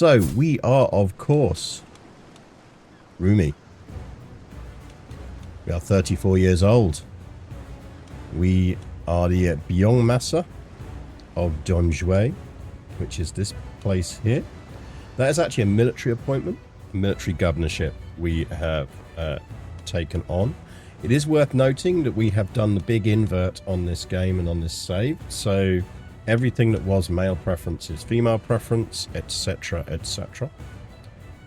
So, we are, of course, Rumi. We are 34 years old. We are the Byongmasa of Donjue, which is this place here. That is actually a military appointment, a military governorship we have taken on. It is worth noting that we have done the big invert on this game and on this save. So everything that was male preference is female preference, etc., etc.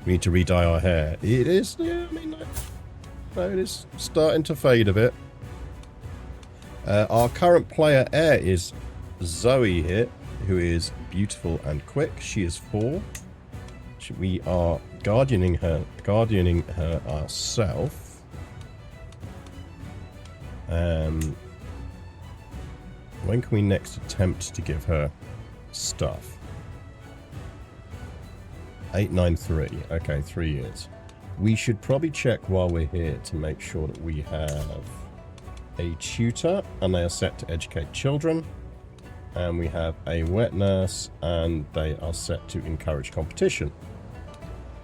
We need to re-dye our hair. It is, yeah, I mean, no, it is starting to fade a bit. Our current player heir is Zoe here, who is beautiful and quick. She is 4. We are guardianing her ourselves. When can we next attempt to give her stuff? 893. Okay, 3 years. We should probably check while we're here to make sure that we have a tutor and they are set to educate children. And we have a wet nurse and they are set to encourage competition,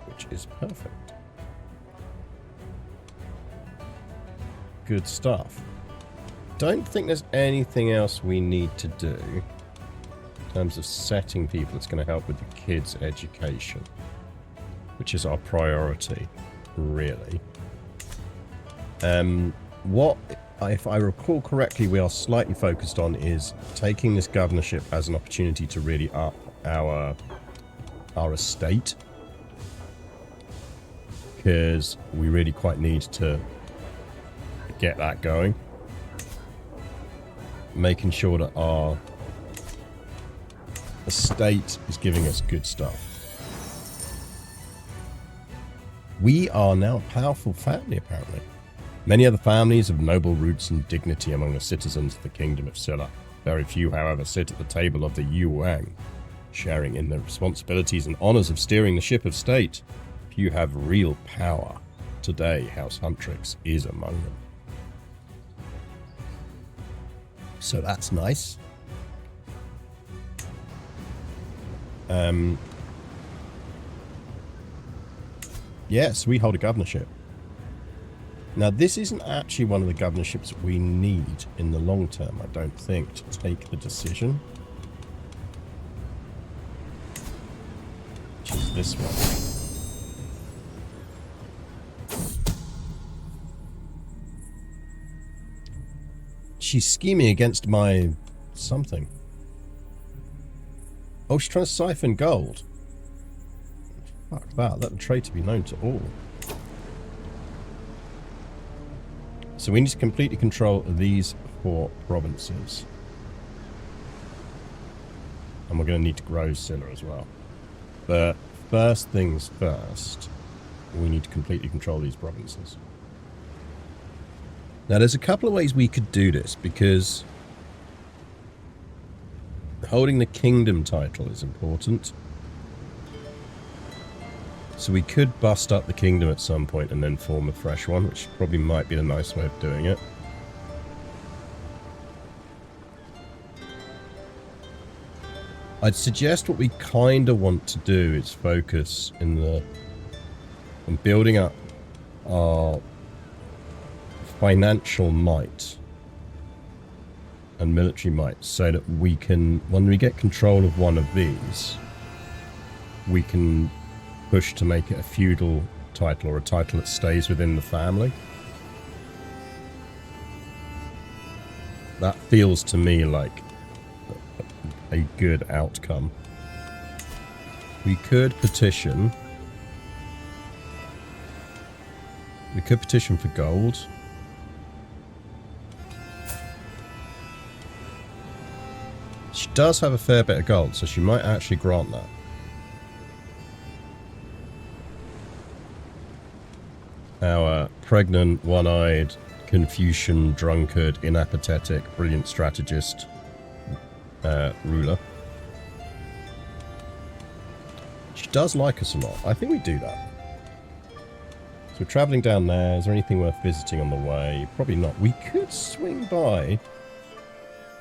which is perfect. Good stuff. Don't think there's anything else we need to do in terms of setting people that's going to help with the kids' education, which is our priority, really. What, if I recall correctly, we are slightly focused on is taking this governorship as an opportunity to really up our estate, because we really quite need to get that going. Making sure that our estate is giving us good stuff. We are now a powerful family, apparently. Many other families of noble roots and dignity among the citizens of the Kingdom of Silla. Very few, however, sit at the table of the Yuang, sharing in the responsibilities and honors of steering the ship of state. Few have real power. Today, House Huntrix is among them. So that's nice. Yes, we hold a governorship. Now, this isn't actually one of the governorships we need in the long term, I don't think, to take the decision. Which is this one. She's scheming against my something. Oh, she's trying to siphon gold. Fuck that. Let the traitor be known to all. So we need to completely control these 4 provinces. And we're going to need to grow Silla as well. But first things first, we need to completely control these provinces. Now, there's a couple of ways we could do this, because holding the kingdom title is important. So we could bust up the kingdom at some point and then form a fresh one, which probably might be the nice way of doing it. I'd suggest what we kind of want to do is focus on building up our financial might and military might, so that we can, when we get control of one of these, we can push to make it a feudal title or a title that stays within the family. That feels to me like a good outcome. We could petition. We could petition for gold. She does have a fair bit of gold, so she might actually grant that. Our pregnant, one-eyed, Confucian, drunkard, inapathetic, brilliant strategist ruler. She does like us a lot. I think we do that. So we're travelling down there. Is there anything worth visiting on the way? Probably not. We could swing by.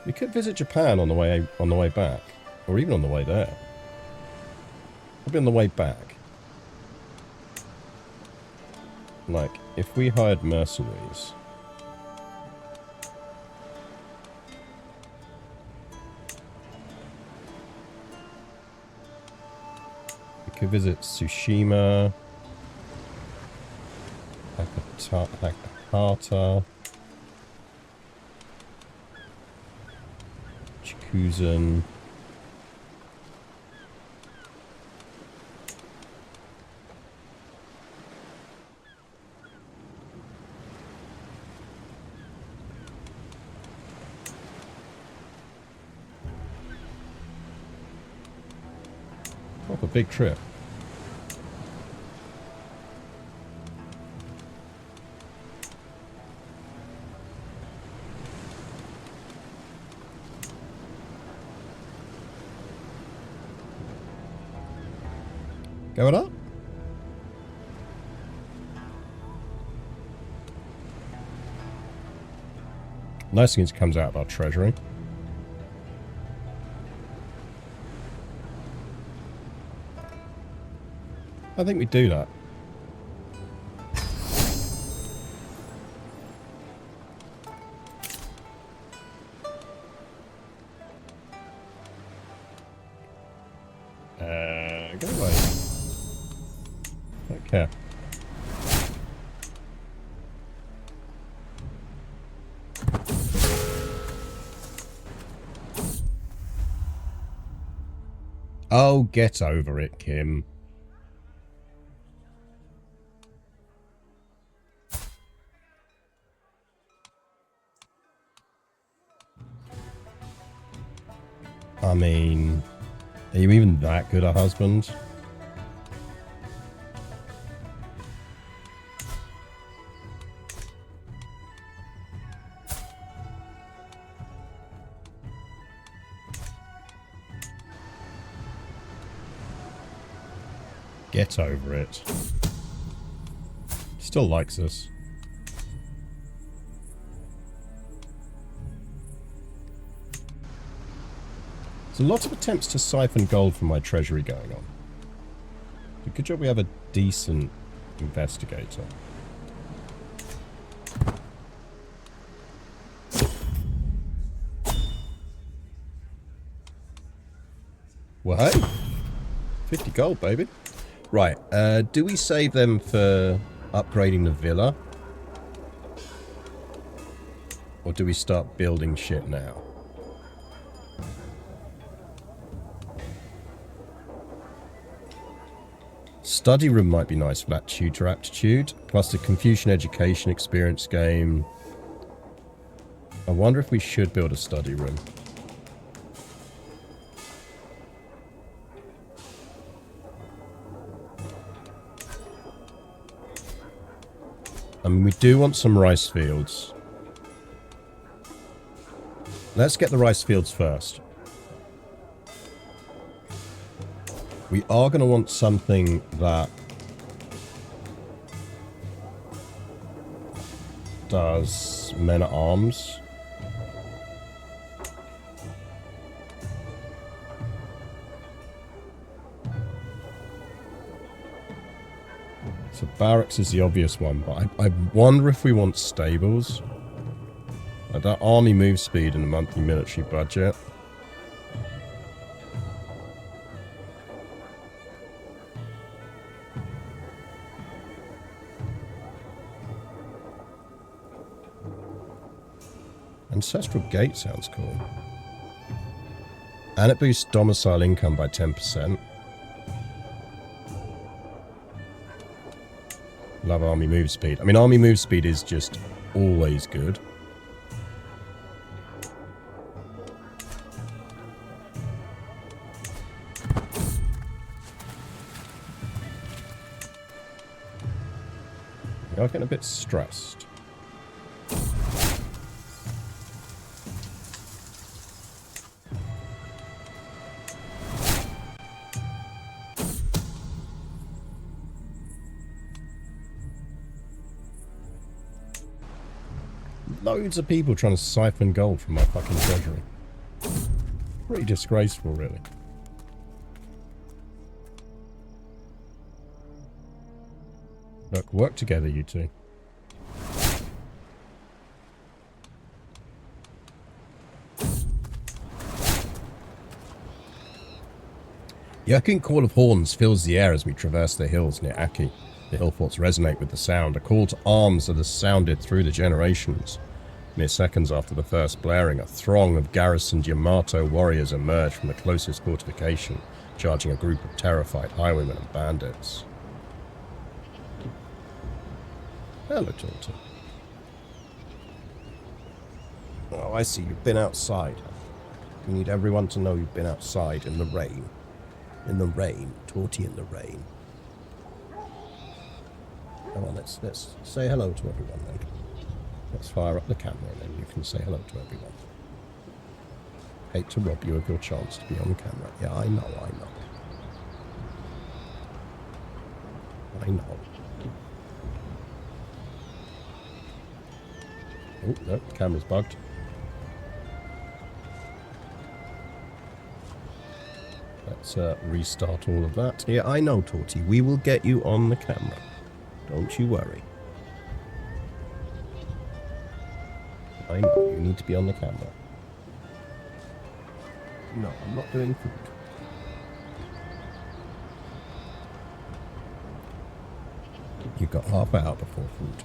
We could visit Japan on the way back, or even on the way there. Probably on the way back. Like, if we hired mercenaries... we could visit Tsushima... Hakata... Chikuzen... A big trip. Going up? Nice things comes out of our treasury. I think we do that. Go away. Don't care. Oh, get over it, Kim. I mean, are you even that good a husband? Get over it. Still likes us. So lots of attempts to siphon gold from my treasury going on. Good job we have a decent investigator. Well, hey. 50 gold, baby. Right, do we save them for upgrading the villa? Or do we start building shit now? Study room might be nice for that tutor aptitude. Plus the Confucian education experience game. I wonder if we should build a study room. I mean, we do want some rice fields. Let's get the rice fields first. We are going to want something that does men-at-arms. So barracks is the obvious one, but I wonder if we want stables. Like that army move speed and the monthly military budget. Ancestral Gate sounds cool. And it boosts domicile income by 10%. Love army move speed. I mean, army move speed is just always good. We are getting a bit stressed. Loads of people trying to siphon gold from my fucking treasury. Pretty disgraceful, really. Look, work together, you two. The echoing call of horns fills the air as we traverse the hills near Aki. The hill forts resonate with the sound, a call to arms that has sounded through the generations. Mere seconds after the first blaring, a throng of garrisoned Yamato warriors emerge from the closest fortification, charging a group of terrified highwaymen and bandits. Hello, Tonto. Oh, I see. You've been outside. We need everyone to know you've been outside in the rain. In the rain. Torty in the rain. Come on, let's say hello to everyone then. Let's fire up the camera and then you can say hello to everyone. Hate to rob you of your chance to be on camera. Yeah, I know. Oh, no, the camera's bugged. Let's restart all of that. Yeah, I know, Torty. We will get you on the camera. Don't you worry. I know, you need to be on the camera. No, I'm not doing food. You've got half an hour before food.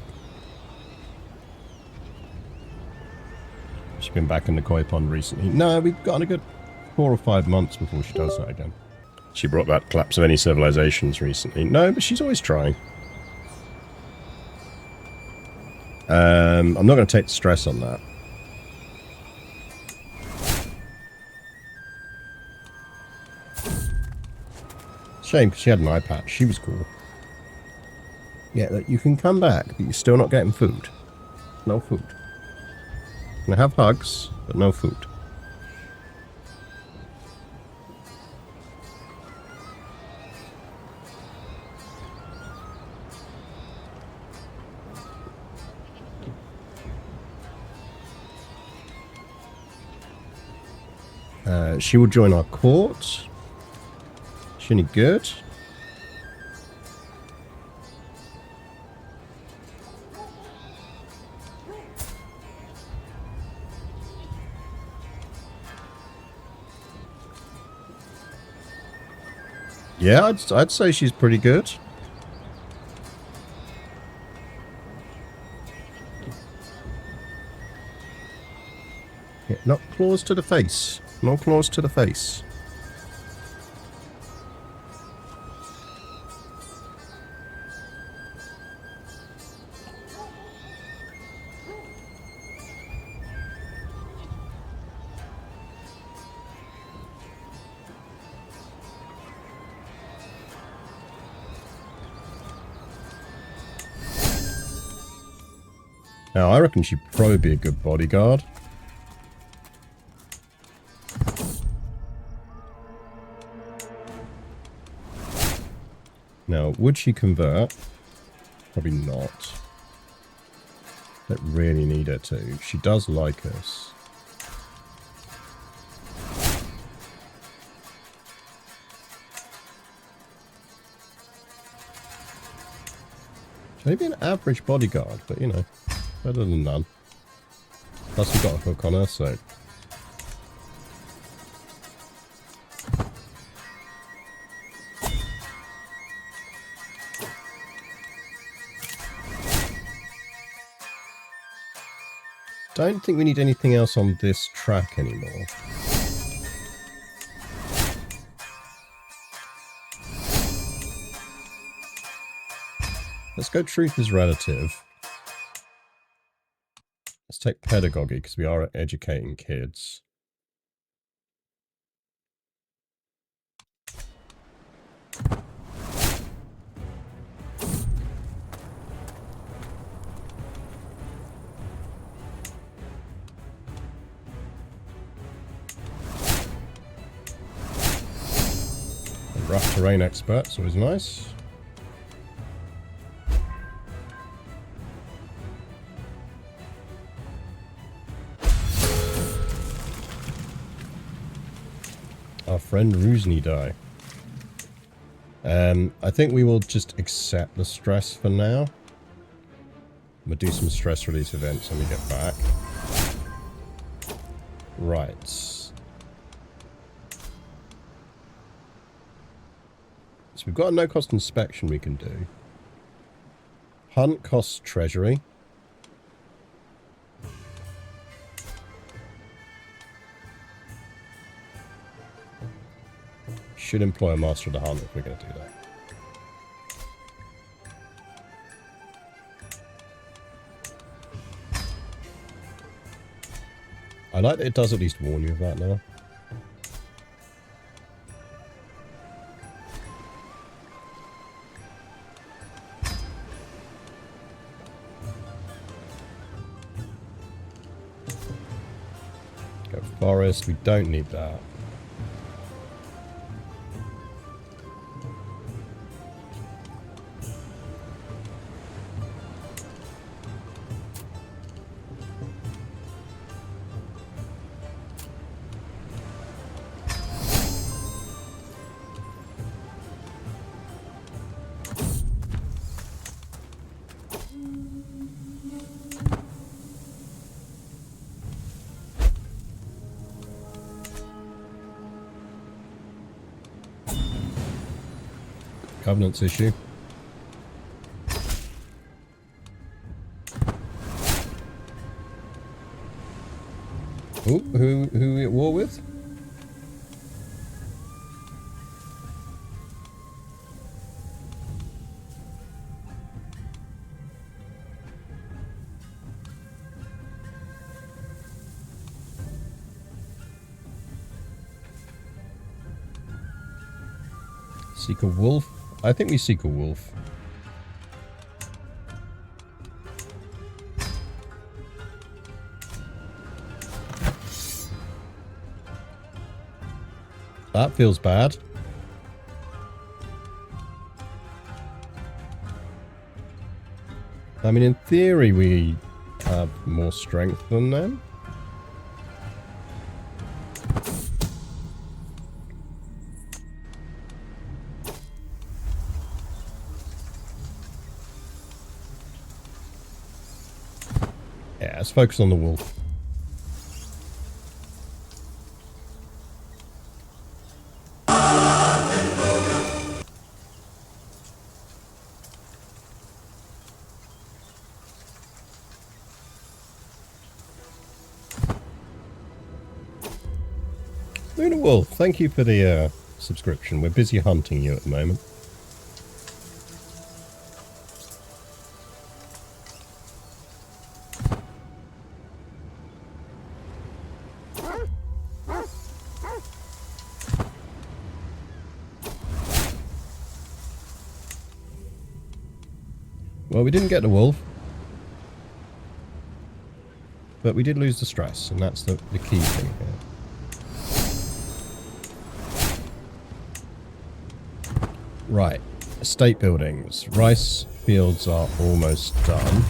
She's been back in the koi pond recently. No, we've got a good 4 or 5 months before she does that again. She brought back collapse of any civilizations recently. No, but she's always trying. I'm not going to take the stress on that. Shame, because she had an eye patch. She was cool. Yeah, look, you can come back, but you're still not getting food. No food. Gonna have hugs, but no food. She will join our court. Is she any good? Yeah, I'd say she's pretty good. Yeah, not claws to the face. No claws to the face. Now, I reckon she'd probably be a good bodyguard. Now, would she convert? Probably not. Don't really need her to. She does like us. She's maybe an average bodyguard, but you know, better than none. Plus we got a hook on her, so... Don't think we need anything else on this track anymore. Let's go truth is relative. Let's take pedagogy because we are educating kids. Rough terrain expert, so it's nice. Our friend Ruzny die. I think we will just accept the stress for now. We'll do some stress release events when we get back. Right. So we've got a no-cost inspection we can do. Hunt costs treasury. Should employ a master of the hunt if we're going to do that. I like that it does at least warn you of that now. Go forest, we don't need that. Covenants issue. Ooh, who are we at war with? Seek a wolf? I think we seek a wolf. That feels bad. I mean, in theory, we have more strength than them. Yeah, let's focus on the wolf. Luna Wolf, thank you for the subscription. We're busy hunting you at the moment. Well, we didn't get the wolf, but we did lose the stress, and that's the key thing here. Right, estate buildings. Rice fields are almost done.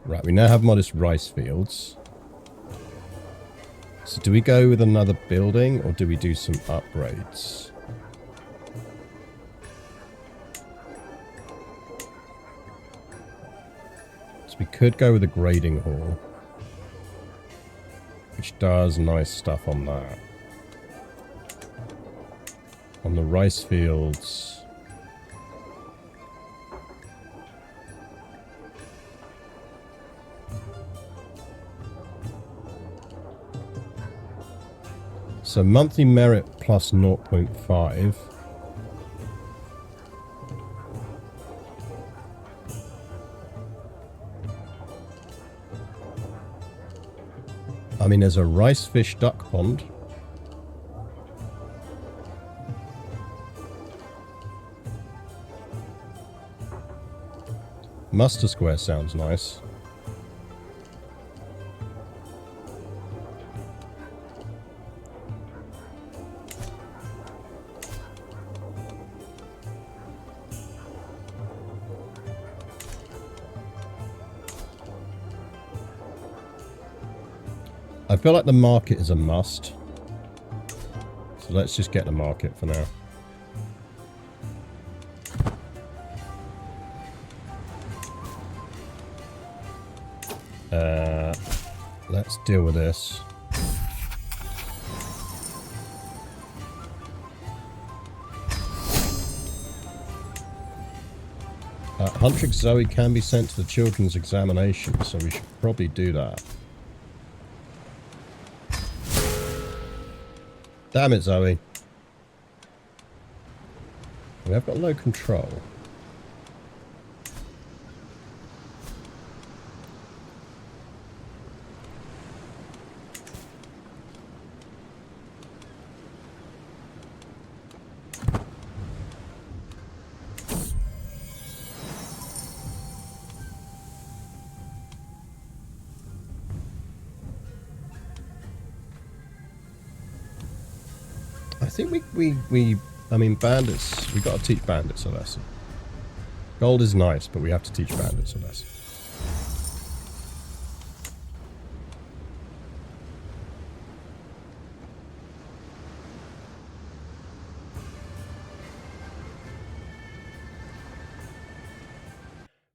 Right, we now have modest rice fields. So do we go with another building, or do we do some upgrades? We could go with a grading hall, which does nice stuff on that. On the rice fields, so monthly merit plus 0.5. I mean, there's a rice fish duck pond. Muster square sounds nice. I feel like the market is a must. So let's just get the market for now. Let's deal with this. Huntrix Zoe can be sent to the children's examination, so we should probably do that. Damn it, Zoe. We have got low control. I think I mean, bandits, we got to teach bandits a lesson. Gold is nice, but we have to teach bandits a lesson.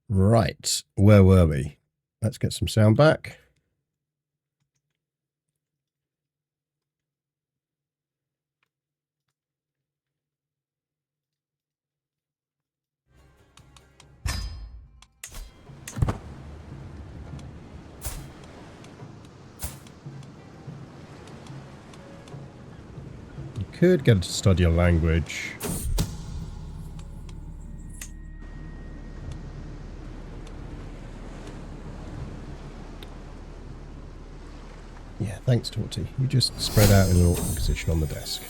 Right, where were we? Let's get some sound back. You could get to study a language. Yeah, thanks, Torty. You just spread out in an awkward position on the desk.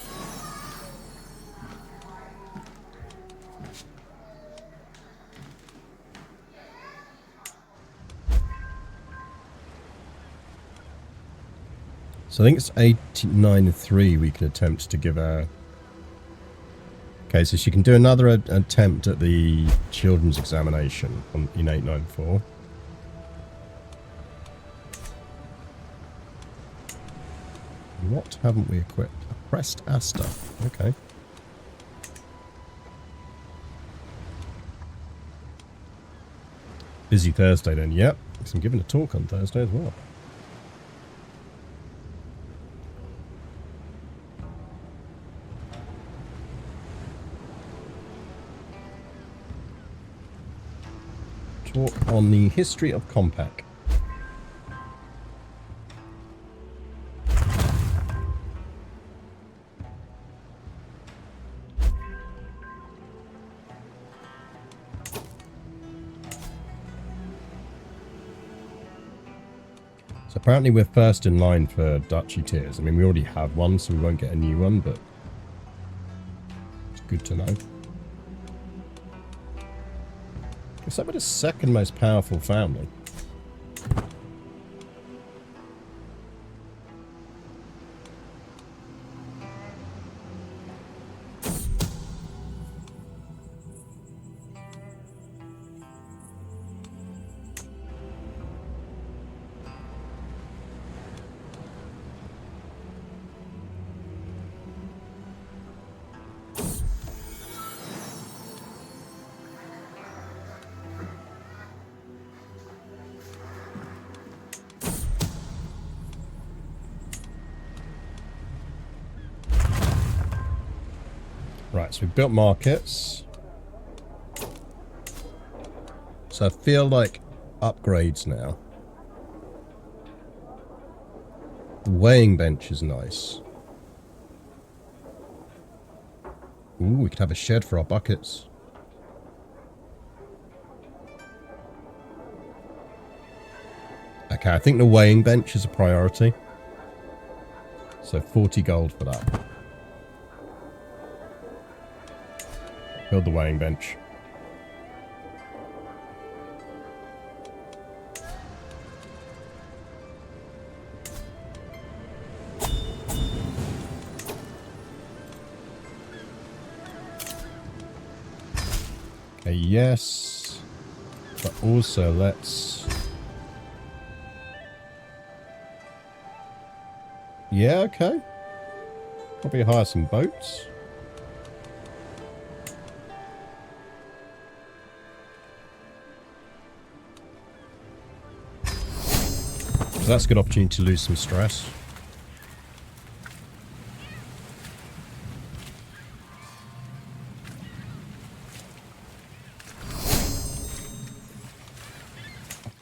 So I think it's 89.3 we can attempt to give her. Okay, so she can do another attempt at the children's examination in 894. What haven't we equipped? A pressed aster. Okay. Busy Thursday then. Yep. Because I'm giving a talk on Thursday as well. Talk on the history of Compaq. So apparently we're first in line for Duchy tiers. I mean, we already have one, so we won't get a new one, but it's good to know. Guess that we're the second most powerful family. Right, so we've built markets. So I feel like upgrades now. The weighing bench is nice. Ooh, we could have a shed for our buckets. Okay, I think the weighing bench is a priority. So 40 gold for that. Build the weighing bench. Okay, yes. But also let's... Yeah, okay. Probably hire some boats. So that's a good opportunity to lose some stress.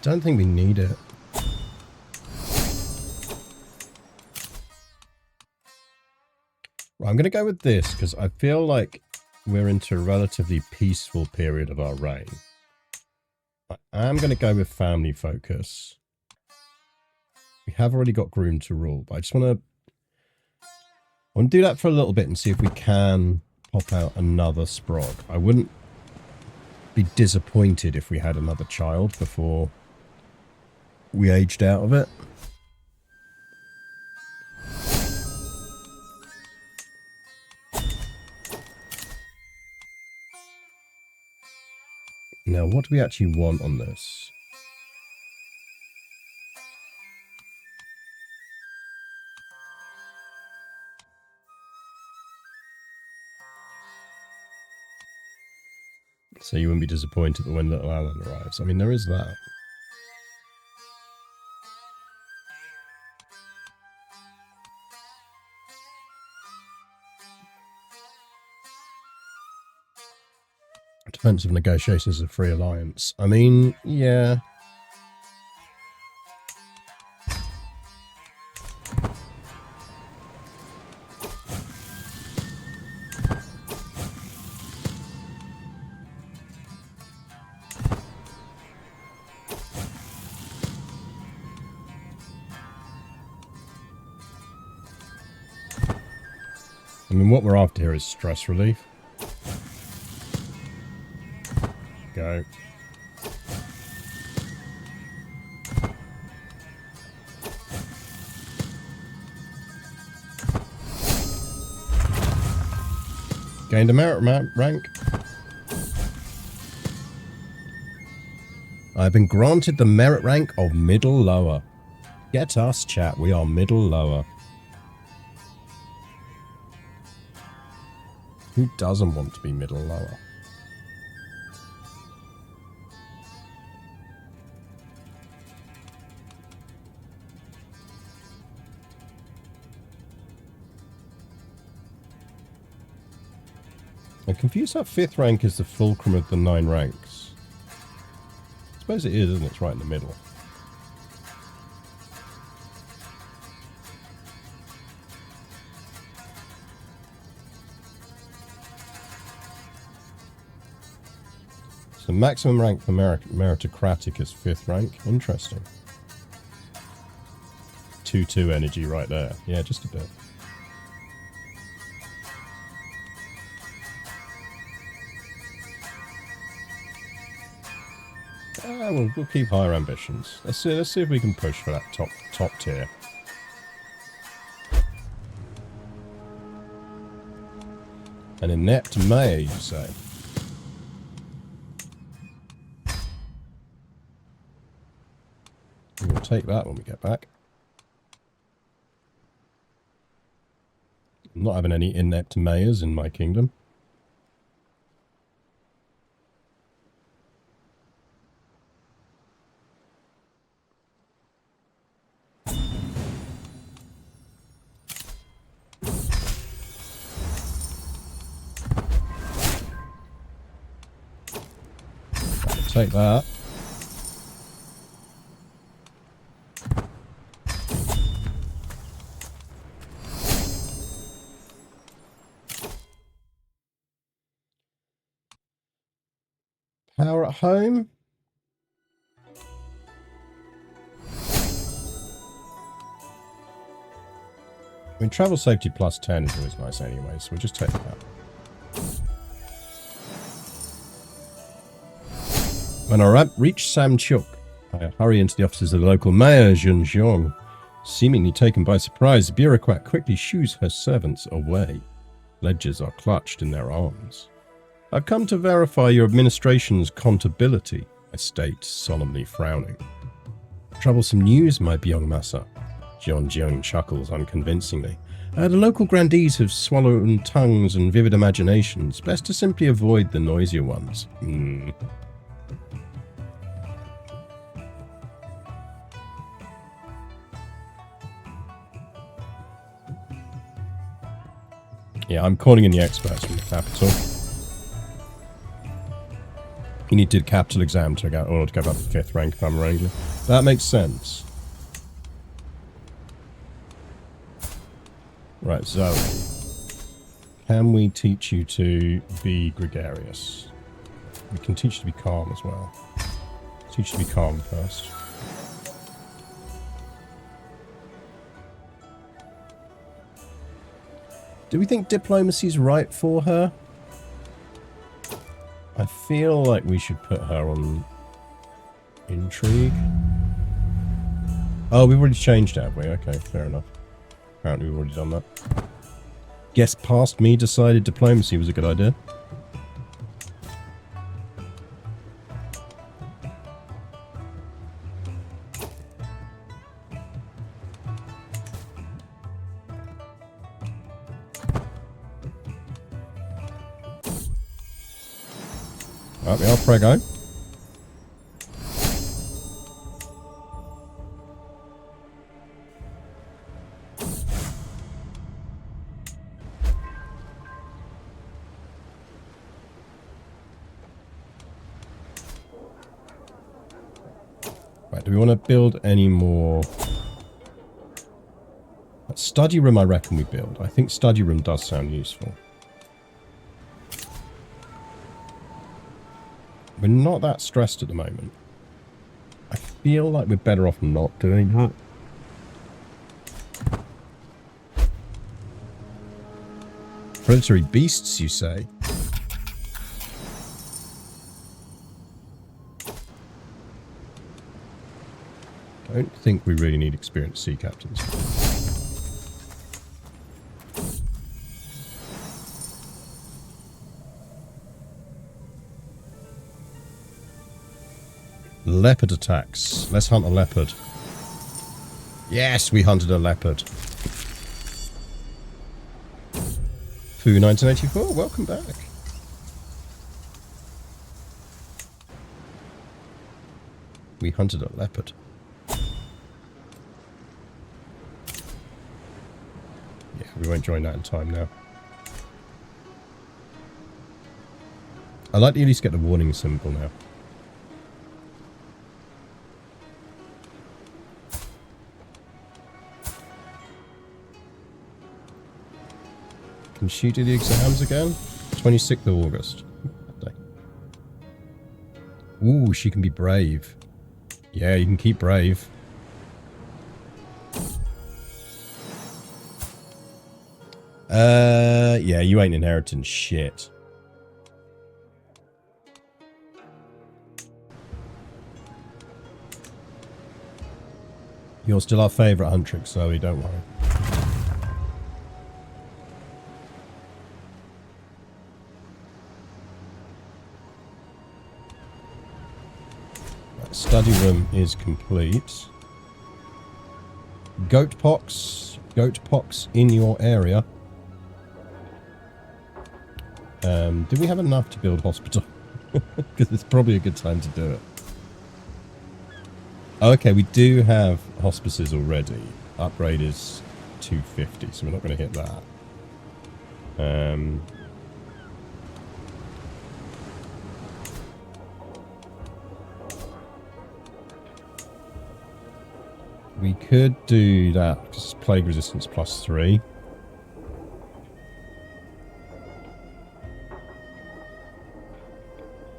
Don't think we need it. Right, I'm going to go with this because I feel like we're into a relatively peaceful period of our reign. I am going to go with family focus. We have already got groom to rule, but I just want to do that for a little bit and see if we can pop out another sprog. I wouldn't be disappointed if we had another child before we aged out of it. Now, what do we actually want on this? So you wouldn't be disappointed that when little Alan arrives. I mean, there is that. Defensive negotiations of free alliance. I mean, yeah. I mean, what we're after here is stress relief. Go. Gained a merit rank. I've been granted the merit rank of middle lower. Get us, chat. We are middle lower. Who doesn't want to be middle lower? I'm confused how 5th rank is the fulcrum of the 9 ranks. I suppose it is, isn't it? It's right in the middle. So maximum rank for meritocratic is 5th rank. Interesting. 2-2 energy right there. Yeah, just a bit. We'll keep higher ambitions. Let's see if we can push for that top tier. An inept mayor, you say? We'll take that when we get back. I'm not having any inept mayors in my kingdom. Take that. Power at home. I mean, travel safety plus 10 is always nice anyway, so we'll just take that. When I reach Samchuk, I hurry into the offices of the local mayor, Jun Zhong. Seemingly taken by surprise, the bureaucrat quickly shoos her servants away. Ledgers are clutched in their arms. I've come to verify your administration's contability, I state, solemnly frowning. Troublesome news, my Byung Massa. Jiang chuckles unconvincingly. The local grandees have swollen tongues and vivid imaginations. Best to simply avoid the noisier ones. Yeah, I'm calling in the experts from the capital. You need to do capital exam to go, or to go up to 5th rank if I'm wrangling. That makes sense. Right, Zoe. Can we teach you to be gregarious? We can teach you to be calm as well. Teach you to be calm first. Do we think diplomacy's right for her? I feel like we should put her on intrigue. Oh, we've already changed it, have we? Okay, fair enough. Apparently we've already done that. Guess past me decided diplomacy was a good idea. Right, we are prego. Right, do we want to build any more? That study room I reckon we build. I think study room does sound useful. We're not that stressed at the moment. I feel like we're better off not doing that. Predatory beasts, you say? Don't think we really need experienced sea captains. Leopard attacks. Let's hunt a leopard. Yes, we hunted a leopard. Foo 1984, welcome back. We hunted a leopard. Yeah, we won't join that in time now. I like to at least get the warning symbol now. Can she do the exams again? 26th of August. Ooh, she can be brave. Yeah, you can keep brave. Yeah, you ain't inheriting shit. You're still our favourite Huntrix, Zoe, don't worry. Study room is complete. Goat pox in your area. Do we have enough to build hospital? Because it's probably a good time to do it. Okay, we do have hospices already. Upgrade is 250, so we're not going to hit that. We could do that because it's plague resistance +3.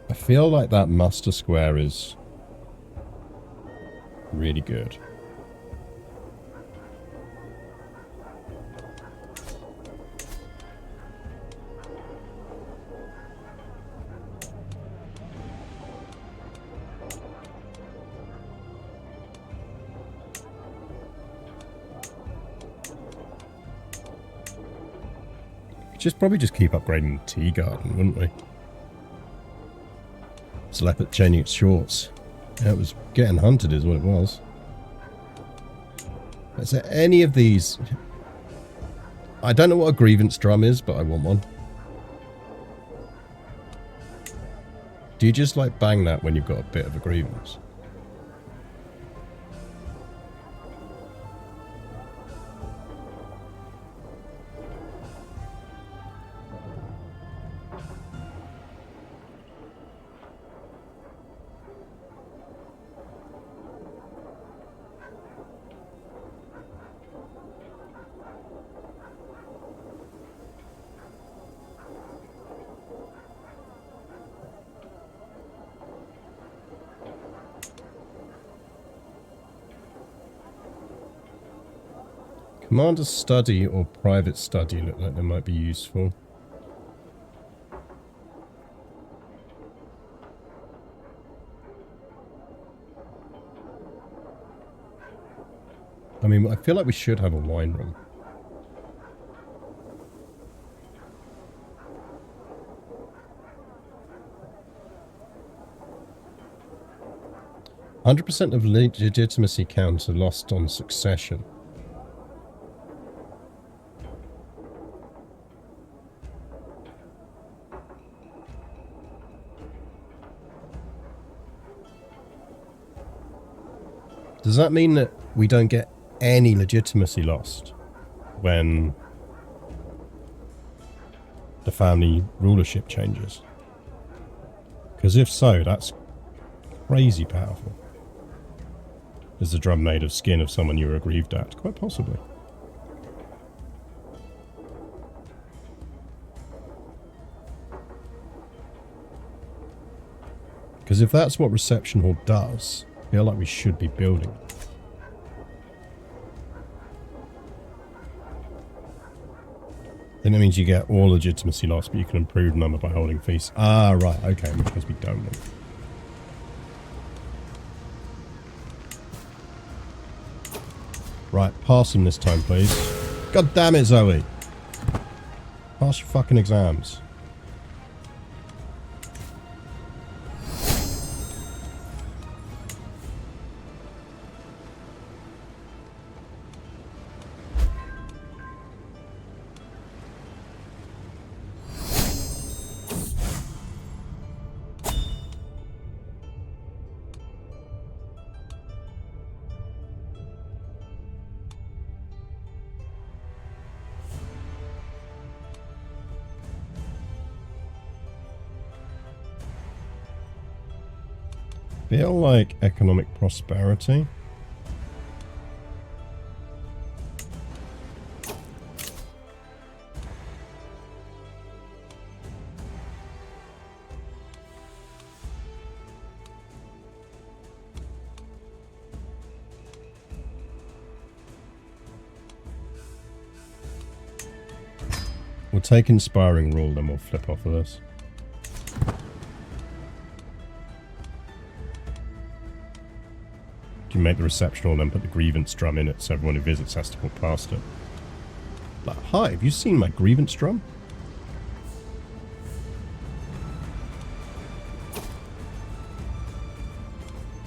I feel like that muster square is really good. Probably just keep upgrading the tea garden, wouldn't we? It's leopard changing its shorts. Yeah, it was getting hunted is what it was. Is there any of these? I don't know what a grievance drum is, but I want one. Do you just like bang that when you've got a bit of a grievance? Commander study or private study look like they might be useful. I mean, I feel like we should have a wine room. "100% of legitimacy counts are lost on succession." Does that mean that we don't get any legitimacy lost when the family rulership changes? Because if so, that's crazy powerful. Is the drum made of skin of someone you were aggrieved at? Quite possibly. Because if that's what Reception Hall does, I feel like we should be building. Then it means you get all legitimacy loss, but you can improve number by holding feast. Ah, right, okay, because we don't want. Right, pass them this time, please. God damn it, Zoe! Pass your fucking exams. Feel like economic prosperity. We'll take inspiring rule, then we'll flip off of this. You make the reception hall, then put the grievance drum in it so everyone who visits has to walk past it. Like, hi, have you seen my grievance drum?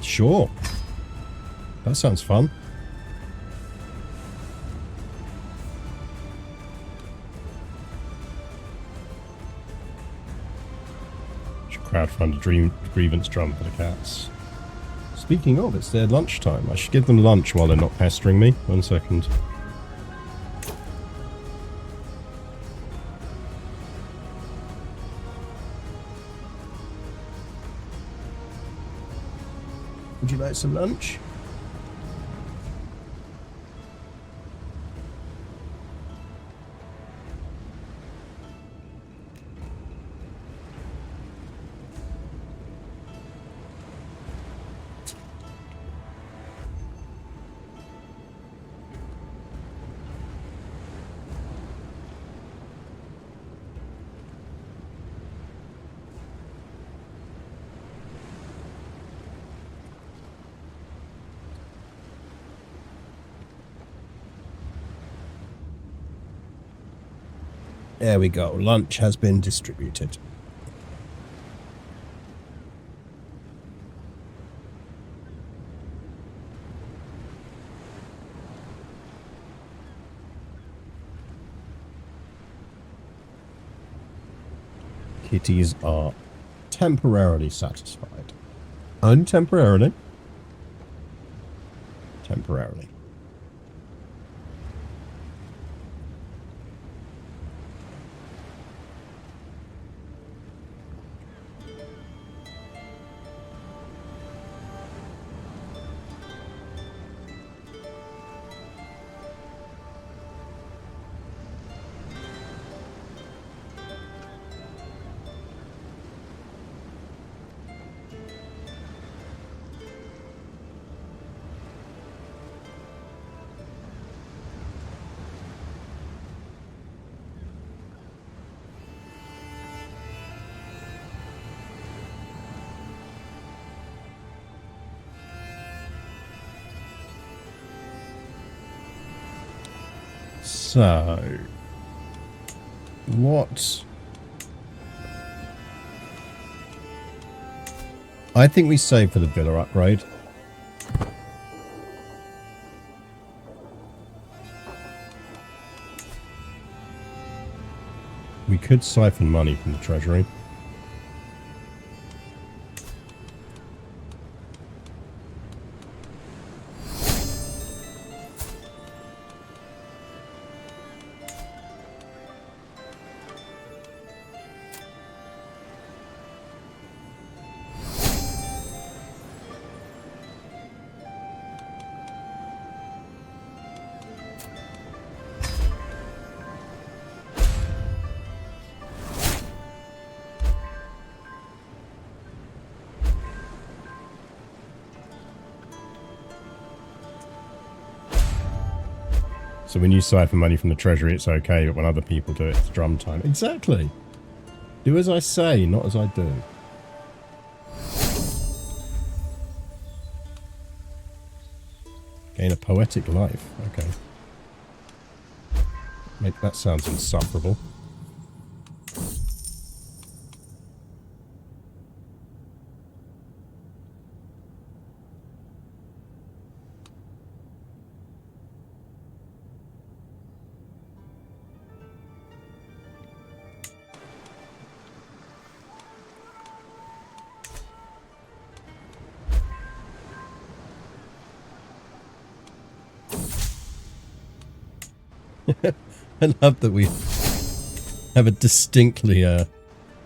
Sure. That sounds fun. Should crowdfund a grievance drum for the cats. Speaking of, it's their lunchtime. I should give them lunch while they're not pestering me. 1 second. Would you like some lunch? There we go. Lunch has been distributed. kitties are temporarily satisfied. Only temporarily. Temporarily. So, what? I think we save for the villa upgrade. We could siphon money from the treasury. So when you siphon money from the treasury, it's okay, but when other people do it, it's drum time. Exactly. Do as I say, not as I do. Gain a poetic life. Okay. That sounds insufferable. I love that we have a distinctly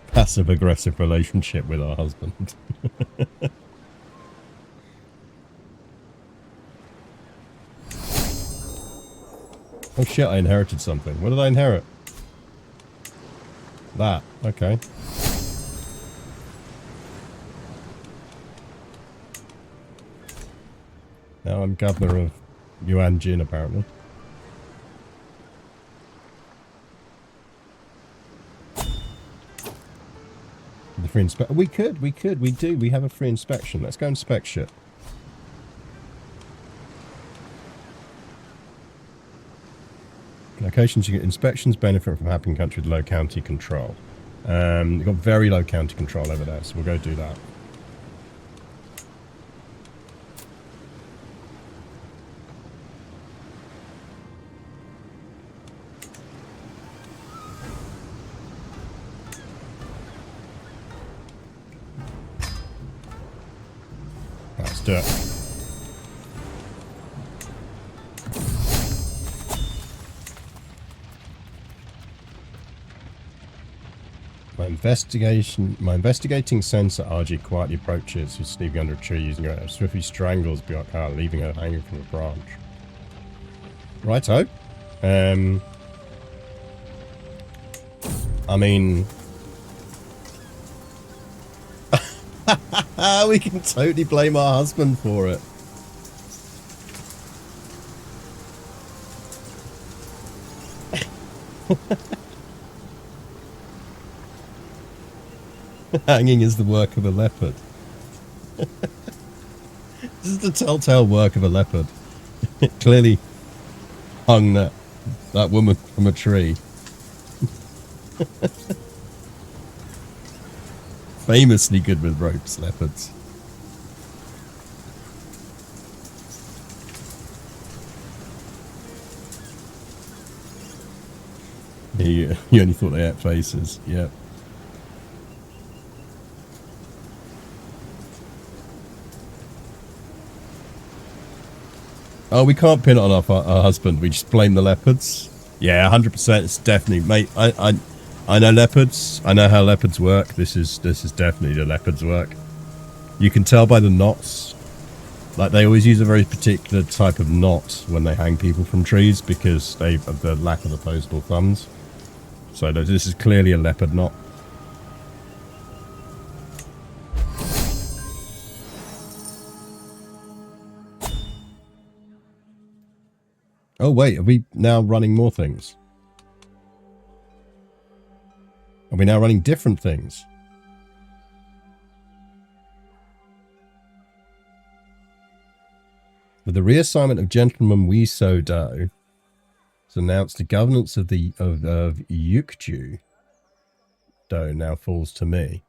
passive-aggressive relationship with our husband. Oh shit, I inherited something. What did I inherit? That. Okay. Now I'm governor of Yuan Jin, apparently. The free inspection. We have a free inspection. Let's go inspect shit. Locations, you get inspections benefit from having country with low county control. You've got very low county control over there, so we'll go do that. Let's do it. My investigating sensor RG quietly approaches, who's sleeping under a tree using her swiftly strangles Bjorkar, leaving her hanging from a branch. Righto. I mean, we can totally blame our husband for it. Hanging is the work of a leopard. This is the telltale work of a leopard. It clearly hung that woman from a tree. Famously good with ropes, leopards. You only thought they had faces, yeah. Oh, we can't pin it on our husband. We just blame the leopards. Yeah, 100%. It's definitely, mate. I know leopards. I know how leopards work. This is definitely the leopards' work. You can tell by the knots. Like, they always use a very particular type of knot when they hang people from trees because they have the lack of opposable thumbs. So this is clearly a leopard knot. Oh, wait. Are we now running more things? Are we now running different things? With the reassignment of Gentleman Wee So Do, it's announced the governance of the of Yukju Do now falls to me.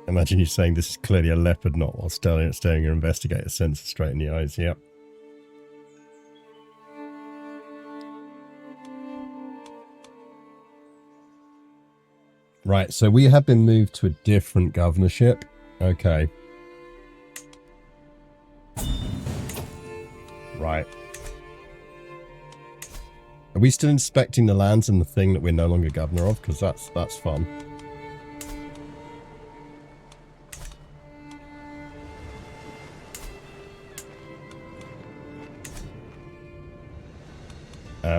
Imagine you saying this is clearly a leopard knot while staring your investigator sensor straight in the eyes. Yep. Right, so we have been moved to a different governorship. Okay. Right. Are we still inspecting the lands and the thing that we're no longer governor of? Because that's fun.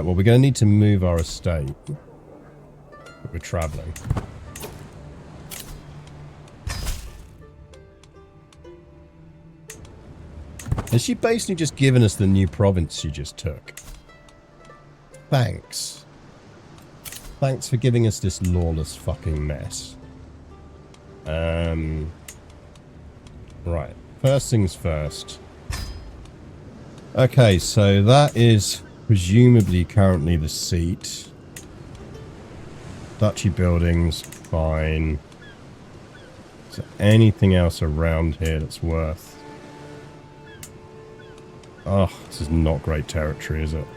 Well, we're going to need to move our estate. But we're traveling. Has she basically just given us the new province she just took? Thanks. Thanks for giving us this lawless fucking mess. Right. First things first. Okay, so that is presumably currently the seat. Duchy buildings, fine. Is there anything else around here that's worth? Oh, this is not great territory, is it?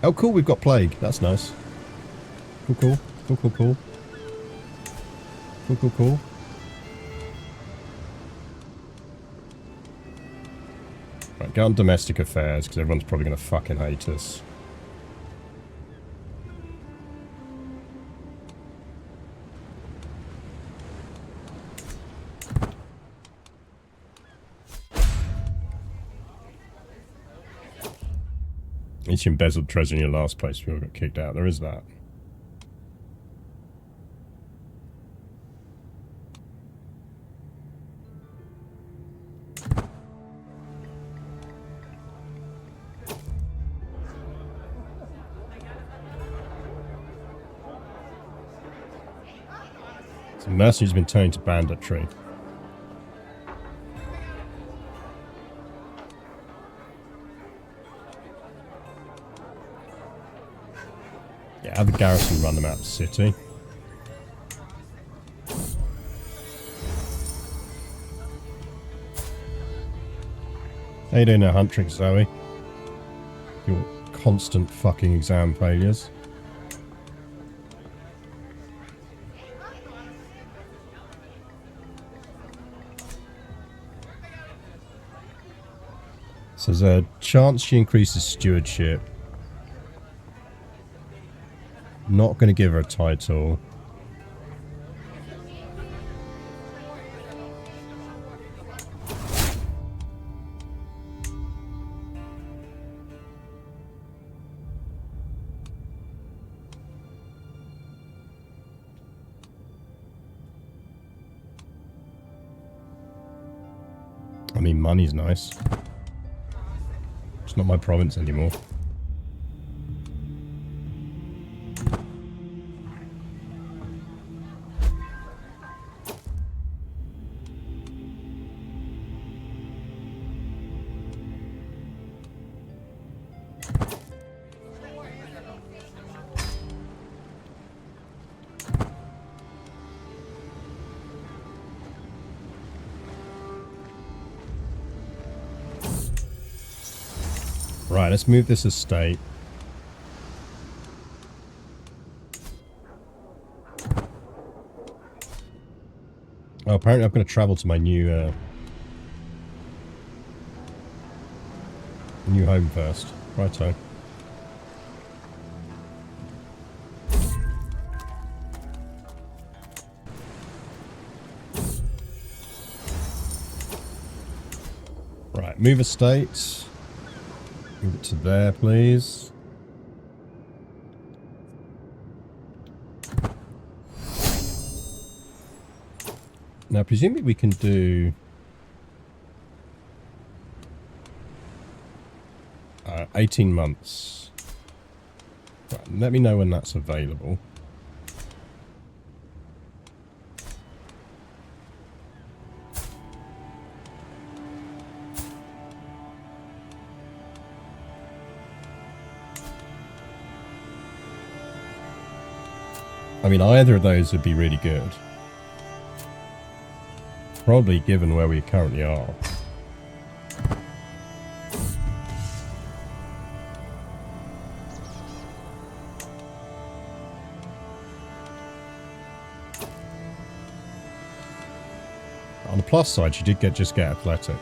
Oh, cool, we've got plague. That's nice. Cool, cool. Cool, cool, cool. Cool, cool, cool. Right, go on domestic affairs, because everyone's probably going to fucking hate us. Each embezzled treasure in your last place before you got kicked out. There is that. So mercenary's been turned to banditry. Yeah, have the garrison run them out of the city. How you doing now, Huntrix Zoe? Your constant fucking exam failures. So there's a chance she increases stewardship. Not going to give her a title. I mean, money's nice. It's not my province anymore. Right, let's move this estate. Oh, apparently I've got to travel to my new home first. Righto. Right, move estate. Move it to there, please. Now, presumably we can do 18 months. Right, let me know when that's available. I mean, either of those would be really good. Probably given where we currently are. On the plus side, she did just get athletic.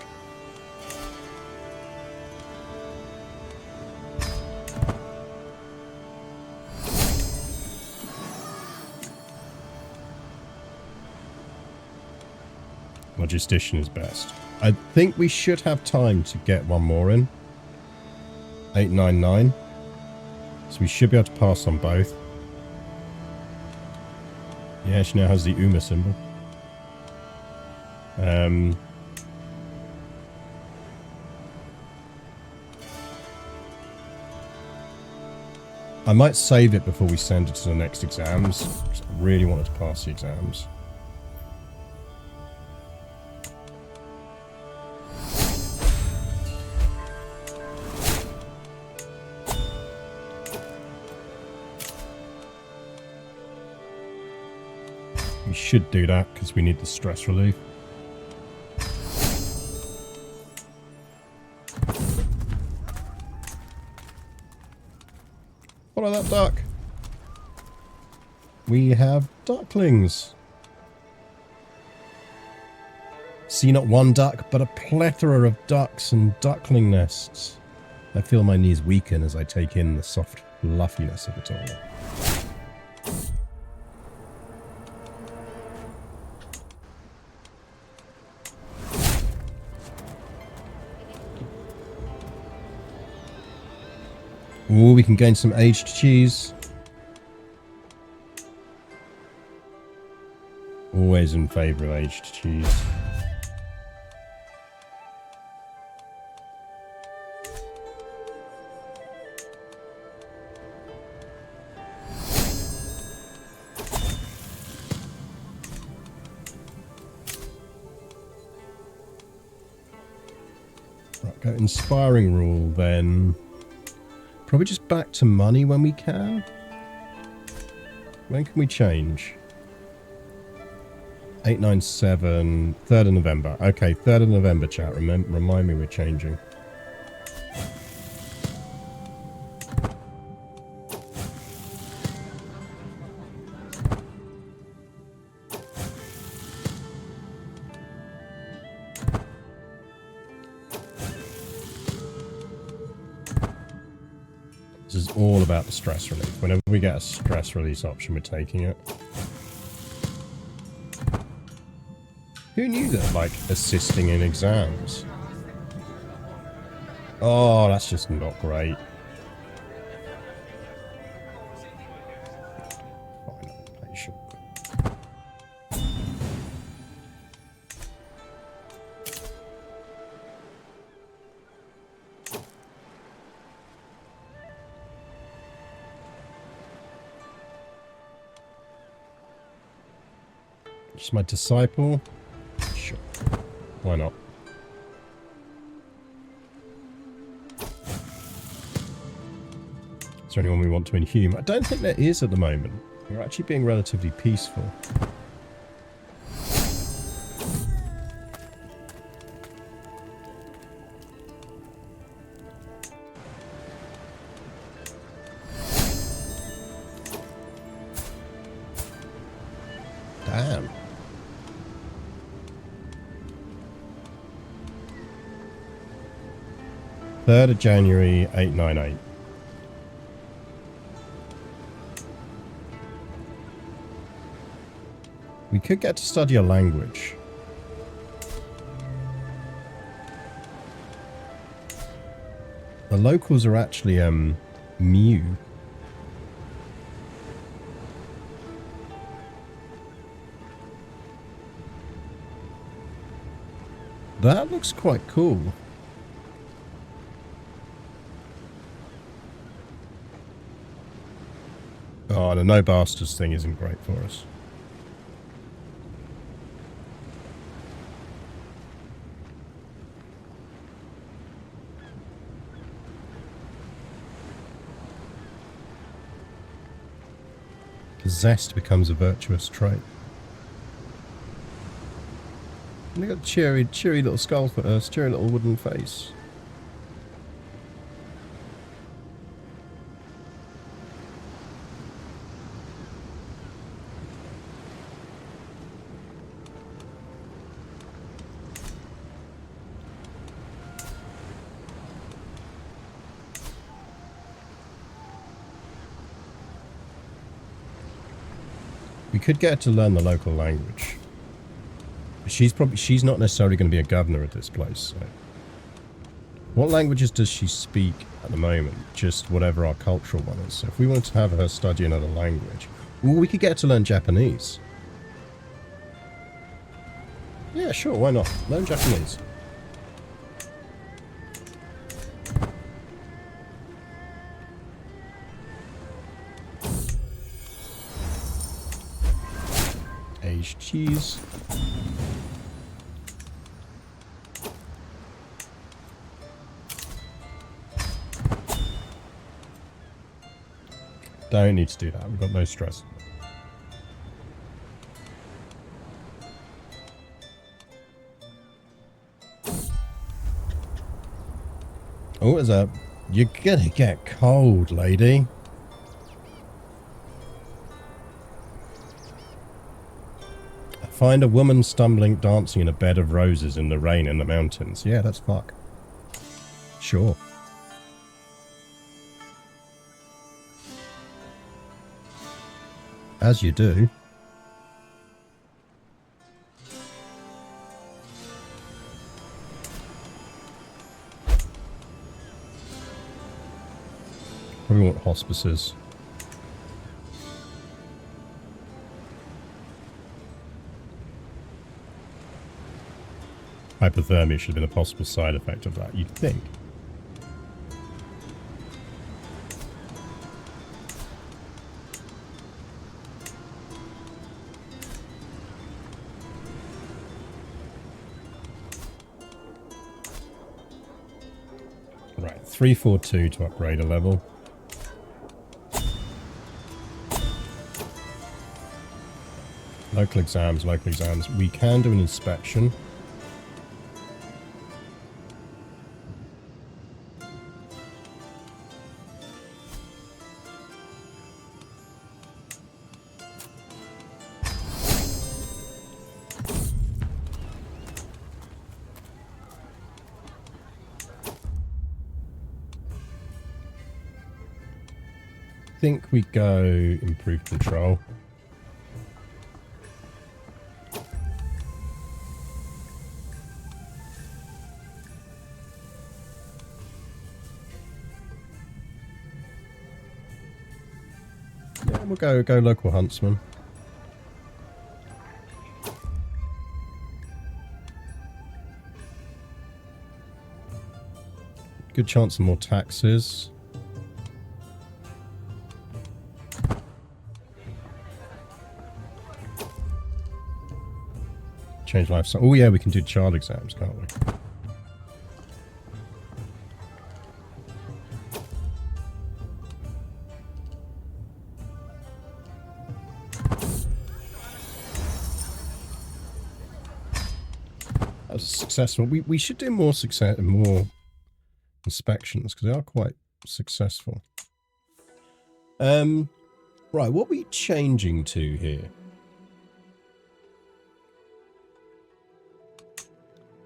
Logistician is best. I think we should have time to get one more in. 899. So we should be able to pass on both. Yeah, she now has the Uma symbol. I might save it before we send it to the next exams. I really wanted to pass the exams. We should do that because we need the stress relief. Follow that duck. We have ducklings. See not one duck, but a plethora of ducks and duckling nests. I feel my knees weaken as I take in the soft fluffiness of it all. Ooh, we can gain some aged cheese. Always in favour of aged cheese. Right, go inspiring rule then. Probably just back to money when we can. When can we change? 897, 3rd of November. Okay, 3rd of November, chat. Remind me we're changing. This is all about the stress relief. Whenever we get a stress release option, we're taking it. Who knew that, like, assisting in exams? Oh, that's just not great. Fine, I'm patient. Just my disciple. Sure. Why not? Is there anyone we want to inhume? I don't think there is at the moment. We're actually being relatively peaceful. Damn. Third of January, 898. We could get to study a language. The locals are actually, Mew. That looks quite cool. Oh, the no bastards thing isn't great for us. Zest becomes a virtuous trait. Look at cheery little skull for us, cheery little wooden face. We could get her to learn the local language. She's not necessarily going to be a governor of this place. So. What languages does she speak at the moment? Just whatever our cultural one is. So if we wanted to have her study another language, well, we could get her to learn Japanese. Yeah, sure, why not? Learn Japanese. Aged cheese. Don't need to do that. We've got no stress. Oh, what's up? You're gonna get cold, lady. Find a woman stumbling, dancing in a bed of roses in the rain in the mountains. Yeah, that's fuck. Sure. As you do. Probably want hospices. Hypothermia should have been a possible side effect of that, you'd think. Right, 342 to upgrade a level. Local exams, local exams. We can do an inspection. I think we go improve control. Yeah, we'll go local huntsman. Good chance of more taxes. Change lifestyle. Oh yeah, we can do child exams, can't we? That was successful. We should do more inspections because they are quite successful. Right, what are we changing to here?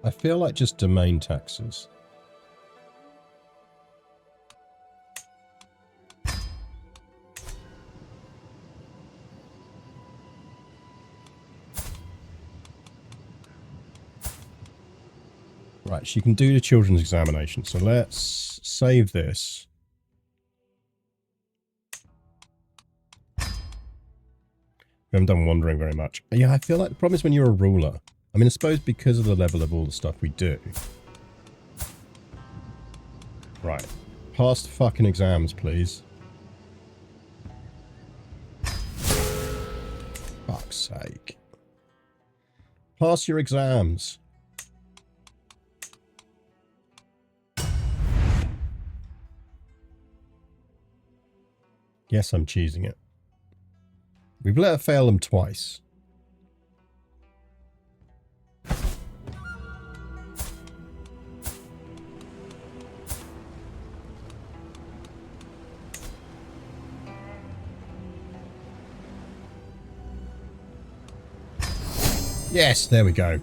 I feel like just domain taxes. Right, she can do the children's examination. So let's save this. We haven't done wandering very much. Yeah, I feel like the problem is when you're a ruler. I mean, I suppose because of the level of all the stuff we do. Right. Pass the fucking exams, please. Fuck's sake. Pass your exams. Yes, I'm cheesing it. We've let her fail them twice. Yes, there we go.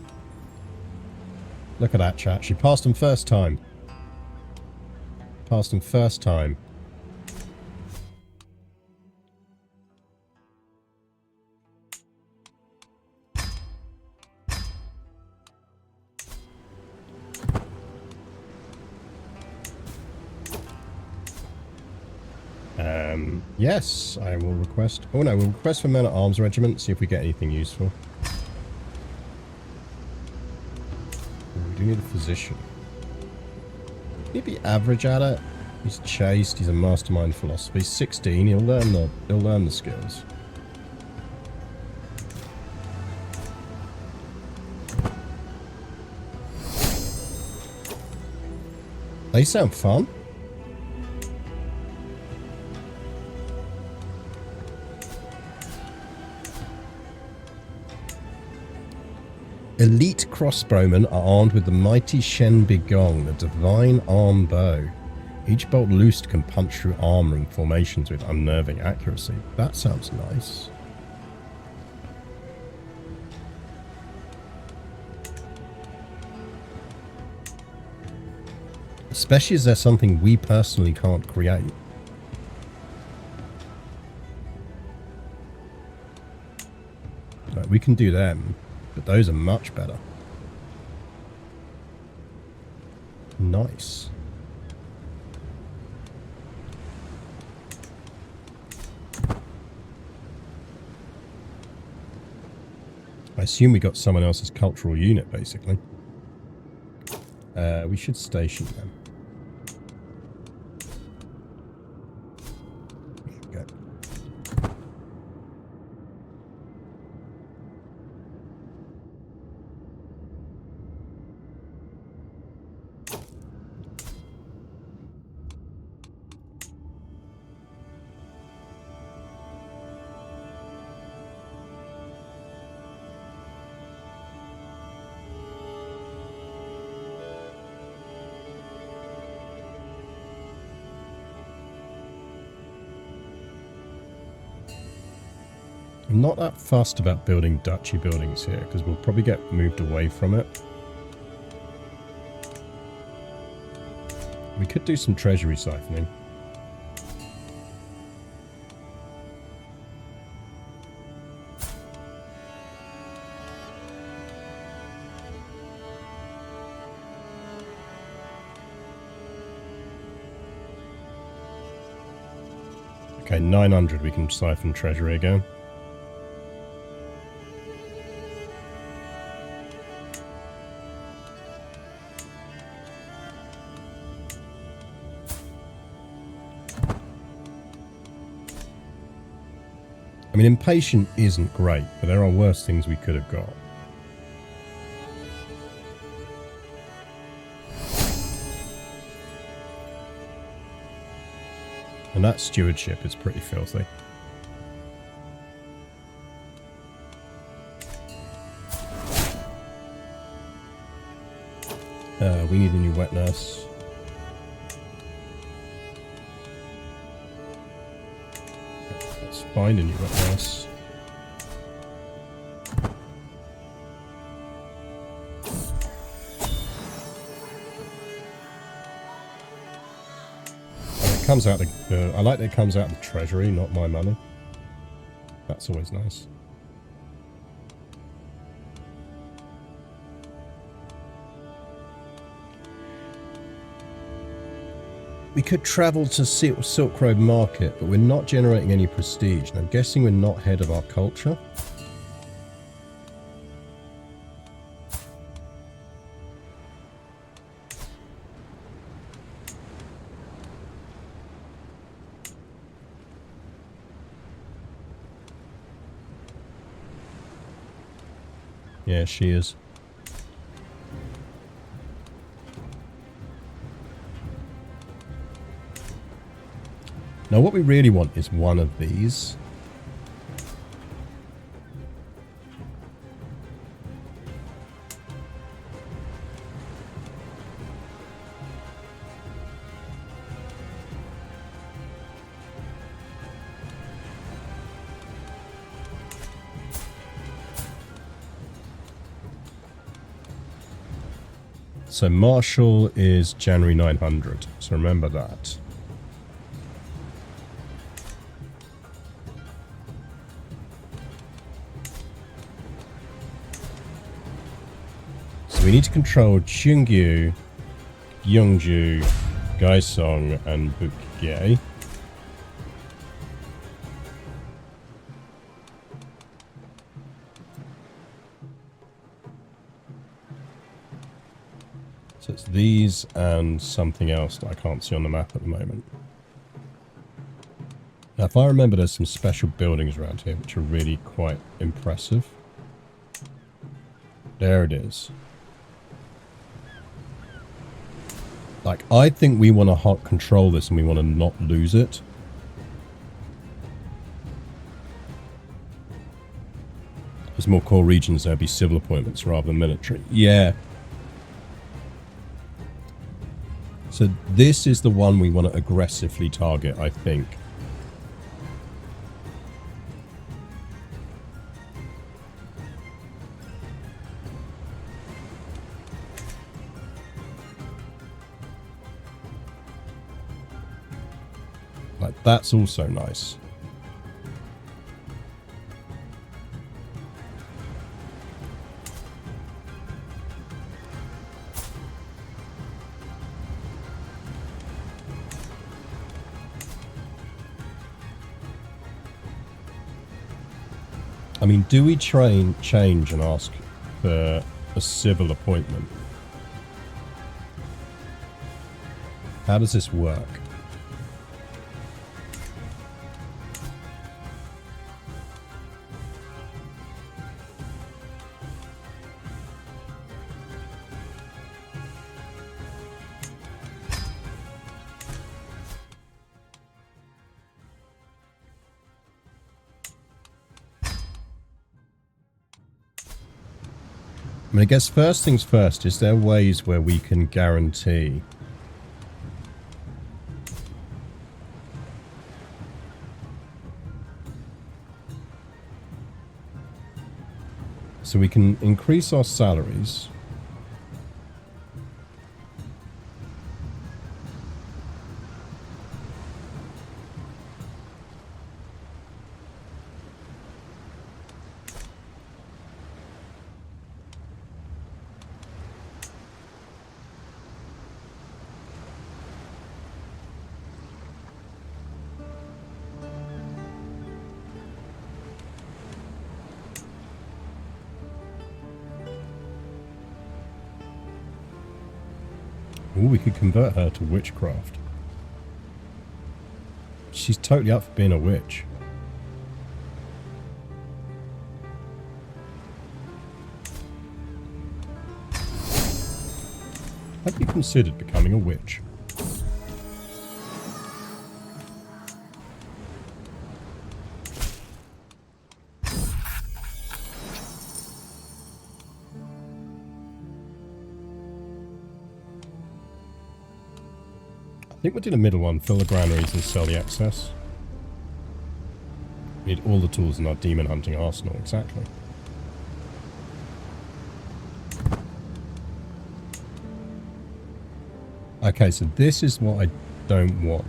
Look at that, chat. She passed them first time. Passed them first time. Yes, I will request... Oh no, we'll request for men-at-arms regiment, see if we get anything useful. We do need a physician. He'd be average at it. He's chaste, he's a mastermind philosopher. He's 16, he'll learn the skills. They sound fun. Elite crossbowmen are armed with the mighty Shen Bigong, the divine arm bow. Each bolt loosed can punch through armor and formations with unnerving accuracy. That sounds nice. Especially as there's something we personally can't create. Like, we can do them. But those are much better. Nice. I assume we got someone else's cultural unit, basically. We should station them. There we go. I'm not that fussed about building duchy buildings here, because we'll probably get moved away from it. We could do some treasury siphoning. Okay, 900 we can siphon treasury again. I mean, impatient isn't great, but there are worse things we could have got. And that stewardship is pretty filthy. We need a new wet nurse. Let's find a new wet nurse. comes out the... I like that it comes out of the treasury, not my money. That's always nice. We could travel to Silk Road Market, but we're not generating any prestige. And I'm guessing we're not head of our culture. Yeah, she is. Now what we really want is one of these. So Marshall is January 900, so remember that. So we need to control Chungyu, Yeongju, Gaisong, and Bukye. So it's these and something else that I can't see on the map at the moment. Now, if I remember, there's some special buildings around here which are really quite impressive. There it is. Like, I think we want to control this and we want to not lose it. There's more core regions, there'll be civil appointments rather than military. Yeah. So this is the one we want to aggressively target, I think. Like, that's also nice. I mean, do we change and ask for a civil appointment? How does this work? I mean, I guess first things first, is there ways where we can guarantee so we can increase our salaries? Ooh, we could convert her to witchcraft. She's totally up for being a witch. Have you considered becoming a witch? I think we'll do the middle one, fill the granaries and sell the excess. We need all the tools in our demon hunting arsenal, exactly. Okay, so this is what I don't want.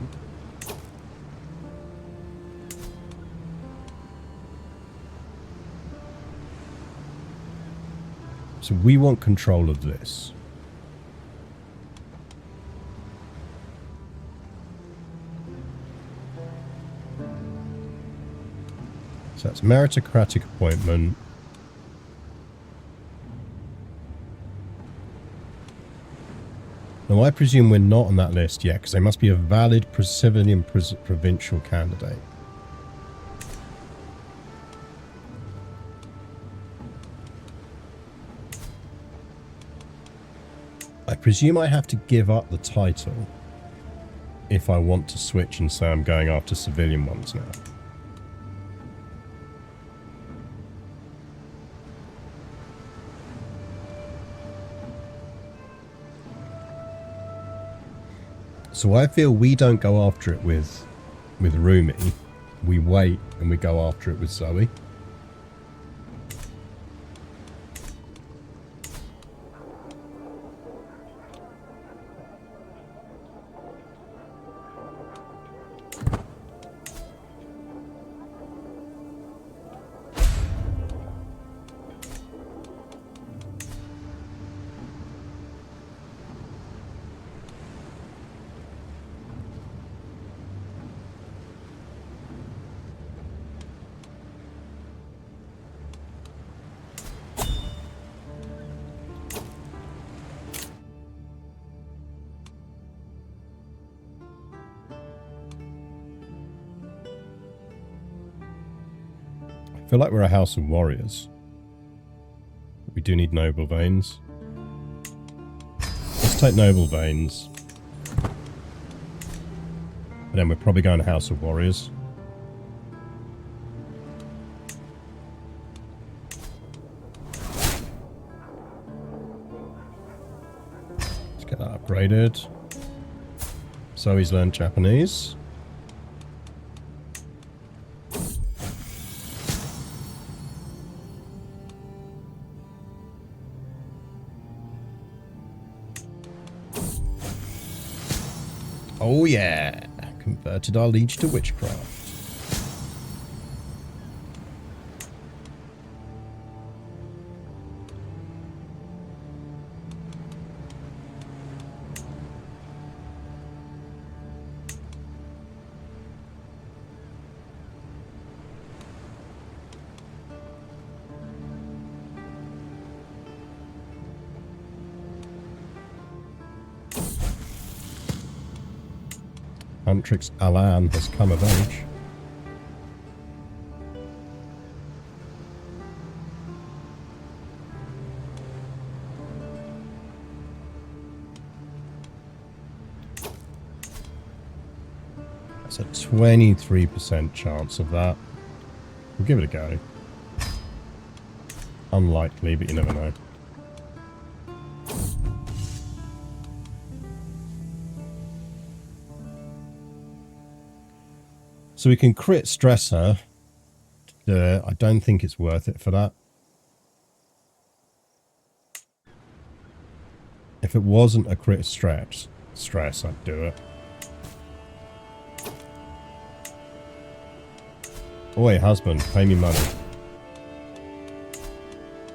So we want control of this. So that's meritocratic appointment. Now I presume we're not on that list yet, because they must be a valid civilian provincial candidate. I presume I have to give up the title if I want to switch and say I'm going after civilian ones now. So I feel we don't go after it with Rumi. We wait and we go after it with Zoe. I feel like we're a house of warriors. We do need noble veins. Let's take noble veins. But then we're probably going to house of warriors. Let's get that upgraded. Zoe's learned Japanese. Oh yeah, converted our liege to witchcraft. Huntrix Alan has come of age. That's a 23% chance of that. We'll give it a go. Unlikely, but you never know. So we can crit stress her. I don't think it's worth it for that. If it wasn't a crit stress, I'd do it. Oi, husband, pay me money.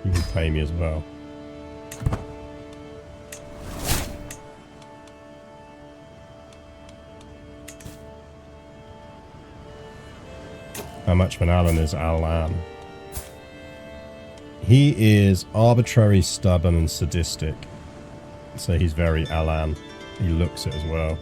You can pay me as well. How much of an Alan is Alan? He is arbitrary, stubborn, and sadistic. So he's very Alan. He looks it as well.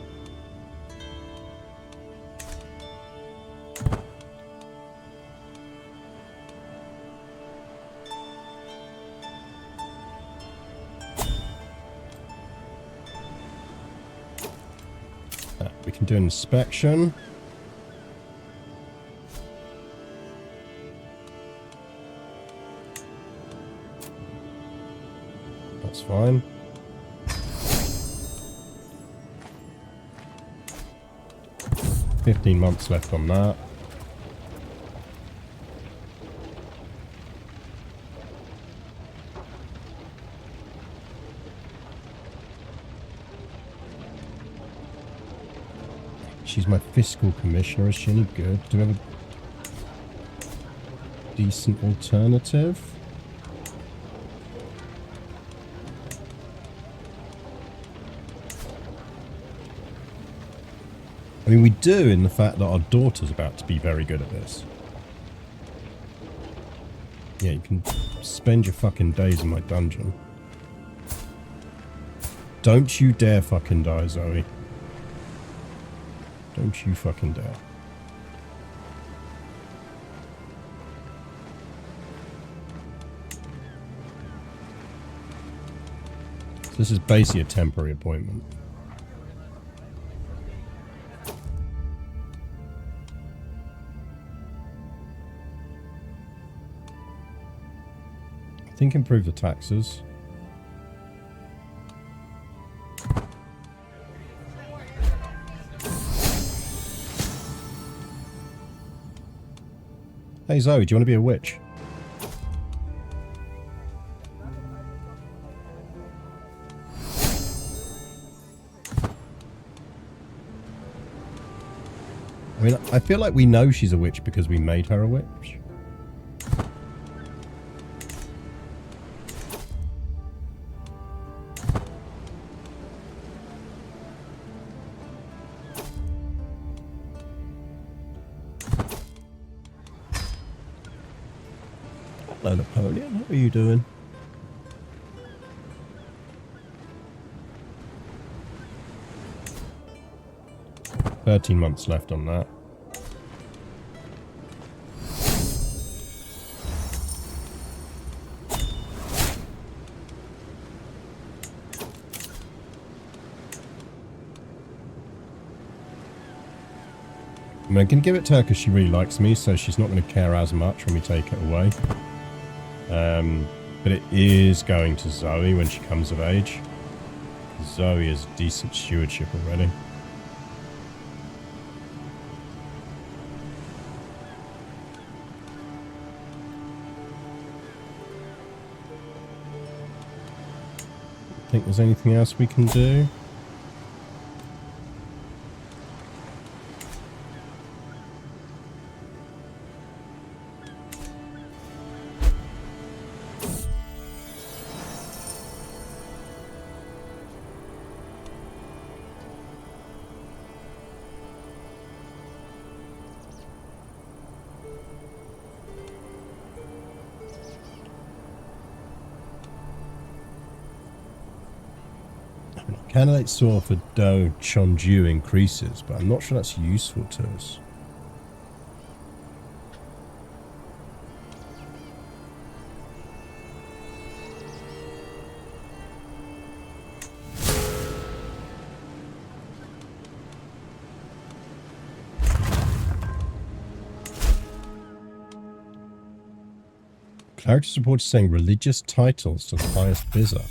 We can do an inspection. That's fine. $15 months left on that. She's my fiscal commissioner. Is she any good? Do we have a decent alternative? mean, we do in the fact that our daughter's about to be very good at this. Yeah, you can spend your fucking days in my dungeon. Don't you dare fucking die, Zoe. Don't you fucking dare. So this is basically a temporary appointment. I think improve the taxes. Hey Zoe, do you want to be a witch? I mean, I feel like we know she's a witch because we made her a witch. Hello, Napoleon. How are you doing? "13 months left on that. I mean, I can give it to her because she really likes me, so she's not going to care as much when we take it away. But it is going to Zoe when she comes of age. Zoe is decent stewardship already. Think there's anything else we can do? Candidate saw for Do Chonju increases, but I'm not sure that's useful to us. Clarity support is saying religious titles to the highest bidder.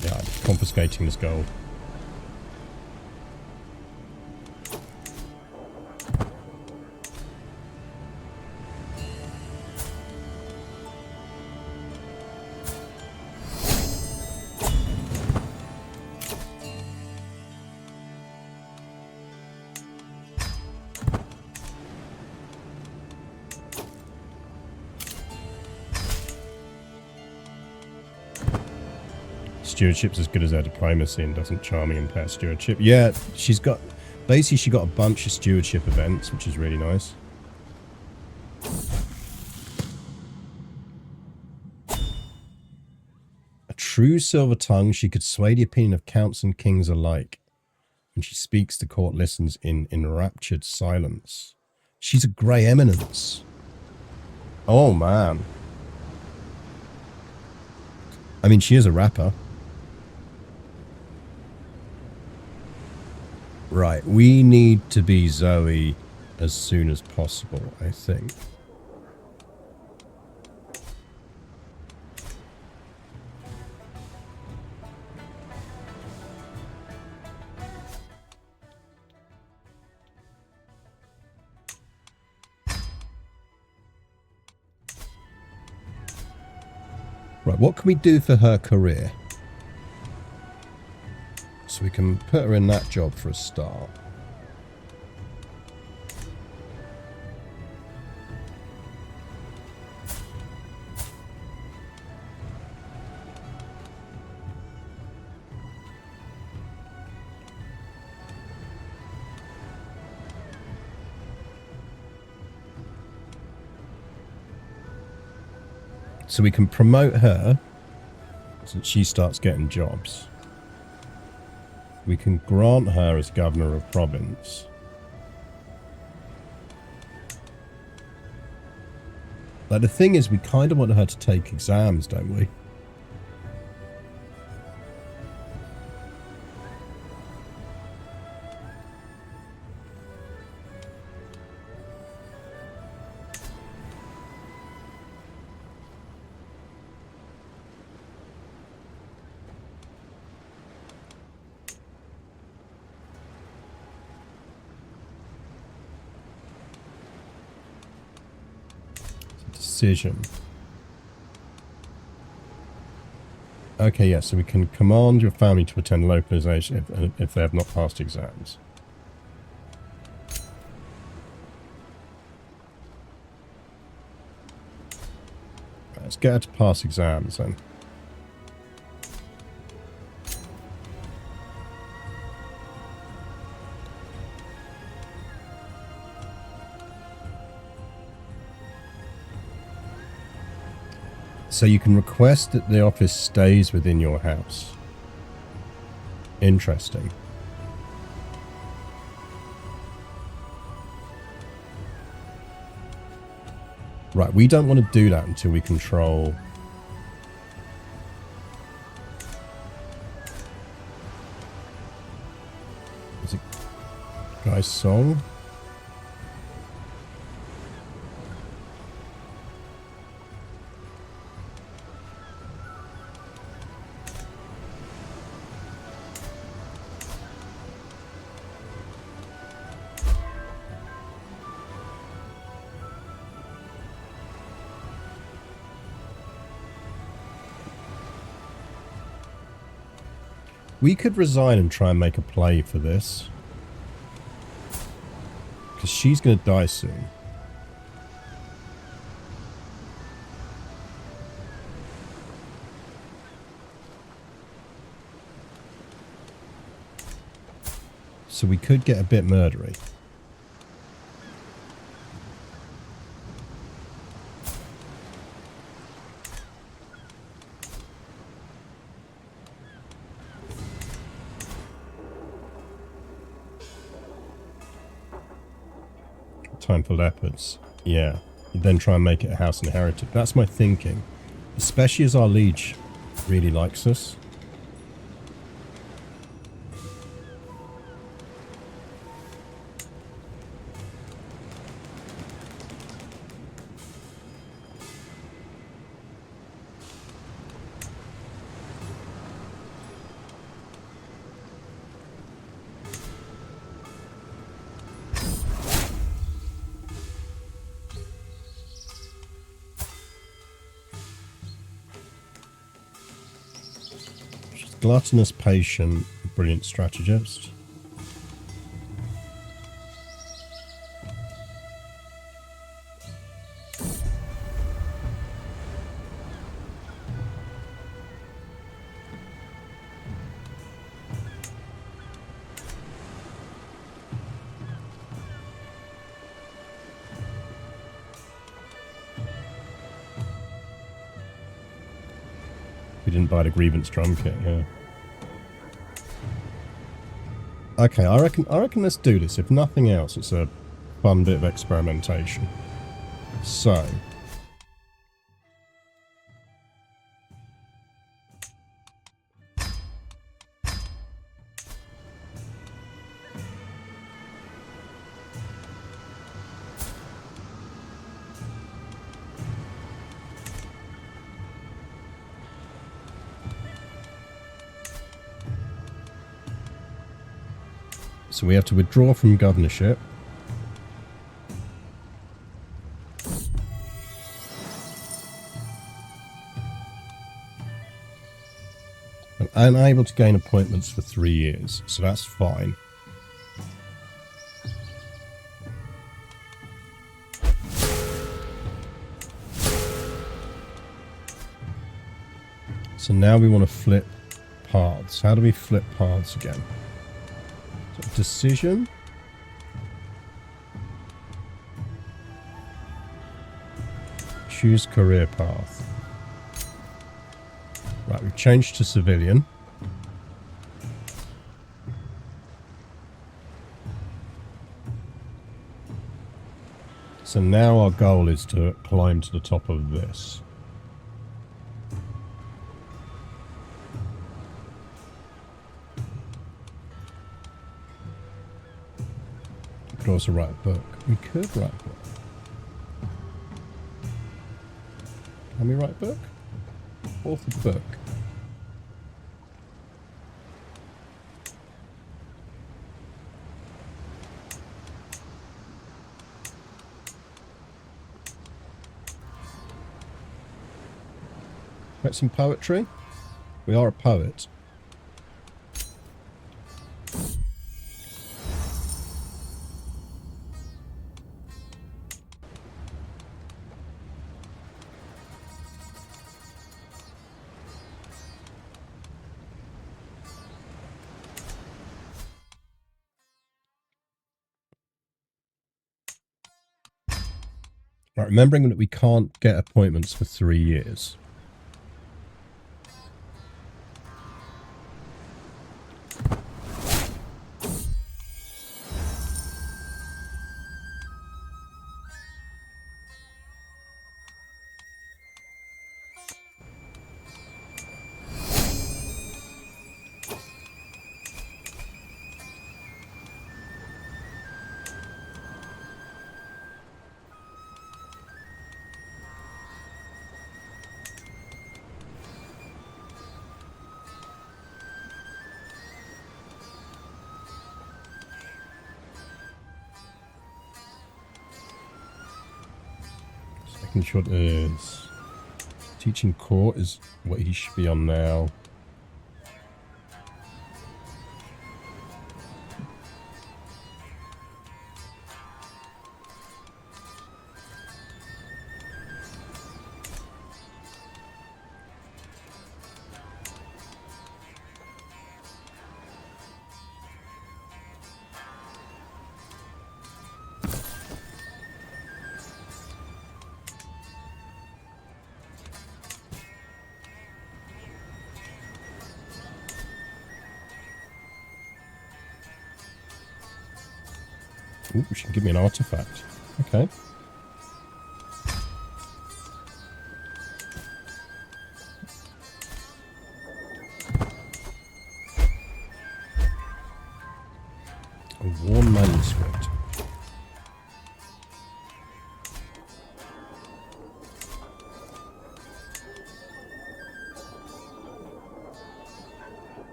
Yeah, I'm confiscating this gold. Stewardship's as good as her diplomacy and doesn't charming impair stewardship. Yeah, she's got... Basically, she got a bunch of stewardship events, which is really nice. A true silver tongue, she could sway the opinion of counts and kings alike. When she speaks, the court listens in enraptured silence. She's a grey eminence. Oh, man. I mean, she is a rapper. Right, we need to be Zoe as soon as possible, I think. Right, what can we do for her career? So we can put her in that job for a start. So we can promote her so that she starts getting jobs. We can grant her as governor of province. Like, the thing is, we kind of want her to take exams, don't we? Decision. Okay, yeah, so we can command your family to attend localization if they have not passed exams. Let's get her to pass exams then. So you can request that the office stays within your house. Interesting. Right, we don't want to do that until we control... Is it Guy's Song? We could resign and try and make a play for this. Because she's going to die soon. So we could get a bit murdery. Time for leopards. Yeah. Then try and make it a house inherited. That's my thinking. Especially as our liege really likes us. Gluttonous, patient, brilliant strategist. We didn't buy the grievance drum kit, yeah. Okay, I reckon let's do this. If nothing else, it's a fun bit of experimentation. So. So we have to withdraw from governorship. I'm unable to gain appointments for 3 years, so that's fine. So now we want to flip paths. How do we flip paths again? So decision. Choose career path. Right, we've changed to civilian. So now our goal is to climb to the top of this. We could also write a book. We could write a book. Can we write a book? Author book. Write some poetry. We are a poet. Right, remembering that we can't get appointments for 3 years. Second shot is teaching court is what he should be on now. Ooh, she can give me an artifact. Okay. A worn manuscript.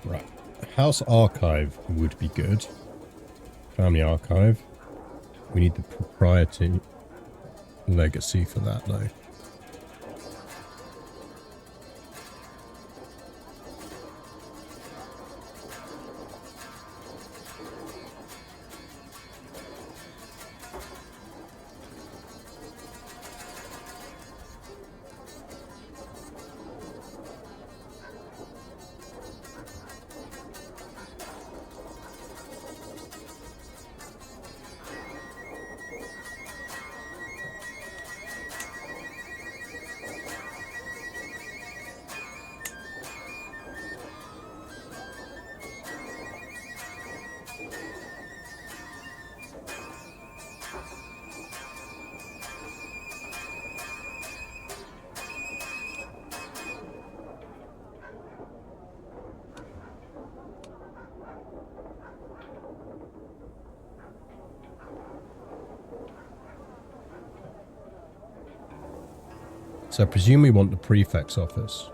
Right. House archive would be good. Family archive. We need the propriety legacy for that though. So I presume we want the prefect's office.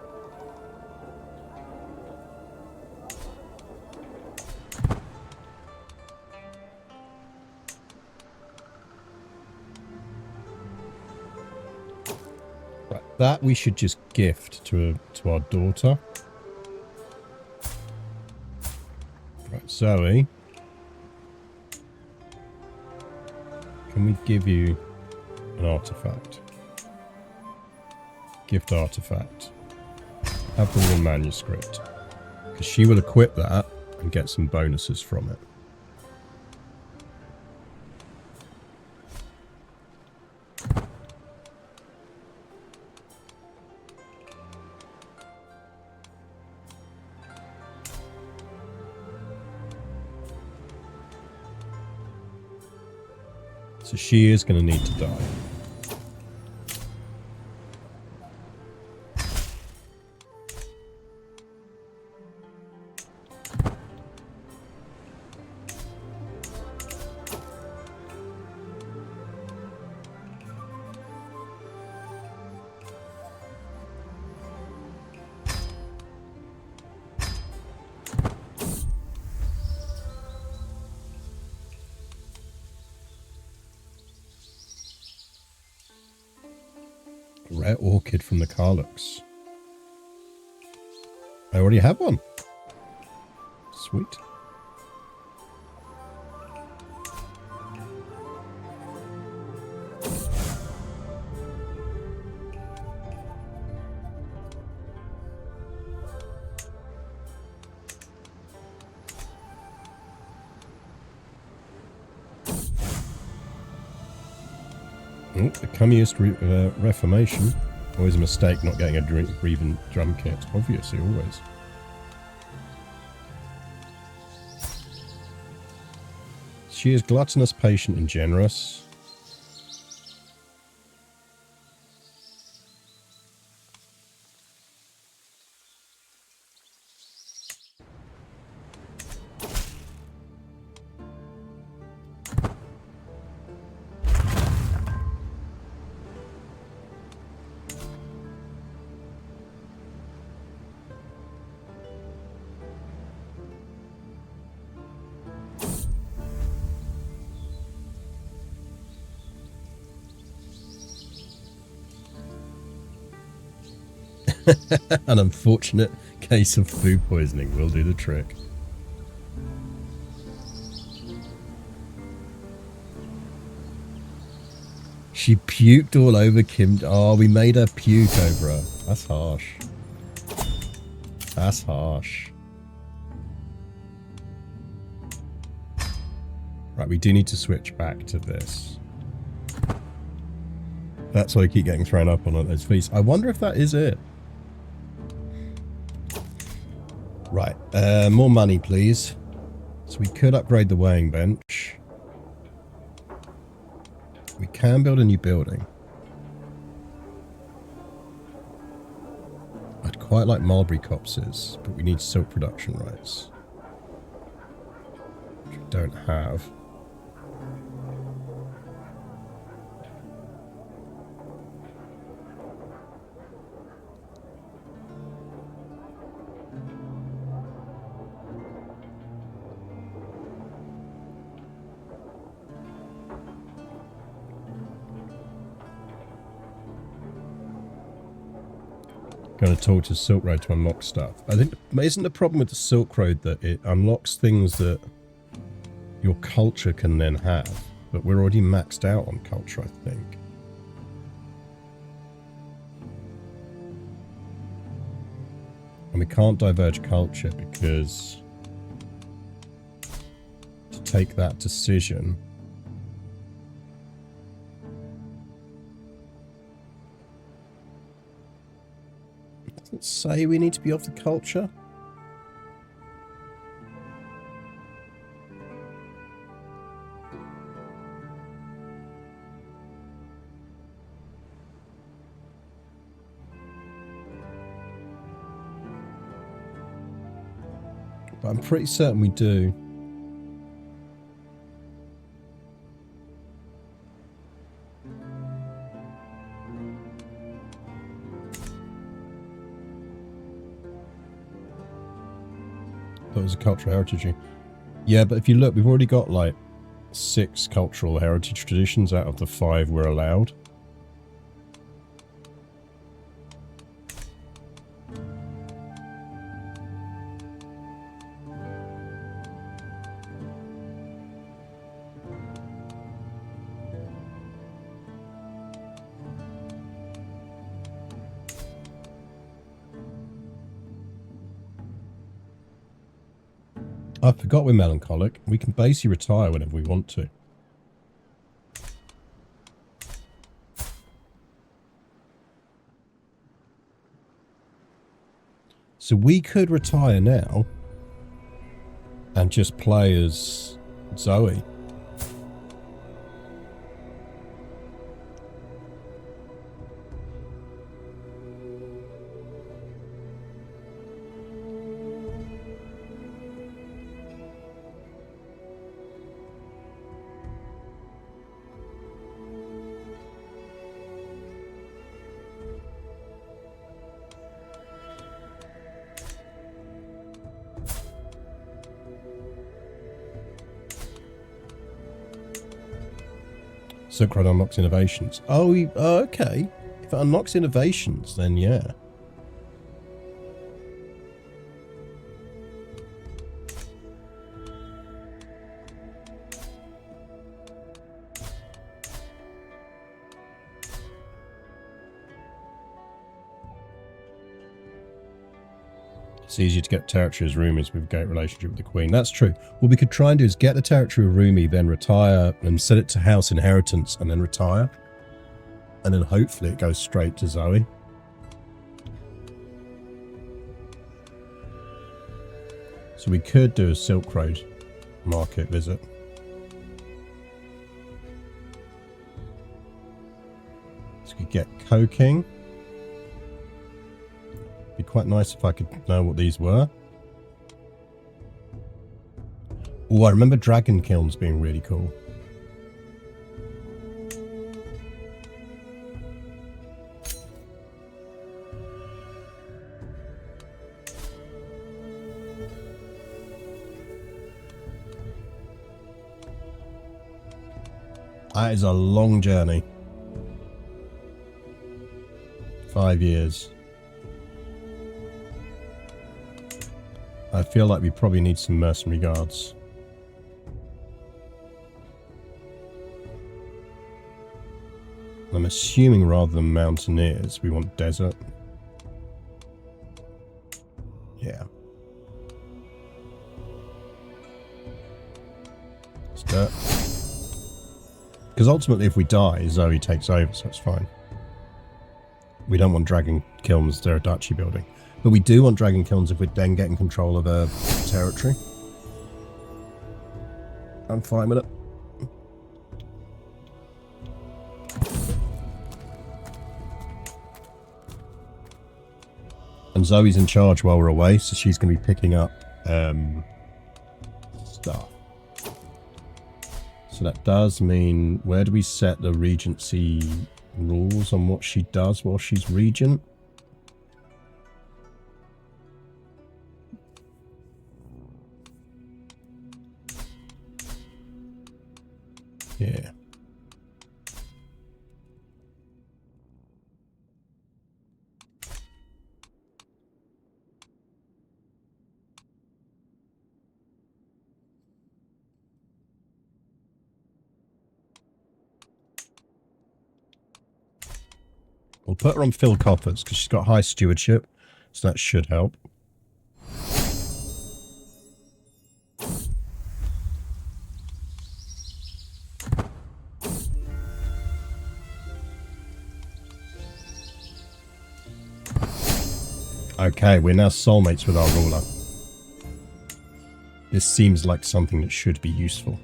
Right, that we should just gift to our daughter. Right, Zoe. Can we give you an artifact? Gift artifact. Have the one manuscript. Because she will equip that and get some bonuses from it. So she is going to need to die. Rare orchid from the Carlux. I already have one. Sweet. Oh, the Cummiest Reformation. Always a mistake not getting a Reven drum kit. Obviously, always. She is gluttonous, patient, and generous. An unfortunate case of food poisoning will do the trick. She puked all over Kim. Oh, we made her puke over her. That's harsh. That's harsh. Right, we do need to switch back to this. That's why I keep getting thrown up on those feasts. I wonder if that is it. Right, more money, please. So we could upgrade the weighing bench. We can build a new building. I'd quite like mulberry copses, but we need silk production rights, which we don't have. Going to talk to Silk Road to unlock stuff. I think, isn't the problem with the Silk Road that it unlocks things that your culture can then have? But we're already maxed out on culture, I think. And we can't diverge culture because to take that decision, doesn't say we need to be off the culture. But I'm pretty certain we do. That was a cultural heritage. Yeah, but if you look, we've already got like 6 cultural heritage traditions out of the 5 we're allowed. I forgot we're melancholic. We can basically retire whenever we want to. So we could retire now and just play as Zoe. Silk Road unlocks innovations. Oh, okay. If it unlocks innovations, then yeah. It's easier to get territory as Rumis with a great relationship with the Queen. That's true. What we could try and do is get the territory of Rumi, then retire and set it to house inheritance and then retire. And then hopefully it goes straight to Zoe. So we could do a Silk Road market visit. So we could get Co-King. Be quite nice if I could know what these were. Oh, I remember Dragon Kilns being really cool. That is a long journey. 5 years. I feel like we probably need some mercenary guards. I'm assuming rather than mountaineers, we want desert. Yeah. It's dirt. Because ultimately if we die, Zoe takes over, so it's fine. We don't want Dragon Kilns, they're a duchy building. But we do want Dragon Kilns if we're then getting control of a territory. I'm fine with it. And Zoe's in charge while we're away, so she's going to be picking up stuff. So that does mean, where do we set the regency rules on what she does while she's regent? Yeah. We'll put her on Phil Coffers because she's got high stewardship, so that should help. Okay, we're now soulmates with our ruler. This seems like something that should be useful.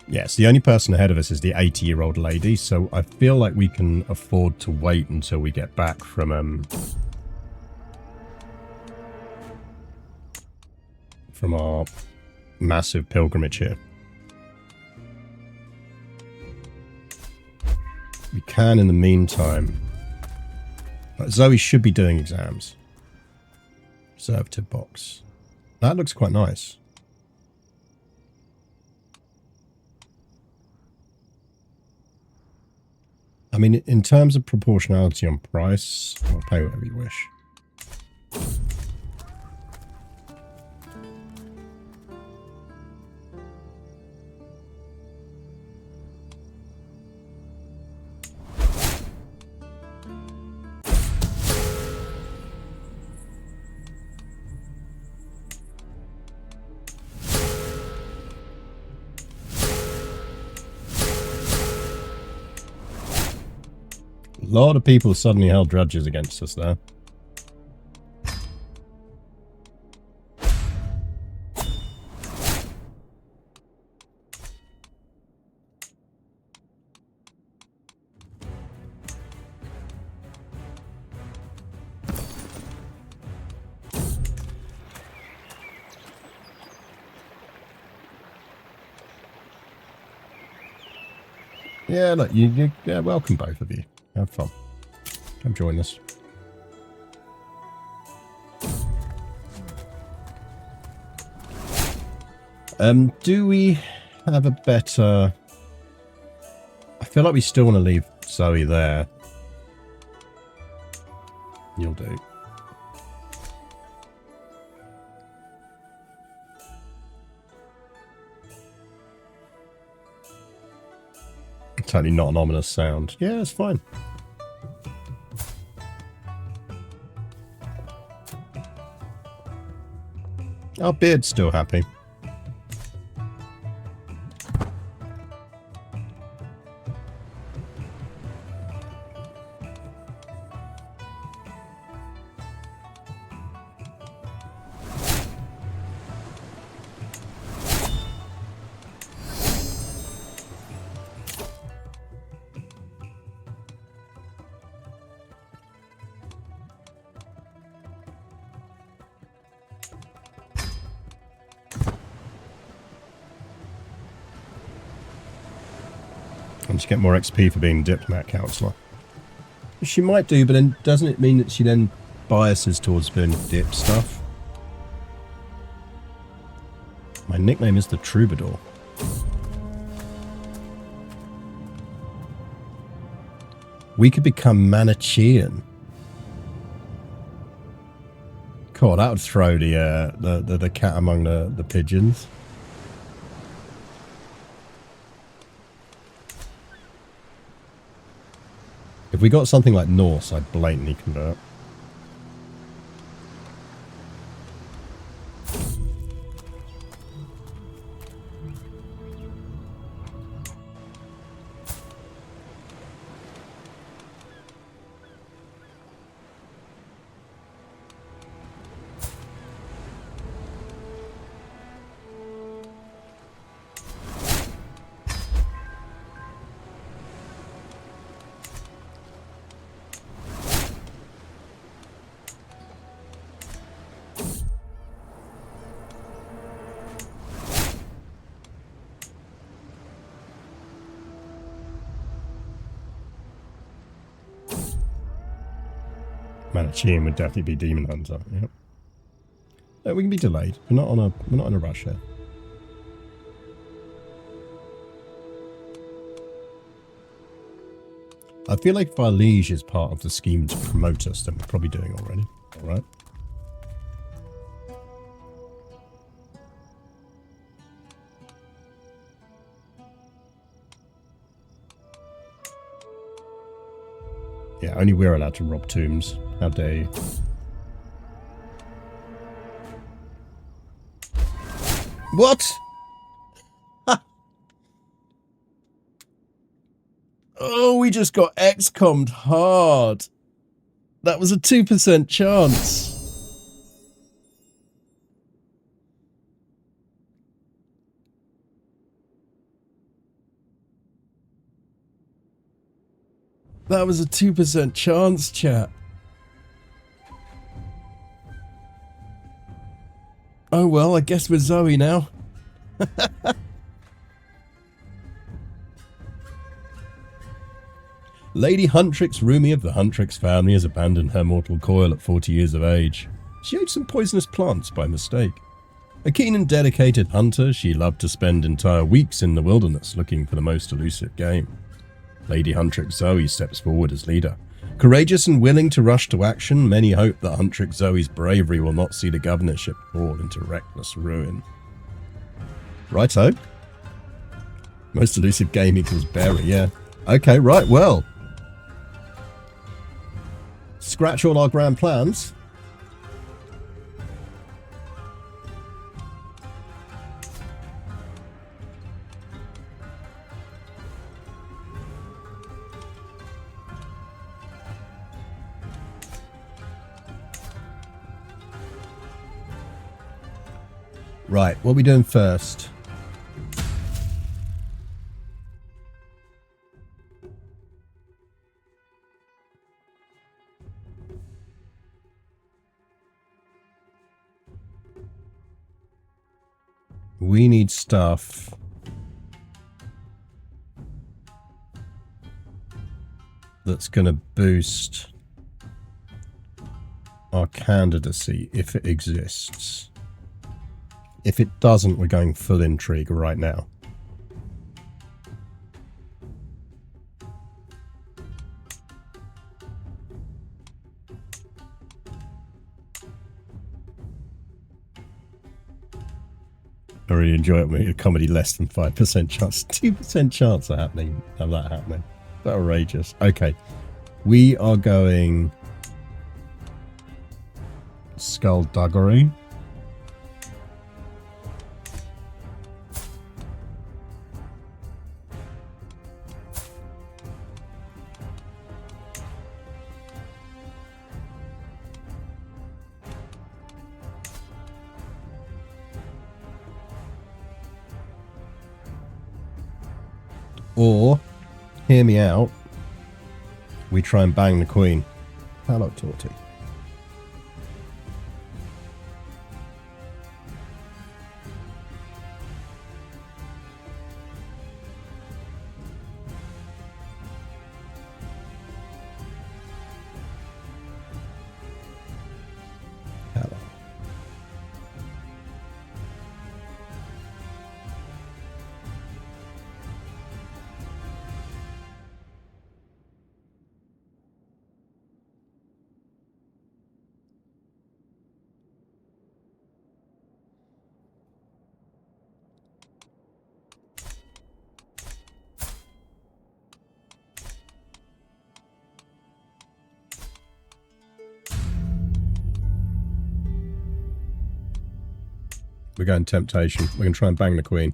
Yes, the only person ahead of us is the 80-year-old lady, so I feel like we can afford to wait until we get back from our massive pilgrimage here. We can, in the meantime... Zoe should be doing exams. Conservative box. That looks quite nice. I mean, in terms of proportionality on price, I'll pay whatever you wish. A lot of people suddenly held grudges against us there. Yeah, look, yeah, welcome both of you. Have fun. Come join us. Do we have a better... I feel like we still want to leave Zoe there. You'll do. Totally not an ominous sound. Yeah, it's fine. Our beard's still happy. And she get more XP for being diplomat counselor. She might do, but then doesn't it mean that she then biases towards doing dip stuff? My nickname is the Troubadour. We could become Manichean. God, that would throw the cat among the pigeons. If we got something like Norse, I'd blatantly convert. Manichean would definitely be Demon Hunter. Yep. Yeah, we can be delayed. We're not in a rush here. I feel like if our liege is part of the scheme to promote us, then we're probably doing already. All right. Yeah, only we're allowed to rob tombs. How dare you? What? Oh, we just got XCOM'd hard. That was a 2% chance. That was a 2% chance, chat. Oh well, I guess we're Zoe now. Lady Huntrix Rumi of the Huntrix family has abandoned her mortal coil at 40 years of age. She ate some poisonous plants by mistake. A keen and dedicated hunter, she loved to spend entire weeks in the wilderness looking for the most elusive game. Lady Huntrix Zoe steps forward as leader. Courageous and willing to rush to action, many hope that Huntrix Zoe's bravery will not see the governorship fall into reckless ruin. Righto. Most elusive game equals berry, yeah. Okay, right, well. Scratch all our grand plans. Right, what are we doing first? We need stuff. That's going to boost our candidacy if it exists. If it doesn't, we're going full intrigue right now. I really enjoy it when a comedy less than 5% chance. 2% chance of that happening. That's outrageous. Okay. We are going skullduggery. Or, hear me out, we try and bang the queen. Hello, Torty. Hello. We're going temptation. We're going to try and bang the queen.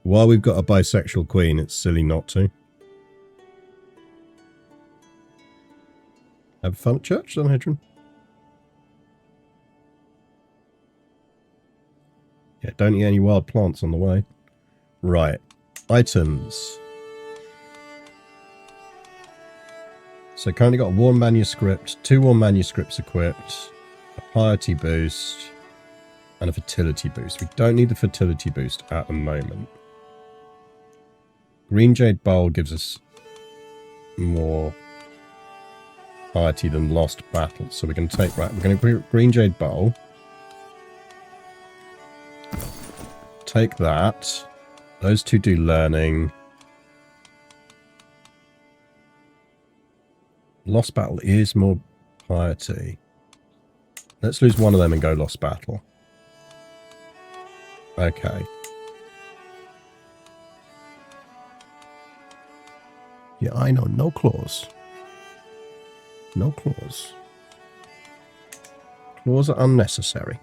While we've got a bisexual queen, it's silly not to. Have fun at church, Sanhedrin. Yeah, don't eat any wild plants on the way. Right. Items. So currently got a war manuscript, 2 war manuscripts equipped, a piety boost, and a fertility boost. We don't need the fertility boost at the moment. Green Jade Bowl gives us more piety than Lost Battle. So we're going to take, right, we're going to Green Jade Bowl. Take that. Those 2 do learning. Lost Battle is more piety. Let's lose one of them and go Lost Battle. Okay. Yeah, I know. No claws. No claws. Claws are unnecessary.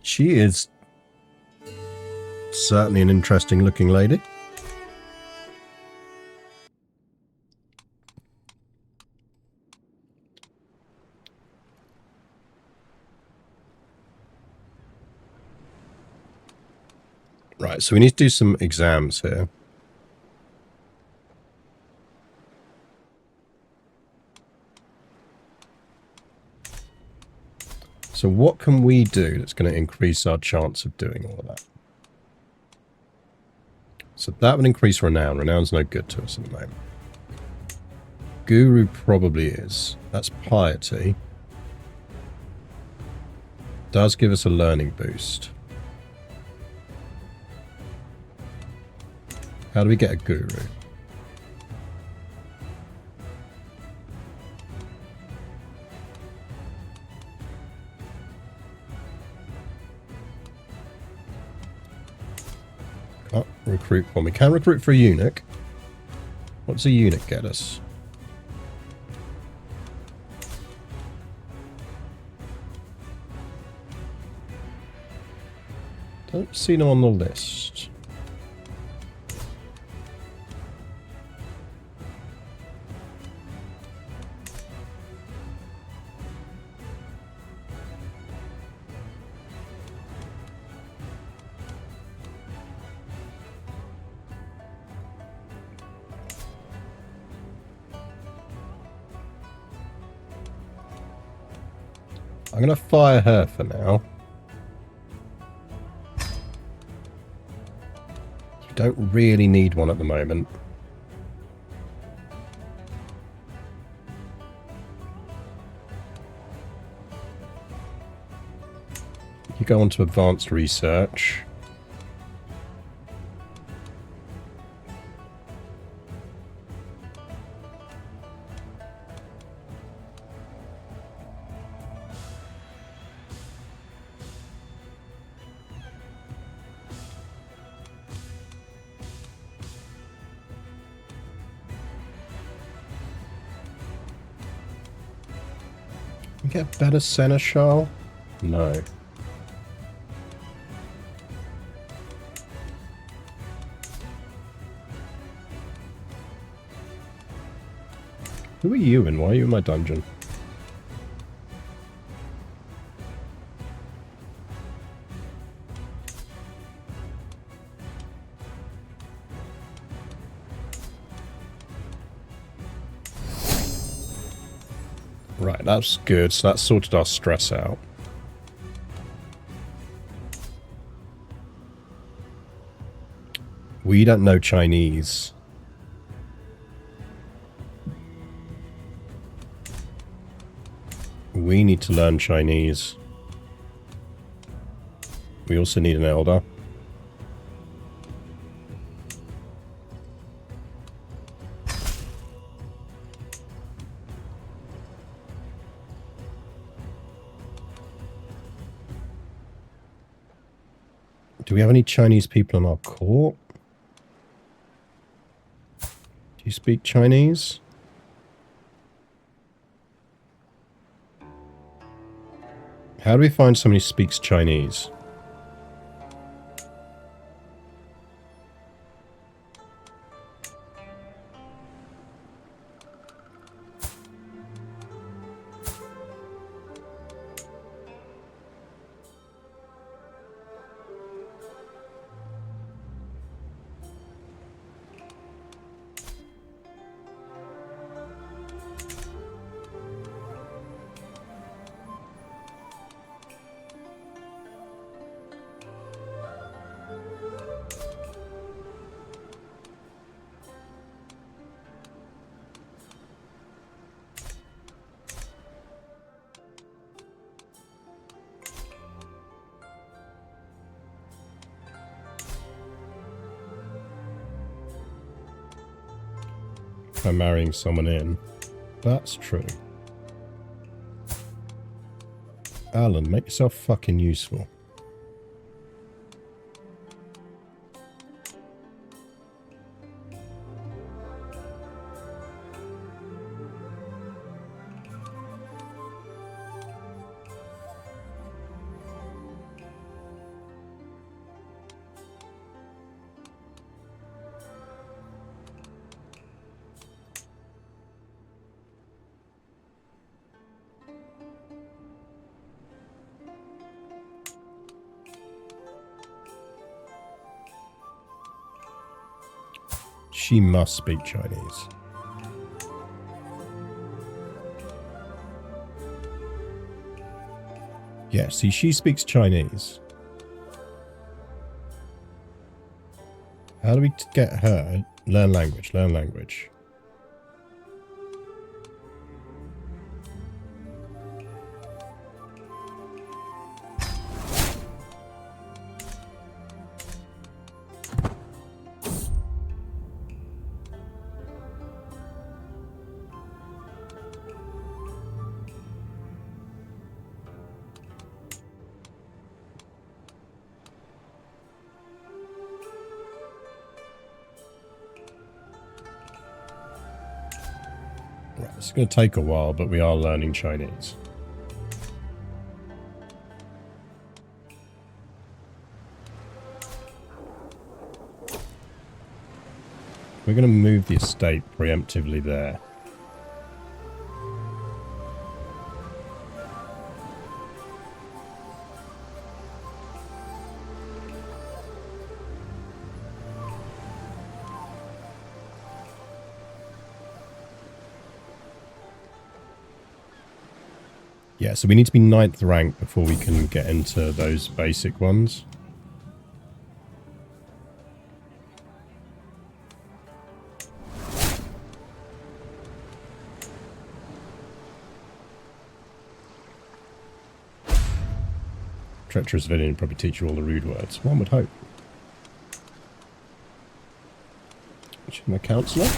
She is certainly an interesting looking lady. Right, so we need to do some exams here. So what can we do that's going to increase our chance of doing all of that? So that would increase renown. Renown's no good to us at the moment. Guru probably is. That's piety. Does give us a learning boost. How do we get a guru? Can't recruit one. We can recruit for a eunuch. What does a eunuch get us? Don't see them on the list. I'm going to fire her for now. You don't really need one at the moment. You go on to advanced research. You get better seneschal? No. Who are you and why are you in my dungeon? Right, that's good. So that's sorted our stress out. We don't know Chinese. We need to learn Chinese. We also need an elder. Do we have any Chinese people in our court? Do you speak Chinese? How do we find somebody who speaks Chinese? By marrying someone in. That's true. Alan, make yourself fucking useful. She must speak Chinese. Yeah, see, she speaks Chinese. How do we get her? Learn language, learn language. Right, it's going to take a while, but we are learning Chinese. We're going to move the estate preemptively there. Yeah, so we need to be 9th rank before we can get into those basic ones. Treacherous villain probably teach you all the rude words. One would hope. Which is my counsellor.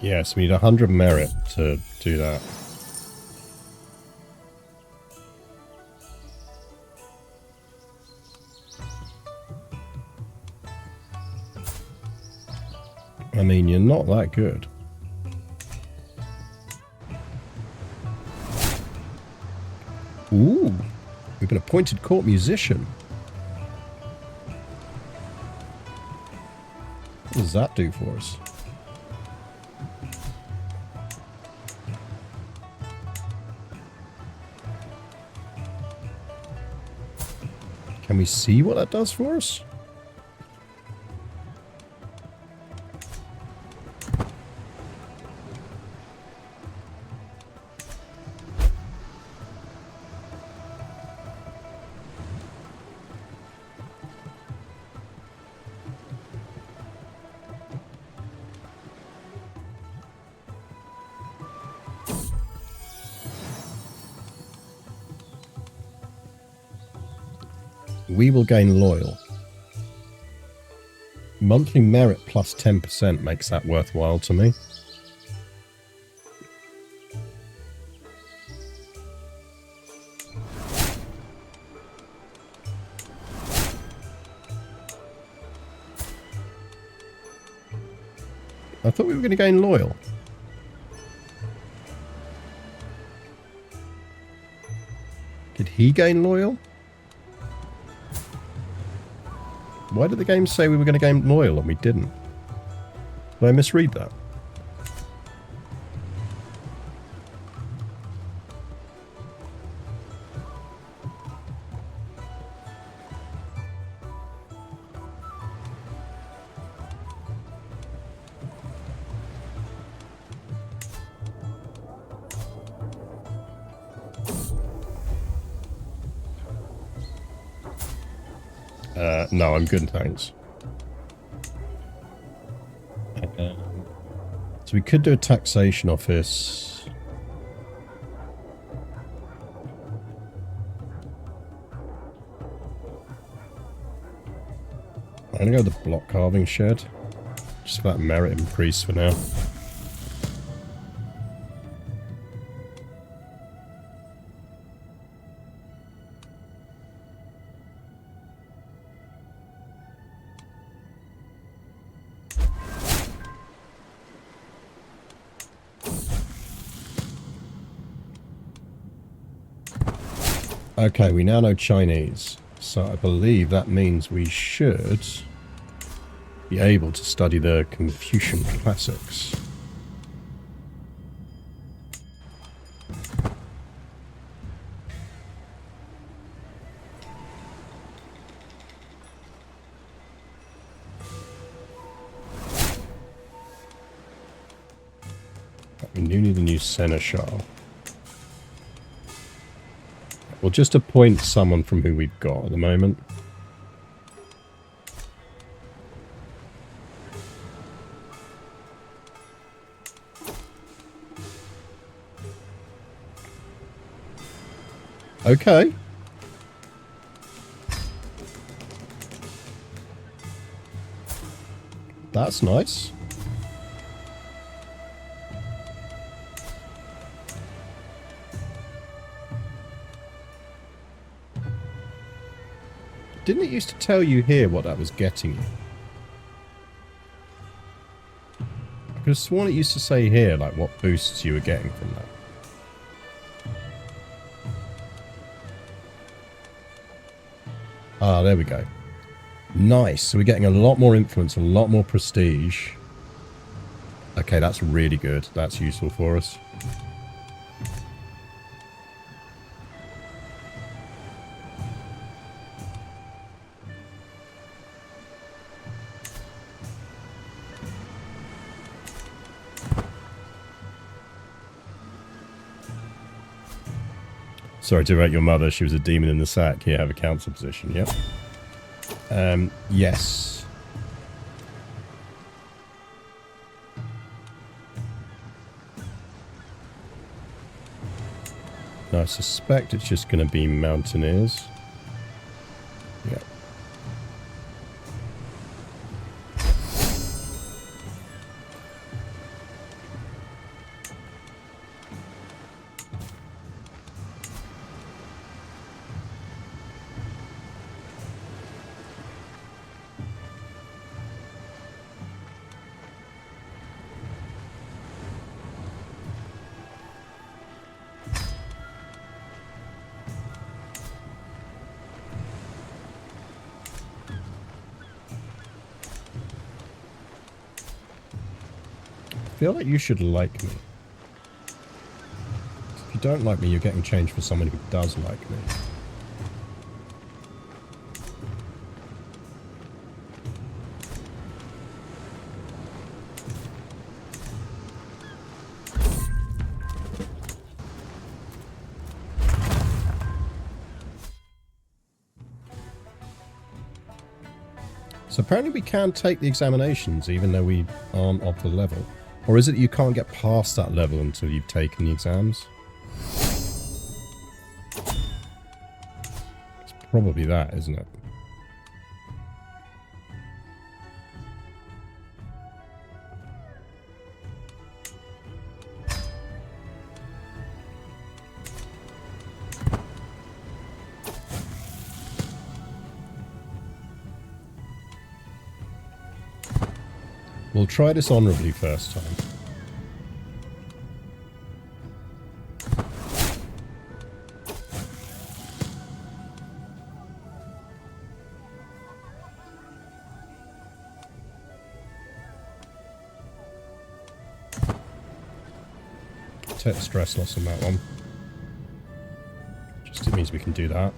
Yes, we need 100 merit to do that. I mean, you're not that good. Ooh, we've been appointed court musician. What does that do for us? Can we see what that does for us? We will gain loyal. Monthly merit plus 10% makes that worthwhile to me. I thought we were going to gain loyal. Did he gain loyal? Why did the game say we were going to gain loyal and we didn't? Did I misread that? No, I'm good, thanks. So we could do a taxation office. I'm going to go with the block carving shed. Just for that merit increase for now. Okay, we now know Chinese, so I believe that means we should be able to study the Confucian classics. We do need a new seneschal. We'll just appoint someone from who we've got at the moment. Okay. That's nice. Didn't it used to tell you here what that was getting you? I could have sworn it used to say here, like, what boosts you were getting from that. Ah, there we go. Nice. So we're getting a lot more influence, a lot more prestige. Okay, that's really good. That's useful for us. Sorry to wreck your mother. She was a demon in the sack. Here, have a council position. Yep. Yes. Now, I suspect it's just going to be mountaineers. Yeah. I feel like you should like me. If you don't like me, you're getting changed for someone who does like me. So apparently we can take the examinations even though we aren't of the level. Or is it you can't get past that level until you've taken the exams? It's probably that, isn't it? We'll try this honorably first time. Take the stress loss on that one. Just it means we can do that.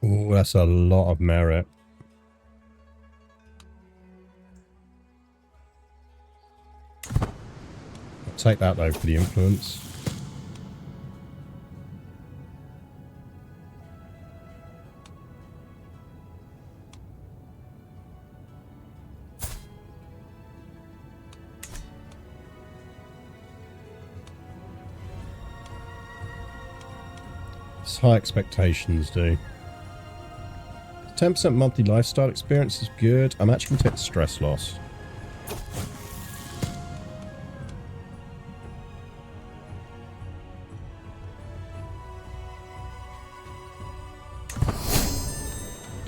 Oh, that's a lot of merit. I'll take that though for the influence. It's high expectations, do. 10% monthly lifestyle experience is good. I'm actually going to take the stress loss.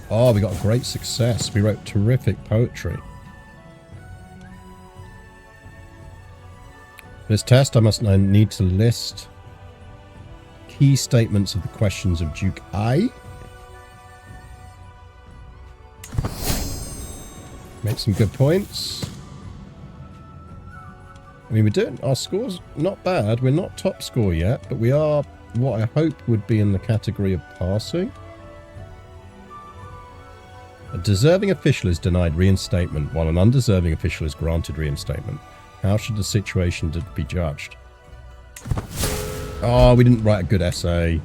Oh, we got a great success. We wrote terrific poetry. For this test, I need to list key statements of the questions of Duke I. Make some good points. I mean, we're doing our score's not bad. We're not top score yet, but we are what I hope would be in the category of passing. A deserving official is denied reinstatement, while an undeserving official is granted reinstatement. How should the situation be judged? Oh, we didn't write a good essay.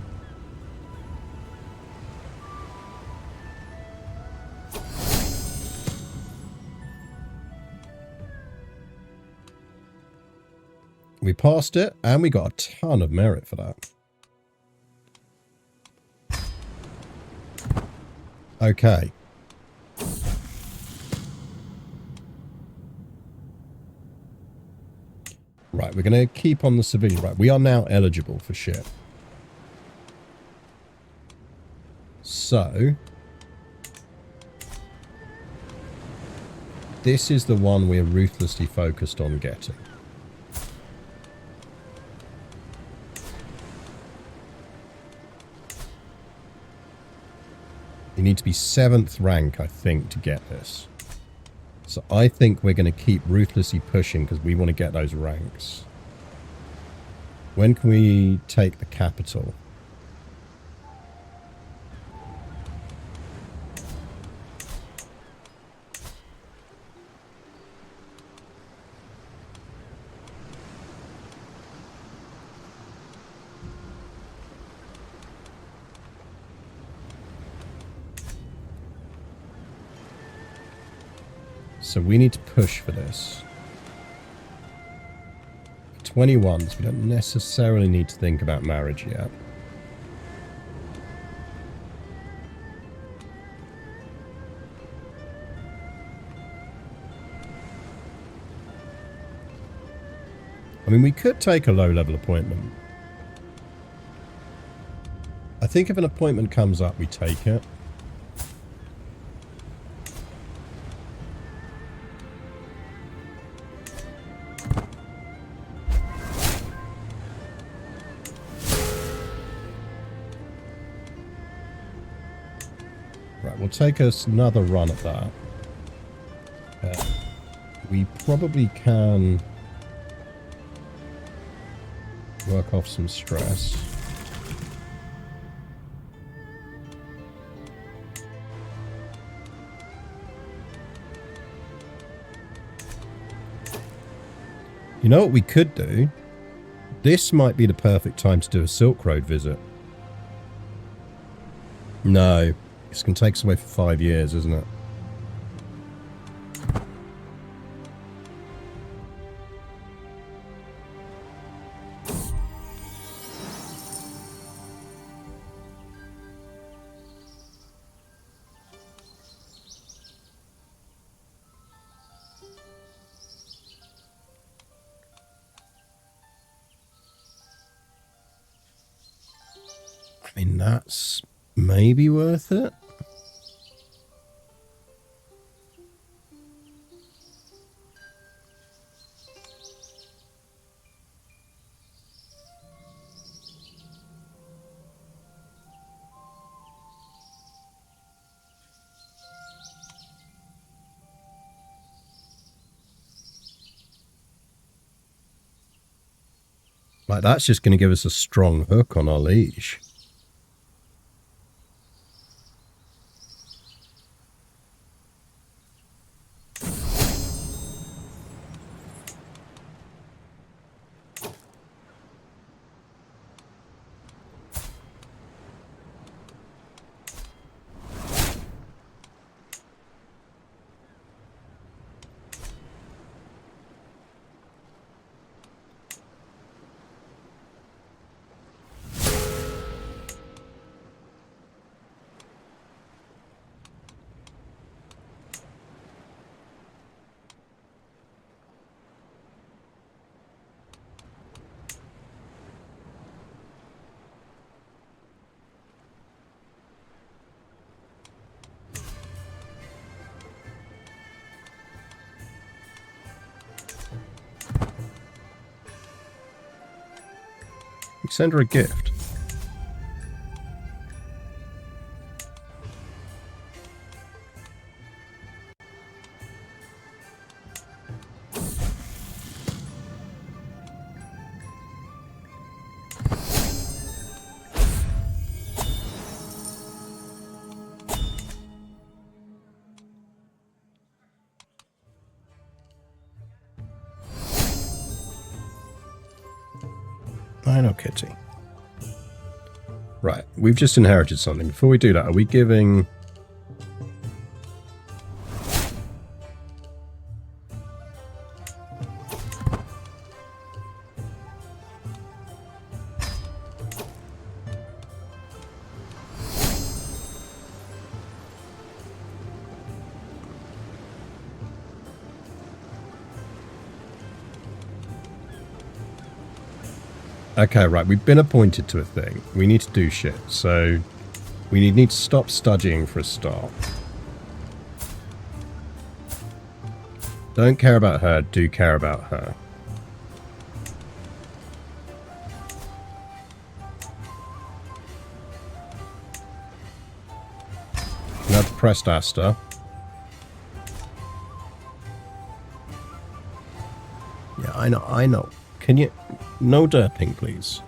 We passed it, and we got a ton of merit for that. Okay. Right, we're going to keep on the civilian. Right, we are now eligible for ship. So, this is the one we're ruthlessly focused on getting. You need to be 7th rank, I think, to get this. So I think we're going to keep ruthlessly pushing because we want to get those ranks. When can we take the capital? So we need to push for this. 21s, we don't necessarily need to think about marriage yet. I mean, we could take a low-level appointment. I think if an appointment comes up, we take it. Right, we'll take us another run at that. We probably can work off some stress. You know what we could do? This might be the perfect time to do a Silk Road visit. No, it's going to take us away for 5 years, isn't it? I mean, that's maybe worth it. Like, that's just going to give us a strong hook on our liege. Send her a gift. I know, Kitty. Right, we've just inherited something. Before we do that, are we giving... Okay, right. We've been appointed to a thing. We need to do shit. So we need to stop studying for a start. Don't care about her. Do care about her. Now depressed Asta. Yeah, I know. Can you... No derping, please.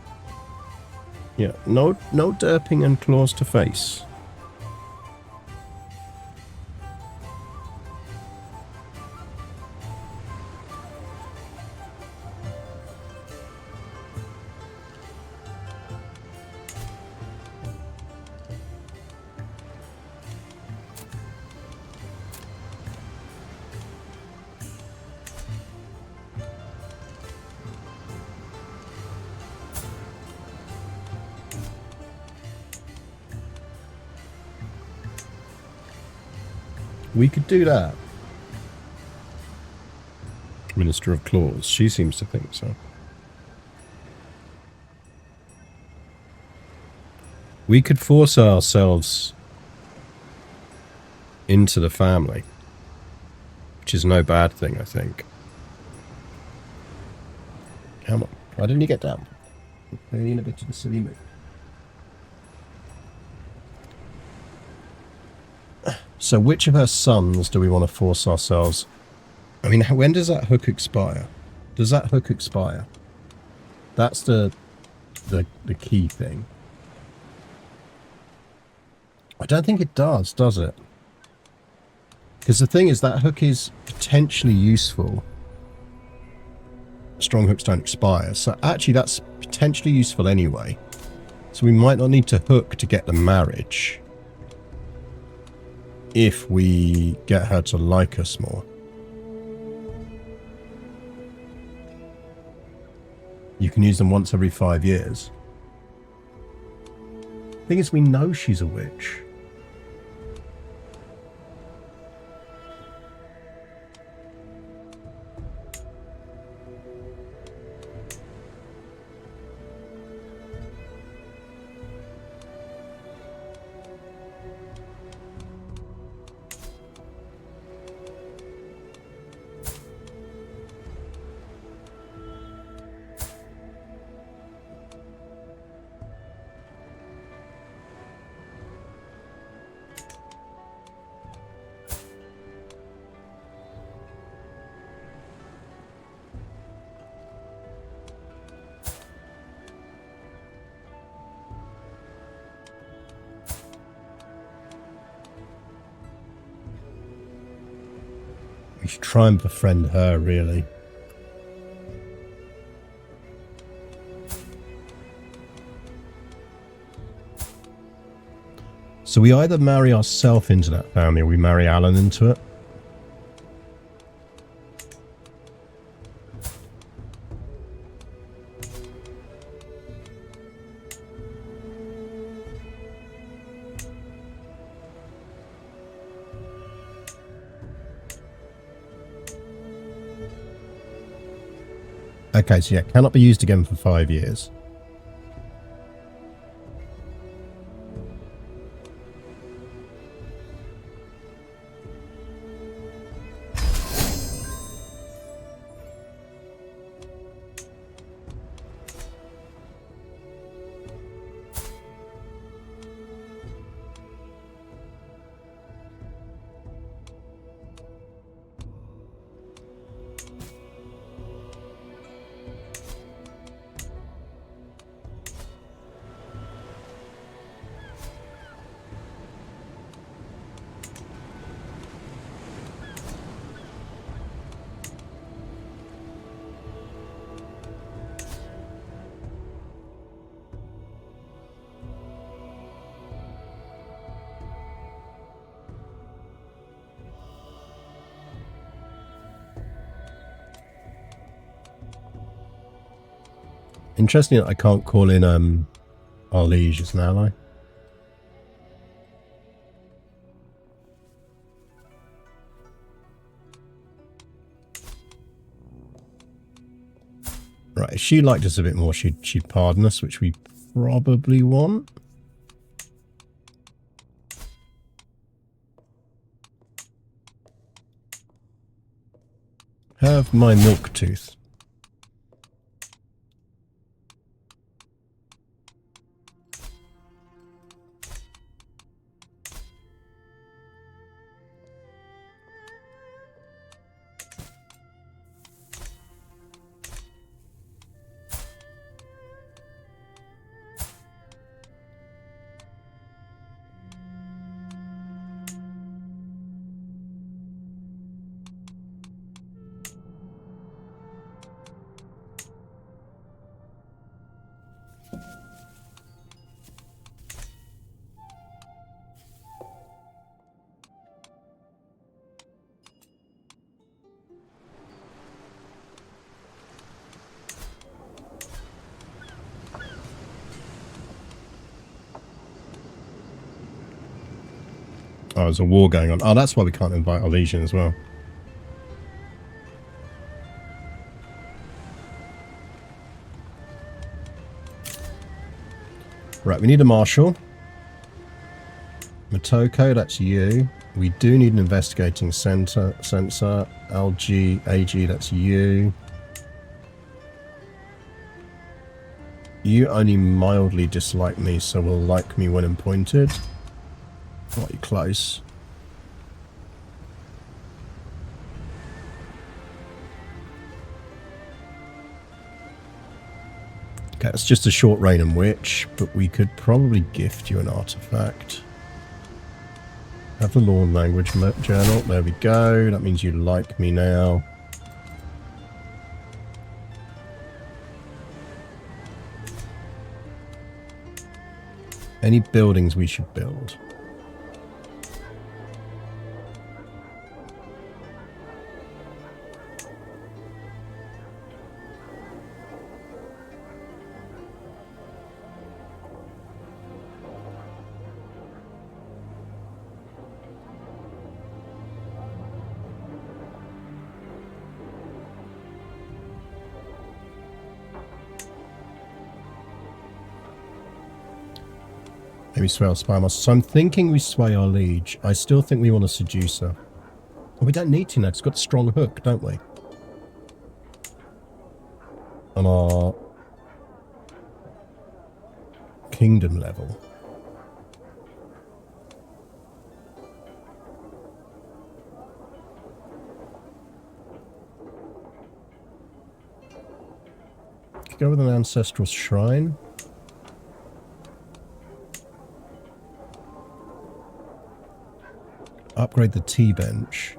Yeah, no derping and claws to face. We could do that. Minister of Claws. She seems to think so. We could force ourselves into the family, which is no bad thing, I think. Come on. Why didn't you get down? Maybe in a bit of a silly mood. So which of her sons do we want to force ourselves? I mean, when does that hook expire? Does that hook expire? That's the key thing. I don't think it does it? Because the thing is, that hook is potentially useful. Strong hooks don't expire. So actually, that's potentially useful anyway. So we might not need to hook to get the marriage. If we get her to like us more. You can use them once every 5 years. Thing is, we know she's a witch. We should try and befriend her, really. So we either marry ourselves into that family or we marry Alan into it. Okay, so yeah, cannot be used again for 5 years. Interesting that I can't call in our liege as an ally. Right, if she liked us a bit more, she'd pardon us, which we probably want. Have my milk tooth. Oh, there's a war going on. Oh, that's why we can't invite our legion as well. Right, we need a marshal. Motoko, that's you. We do need an investigating sensor. LG, AG, that's you. You only mildly dislike me, so will like me when appointed. Quite close. Okay, it's just a short reign and witch, but we could probably gift you an artifact. Have the law and language journal. There we go. That means you like me now. Any buildings we should build? Maybe sway our spy master. So I'm thinking we sway our liege. I still think we want a seducer. Well, we don't need to now. It's got a strong hook, don't we? On our kingdom level. Could go with an ancestral shrine. Upgrade the T-bench.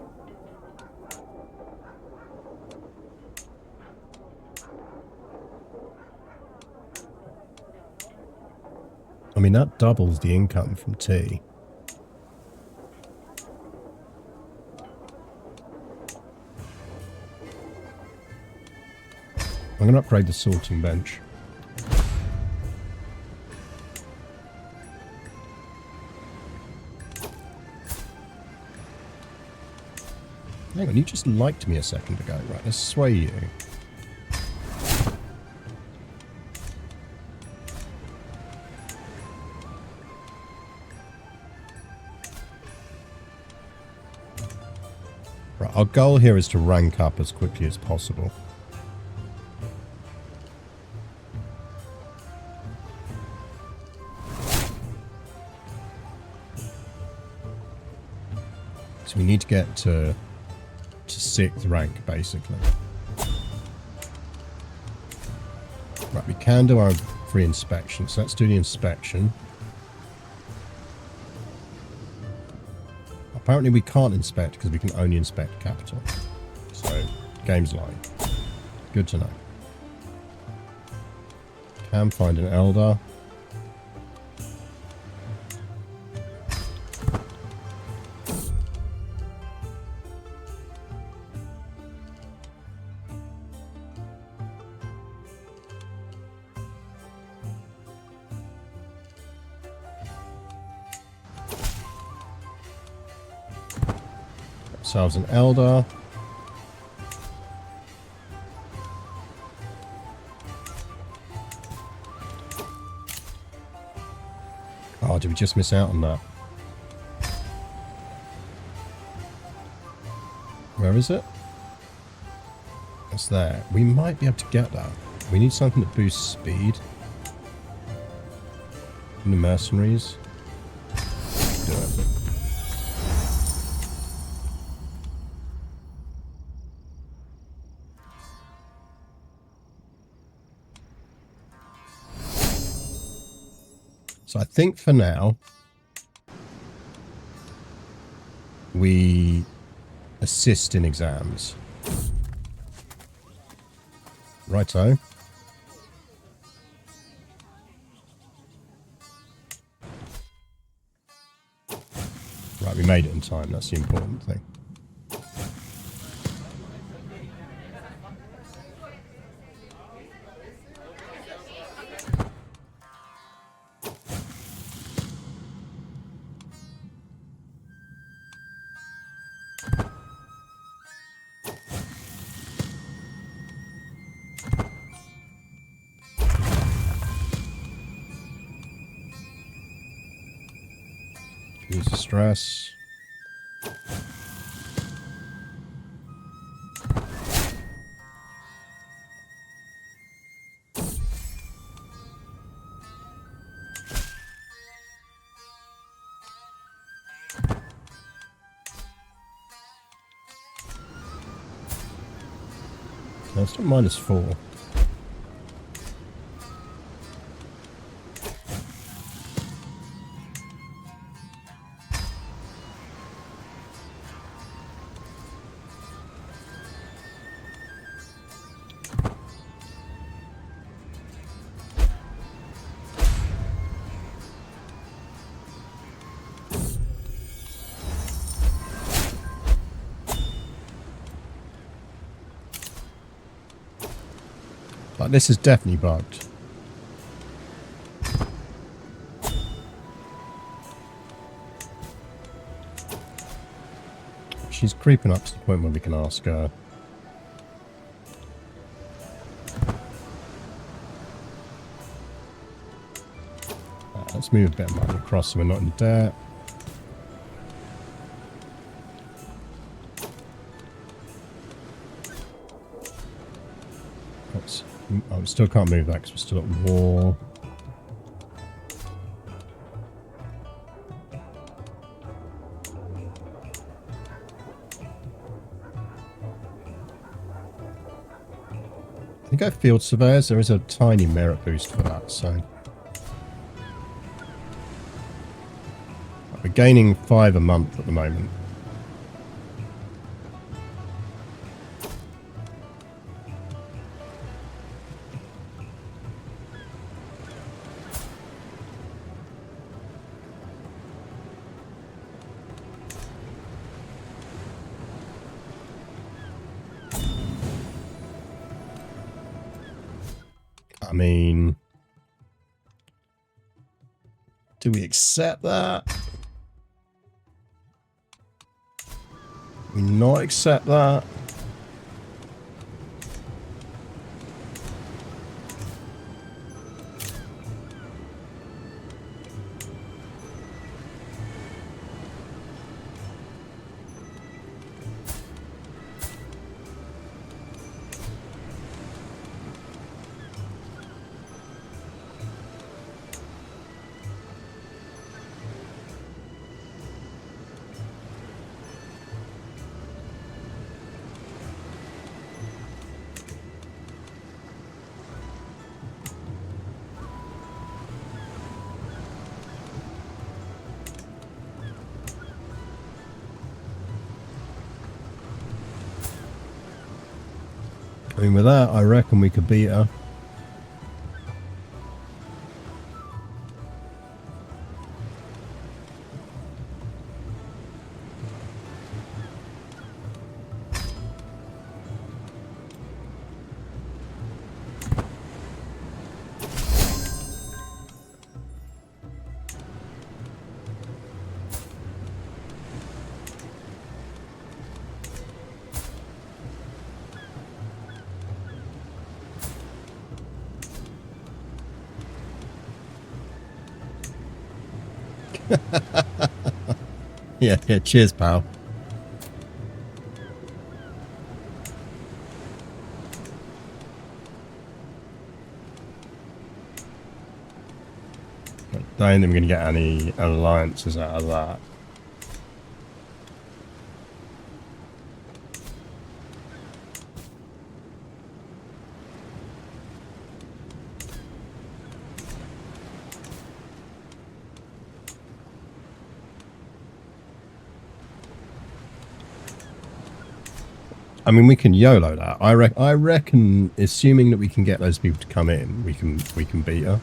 I mean, that doubles the income from T. I'm going to upgrade the sorting bench. Hang on, you just liked me a second ago. Right, let's sway you. Right, our goal here is to rank up as quickly as possible. So we need to get to 6th rank, basically. Right, we can do our free inspection, so let's do the inspection. Apparently we can't inspect because we can only inspect capital. So, game's lying. Good to know. Can find an elder. Ourselves an elder. Oh, did we just miss out on that? Where is it? It's there. We might be able to get that. We need something that boosts speed. In the mercenaries. Do it. So I think for now, we assist in exams. Righto. Right, we made it in time. That's the important thing. Use the stress. No, it's not -4. Like, this is definitely bugged. She's creeping up to the point where we can ask her. Let's move a bit of money across so we're not in debt. Oh, we still can't move that because we're still at war. I think I field surveyors, there is a tiny merit boost for that, so. We're gaining 5 a month at the moment. I mean, do we accept that? We not accept that? I mean, with that, I reckon we could beat her. Yeah, yeah, cheers, pal. I don't think we're going to get any alliances out of that. I mean, we can YOLO that. I reckon, assuming that we can get those people to come in, we can beat her.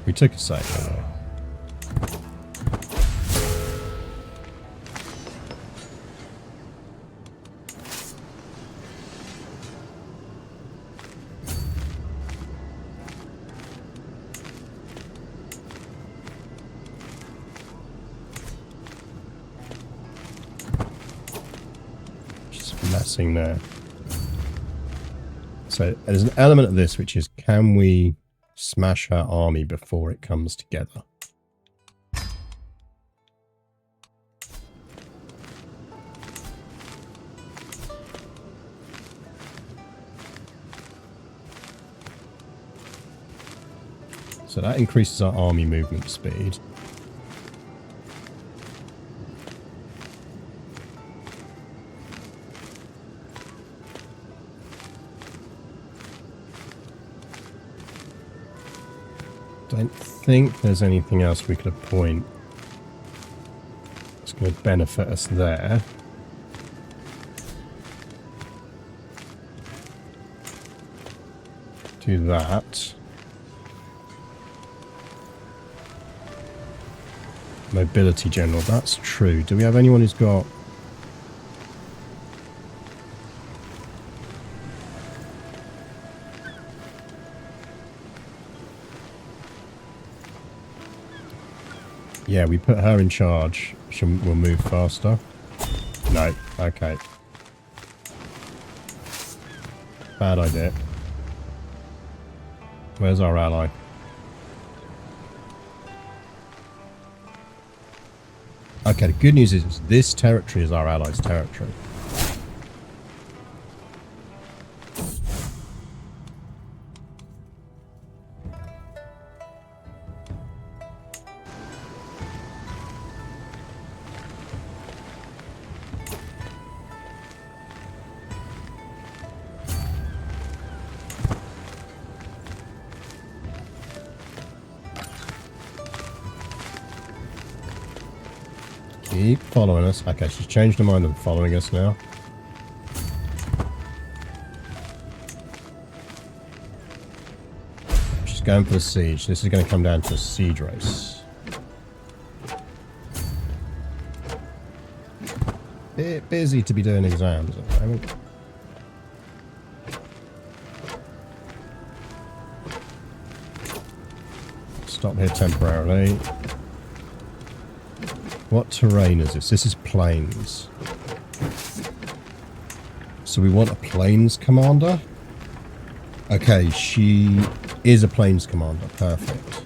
We took a save, anyway. Messing there. So there's an element of this which is, can we smash her army before it comes together? So that increases our army movement speed. Don't think there's anything else we could appoint that's going to benefit us there. Do that. Mobility general, that's true. Do we have anyone who's got... Yeah, we put her in charge. We'll move faster. No, okay. Bad idea. Where's our ally? Okay, the good news is this territory is our allies' territory. Keep following us. Okay, she's changed her mind and following us now. She's going for the siege. This is going to come down to a siege race. Bit busy to be doing exams at the moment. Stop here temporarily. What terrain is this? This is plains. So we want a plains commander? Okay, she is a plains commander. Perfect.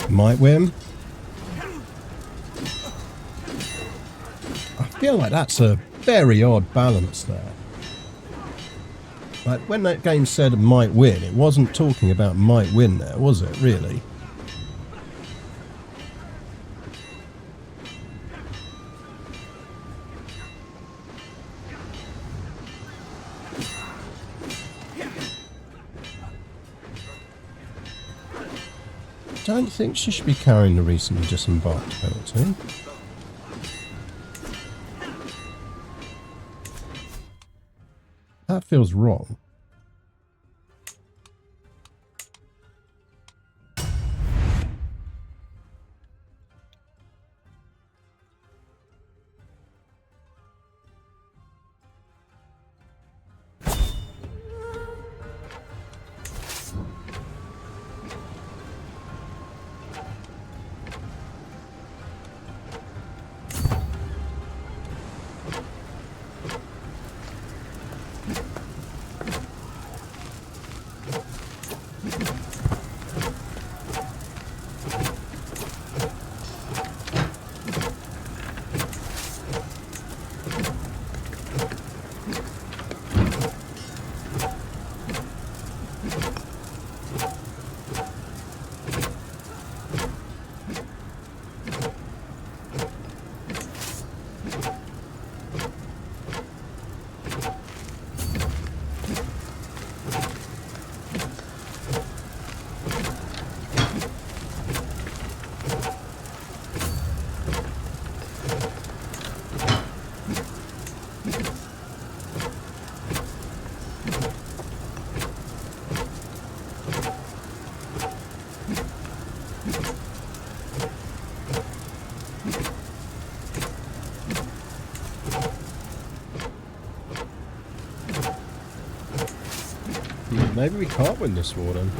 Might win. I feel like that's a very odd balance there. Like, when that game said might win, it wasn't talking about might win there, was it, really? Don't think she should be carrying the recently disembarked penalty. That feels wrong. Maybe we can't win this war then.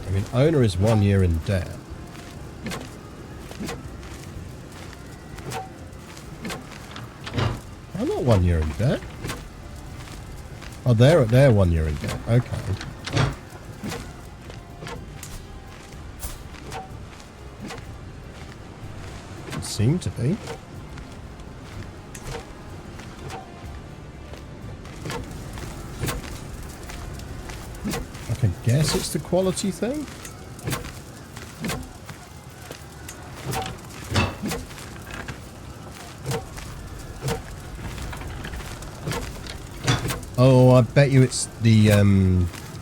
I mean, owner is 1 year in debt. I'm not 1 year in debt. Oh, they're 1 year in debt. Okay. It seemed to be. I can guess it's the quality thing. Oh, I bet you it's the,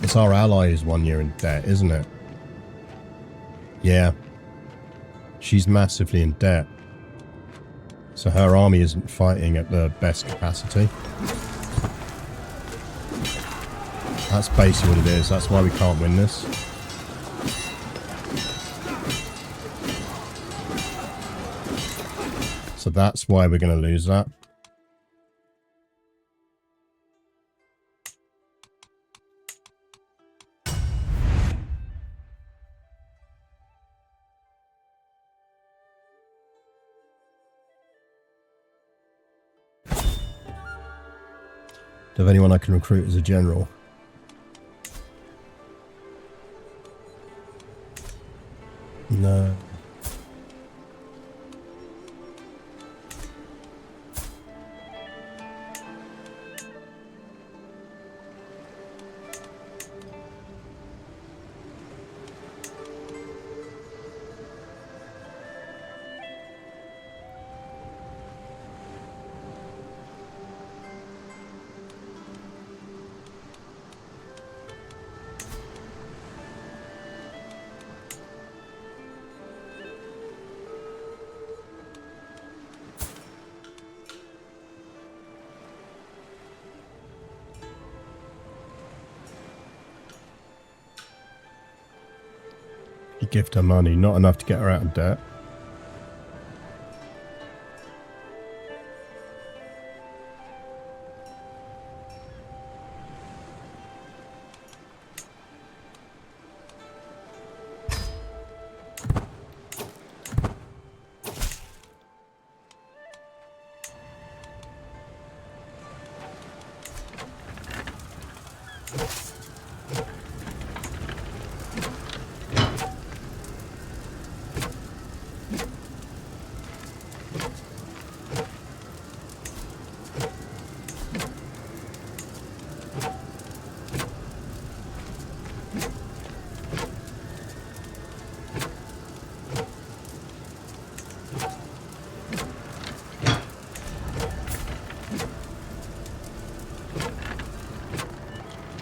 it's our ally who's 1 year in debt, isn't it? Yeah. She's massively in debt. So her army isn't fighting at the best capacity. That's basically what it is. That's why we can't win this. So that's why we're going to lose that. Do I have anyone I can recruit as a general? No. You gift her money, not enough to get her out of debt.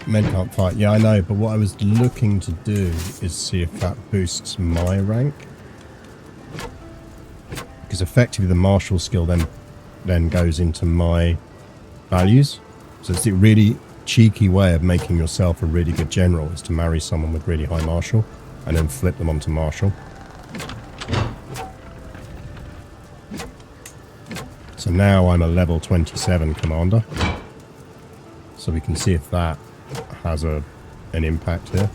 Men can't fight. Yeah, I know, but what I was looking to do is see if that boosts my rank. Because effectively the martial skill then goes into my values. So it's a really cheeky way of making yourself a really good general, is to marry someone with really high martial and then flip them onto martial. So now I'm a level 27 commander. So we can see if that has an impact here.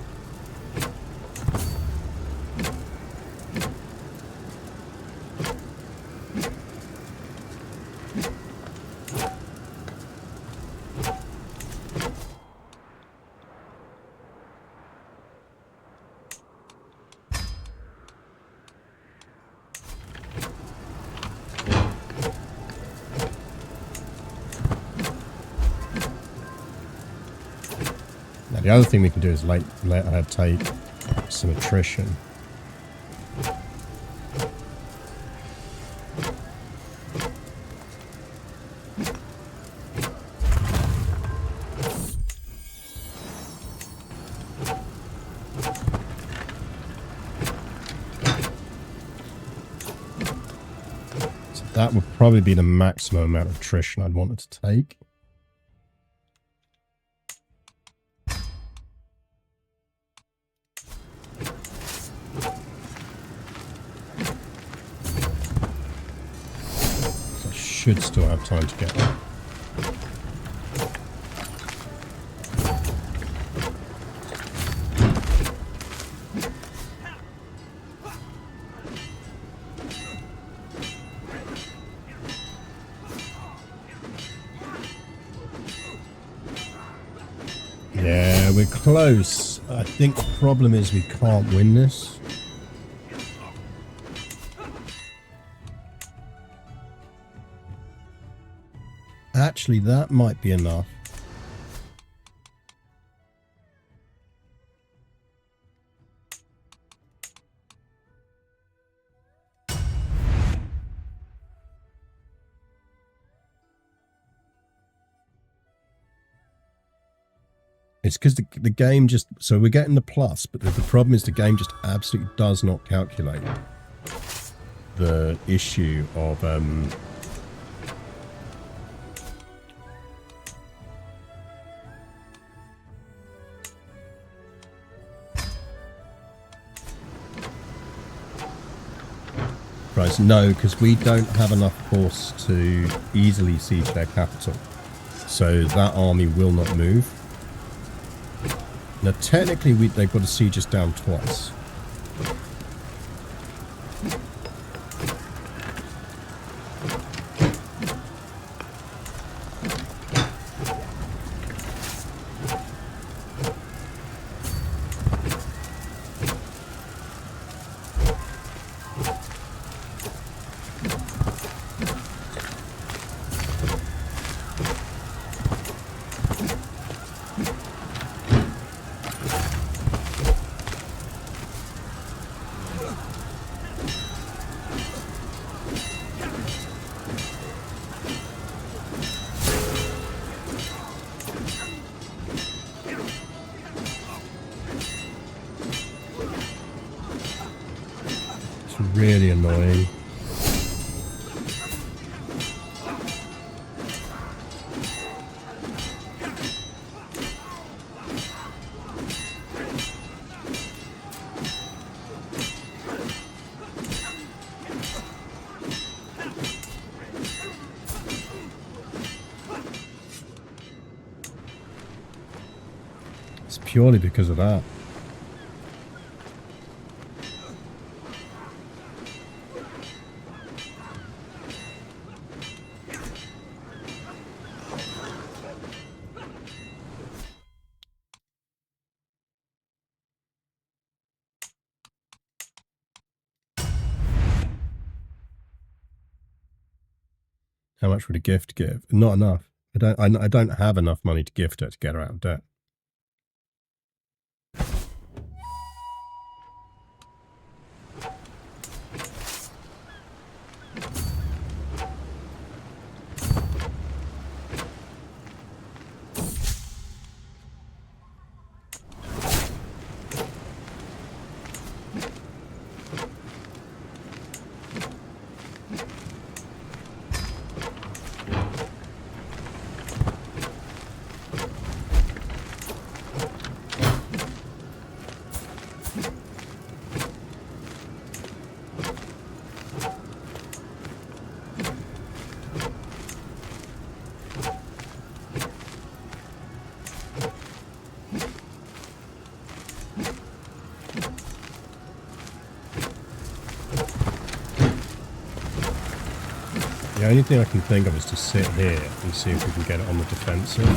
Now the other thing we can do is let her take some attrition. That would probably be the maximum amount of attrition I'd want it to take. So I should still have time to get there. Yeah, we're close. I think the problem is we can't win this. Actually, that might be enough. It's because the game just... So we're getting the plus, but the problem is the game just absolutely does not calculate the issue of... Right, no, because we don't have enough force to easily siege their capital. So that army will not move. Now, technically, they've got to siege us down twice. Really annoying. It's purely because of that. How much would a gift give? Not enough. I don't have enough money to gift her to get her out of debt. The only thing I can think of is to sit here and see if we can get it on the defensive.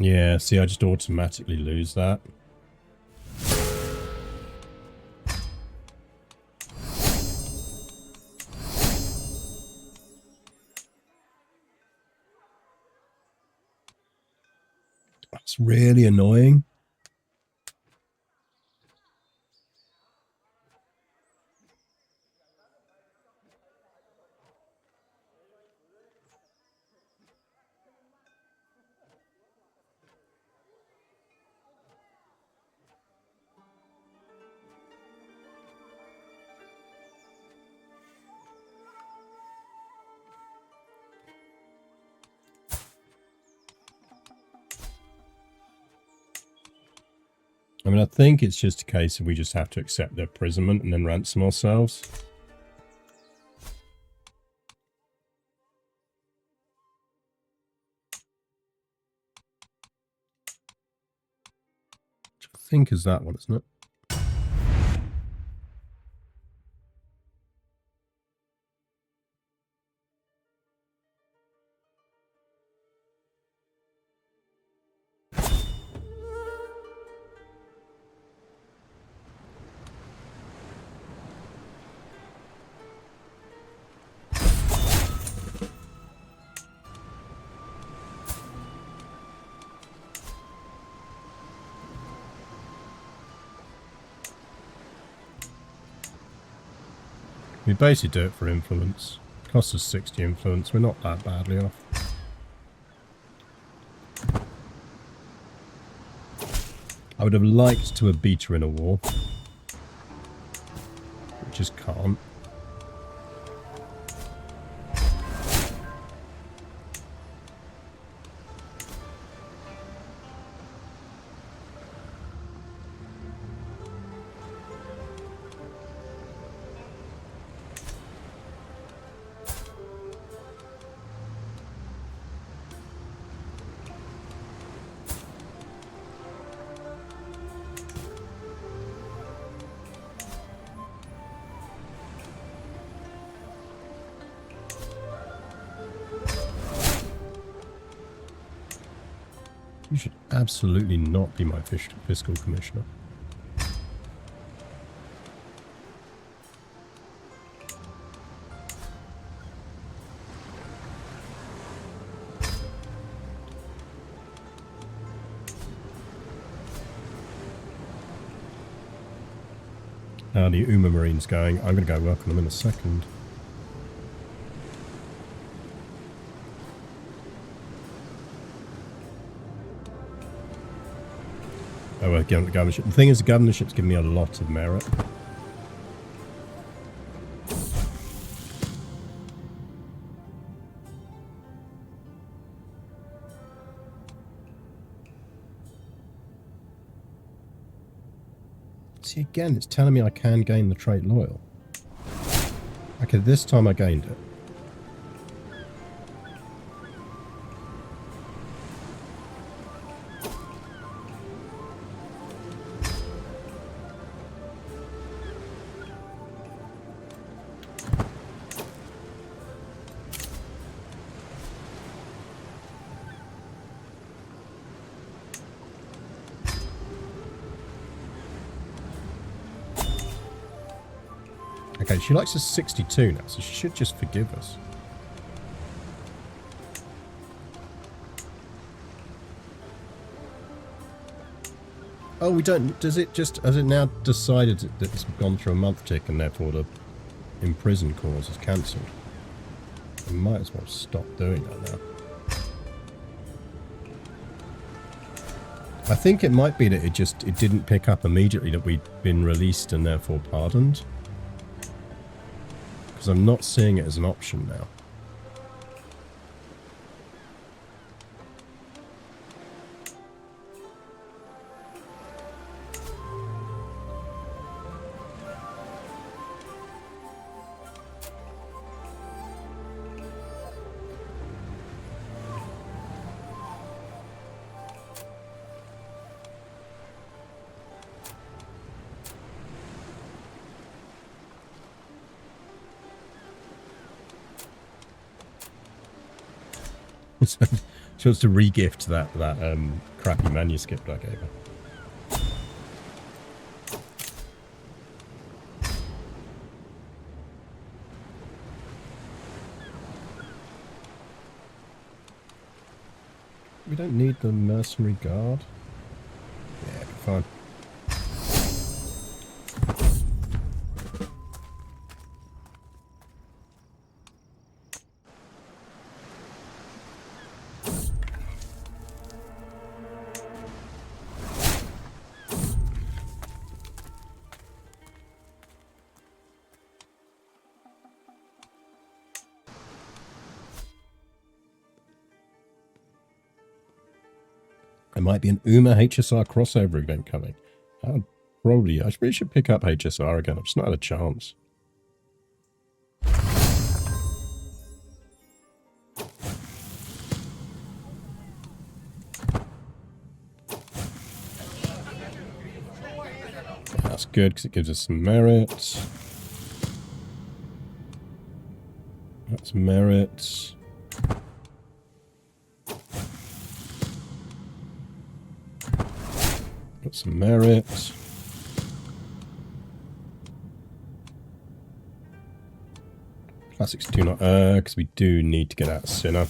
Yeah, see, I just automatically lose that. That's really annoying. I mean, I think it's just a case of we just have to accept their imprisonment and then ransom ourselves. Which I think is that one, isn't it? We basically do it for influence. Costs us 60 influence. We're not that badly off. I would have liked to have beat her in a war. We just can't. You should absolutely not be my fiscal commissioner. How are the Uma Marines going? I'm going to go work on them in a second. Oh, well, again, the governorship. The thing is, the governorship's given me a lot of merit. See, again, it's telling me I can gain the trait loyal. Okay, this time I gained it. Okay, she likes us 62 now, so she should just forgive us. Oh, we don't... Does it just... Has it now decided that it's gone through a month tick and therefore the imprison clause is cancelled? We might as well stop doing that now. I think it might be that it didn't pick up immediately that we'd been released and therefore pardoned. Because I'm not seeing it as an option now. She wants to re-gift that crappy manuscript I gave her. We don't need the mercenary guard. Yeah, fine. There might be an UMA HSR crossover event coming. Probably. I really should pick up HSR again. I've just not had a chance. That's good because it gives us some merit. That's merit. Got some merit. Classics do not because we do need to get out of Sinner.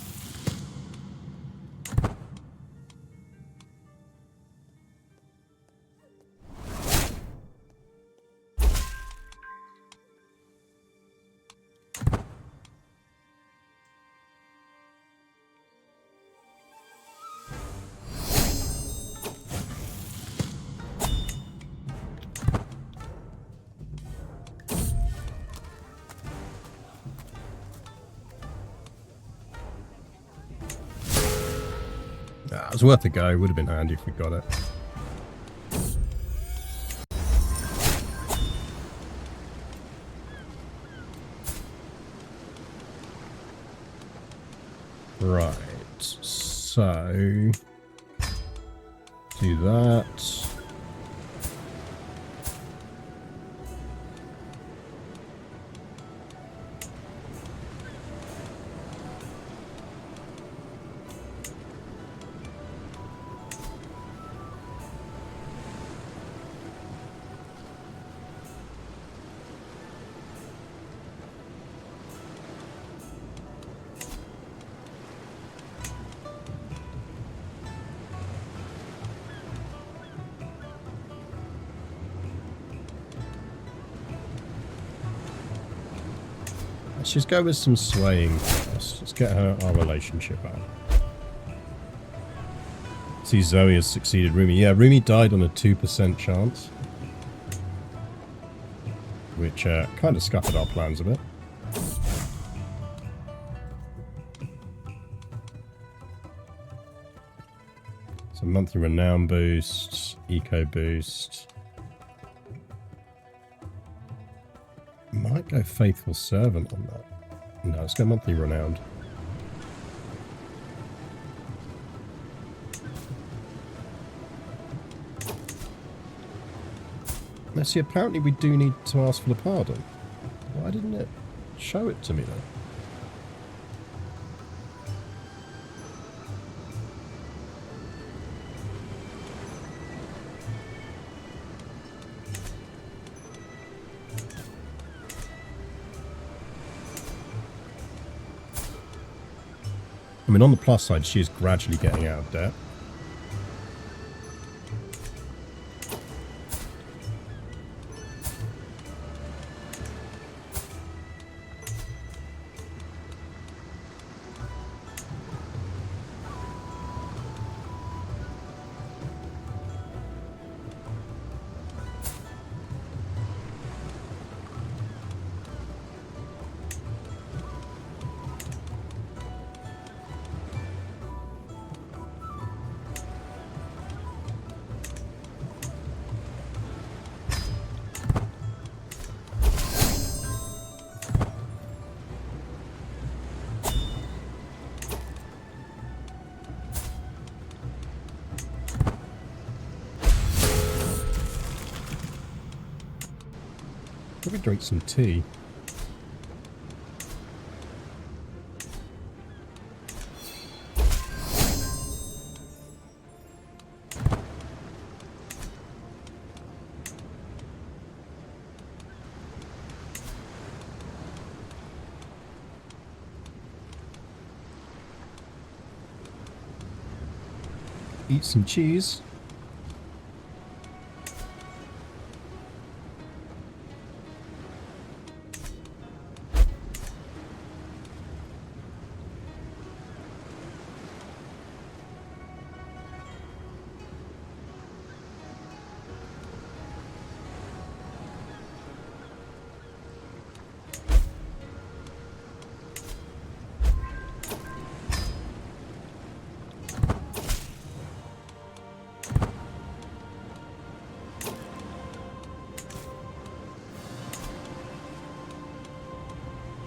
It was worth a go. Would have been handy if we got it. Right. So do that. Let's just go with some swaying first. Let's get our relationship out. See, Zoe has succeeded Rumi. Yeah, Rumi died on a 2% chance. Which kind of scuppered our plans a bit. So monthly renown boost, eco boost. Might go faithful servant on that. No, let's go monthly renowned. Now see, apparently we do need to ask for the pardon. Why didn't it show it to me then? I mean, on the plus side, she is gradually getting out of debt. Probably drink some tea. eat some cheese.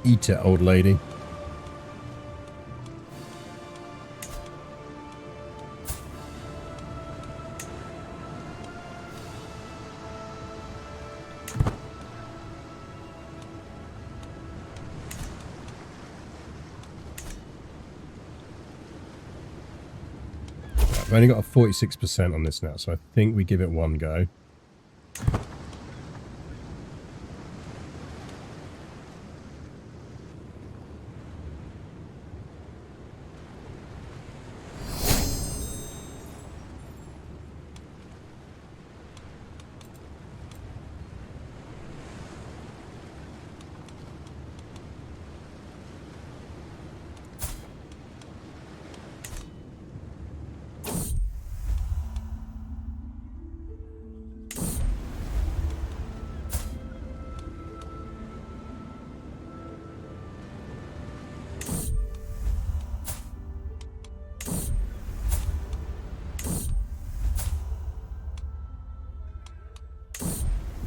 Eat it, old lady. I've only got a 46% on this now, so I think we give it one go.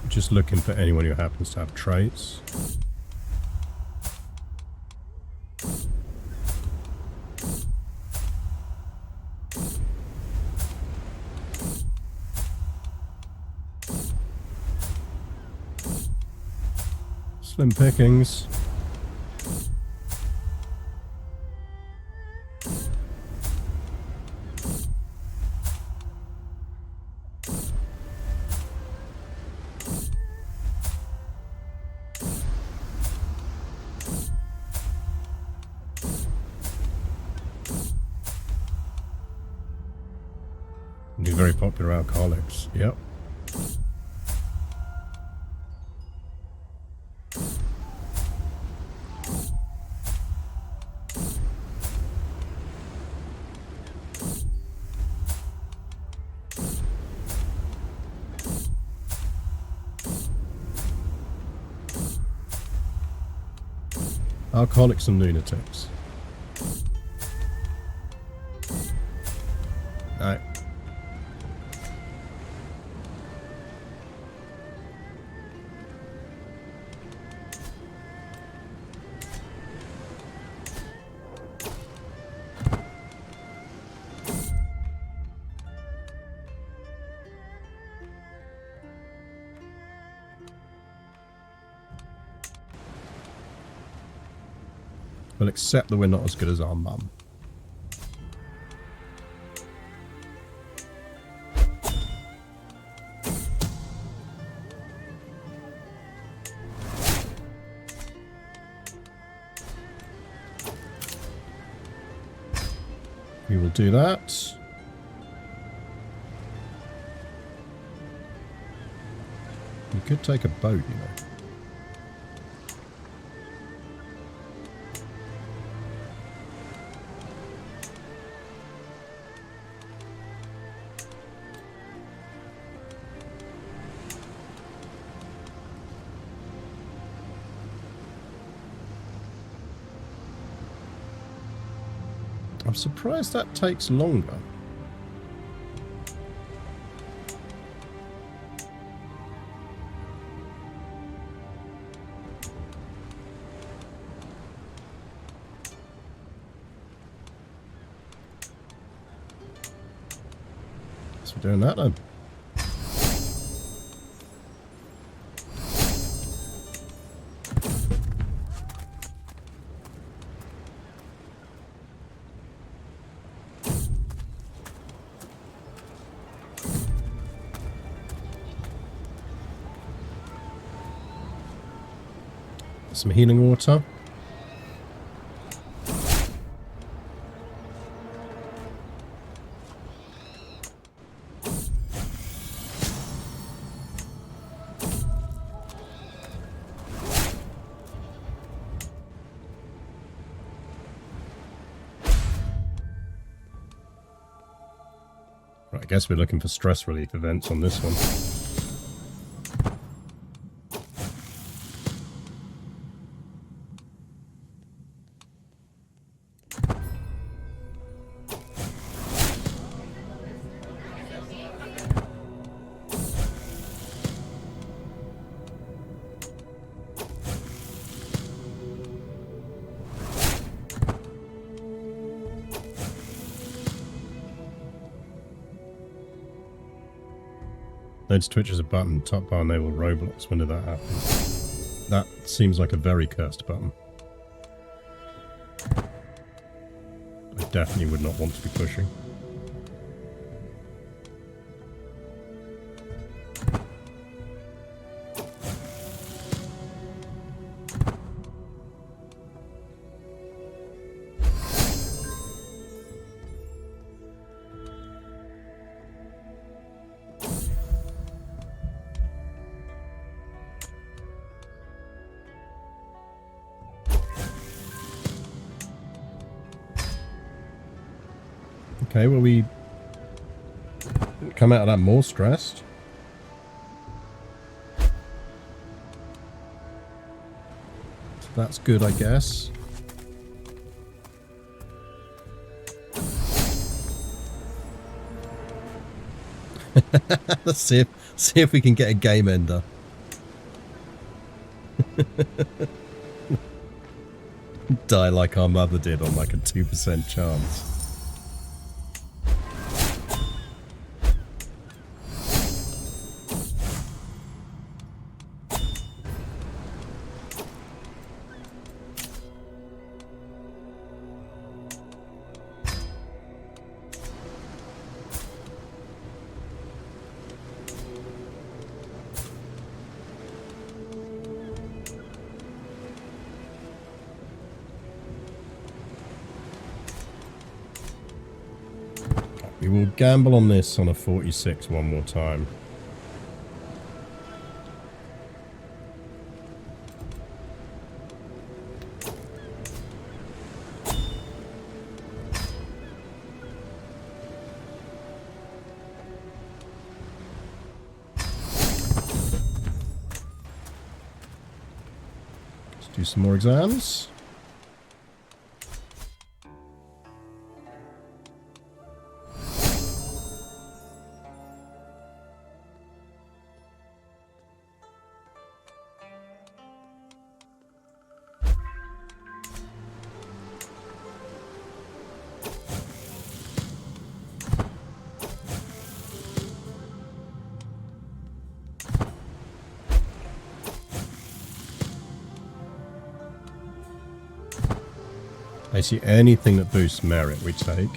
Just looking for anyone who happens to have traits. Slim pickings. Be very popular alcoholics. Yep. Alcoholics and lunatics. No. We'll accept that we're not as good as our mum. We will do that. You could take a boat, you know. I'm surprised that takes longer. So we're doing that then. Some healing water. I guess we're looking for stress relief events on this one. Notice Twitch is a button. Top bar enable Roblox. When did that happen? That seems like a very cursed button. I definitely would not want to be pushing. Okay, well, we come out of that more stressed. So that's good, I guess. Let's see if we can get a game ender. Die like our mother did on like a 2% chance. We will gamble on this on a 46 one more time. Let's do some more exams. I see anything that boosts merit we take.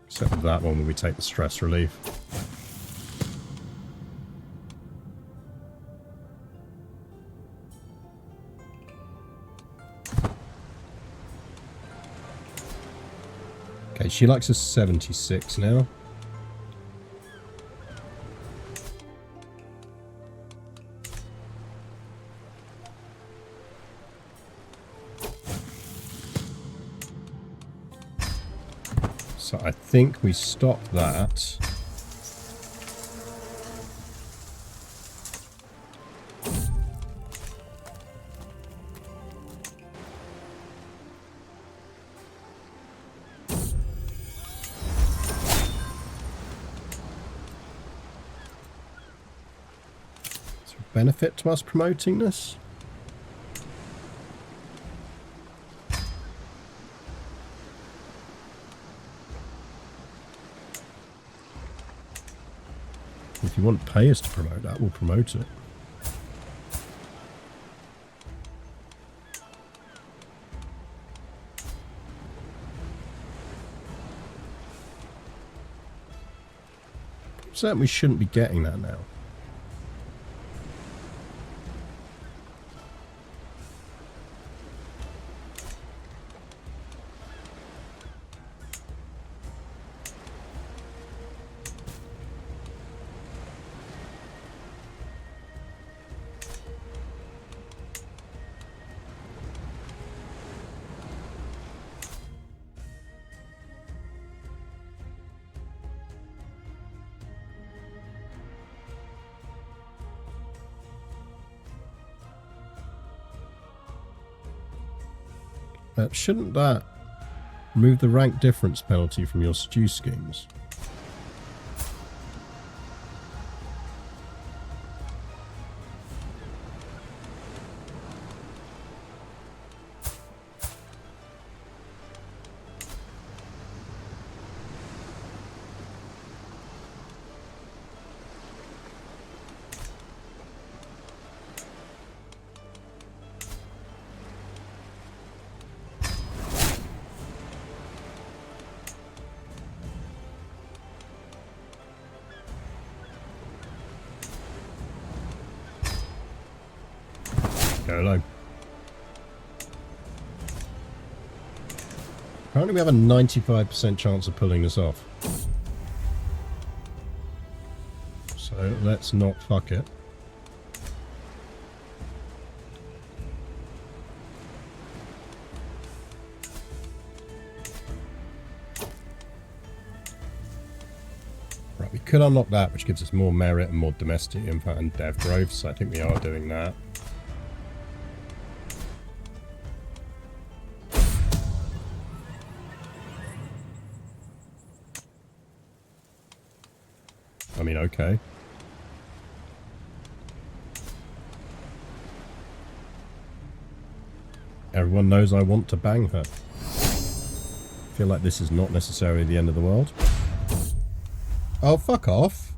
Except that one where we take the stress relief. Okay, she likes a 76 now. So I think we stop that. Is there a benefit to us promoting this? If you want to pay us to promote that, we'll promote it. Certainly we shouldn't be getting that now. Shouldn't that remove the rank difference penalty from your stew schemes? Hello. Apparently we have a 95% chance of pulling this off. So let's not fuck it. Right, we could unlock that, which gives us more merit and more domestic info and dev growth, so I think we are doing that. I mean, okay. Everyone knows I want to bang her. I feel like this is not necessarily the end of the world. Oh, fuck off.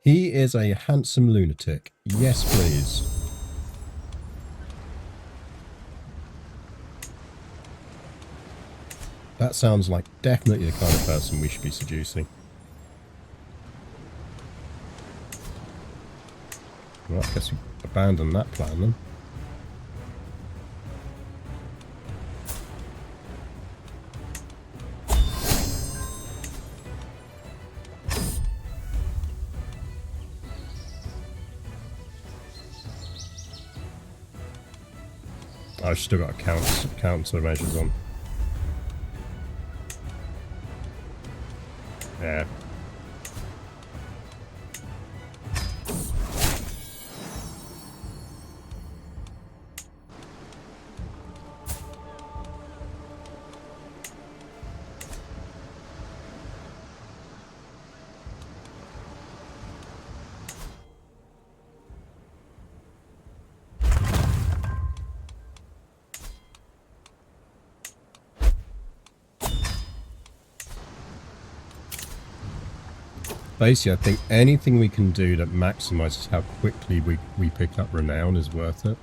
He is a handsome lunatic. Yes, please. That sounds like definitely the kind of person we should be seducing. Well, I guess we abandon that plan then. I've still got counter measures on. Yeah. Basically, I think anything we can do that maximizes how quickly we pick up renown is worth it.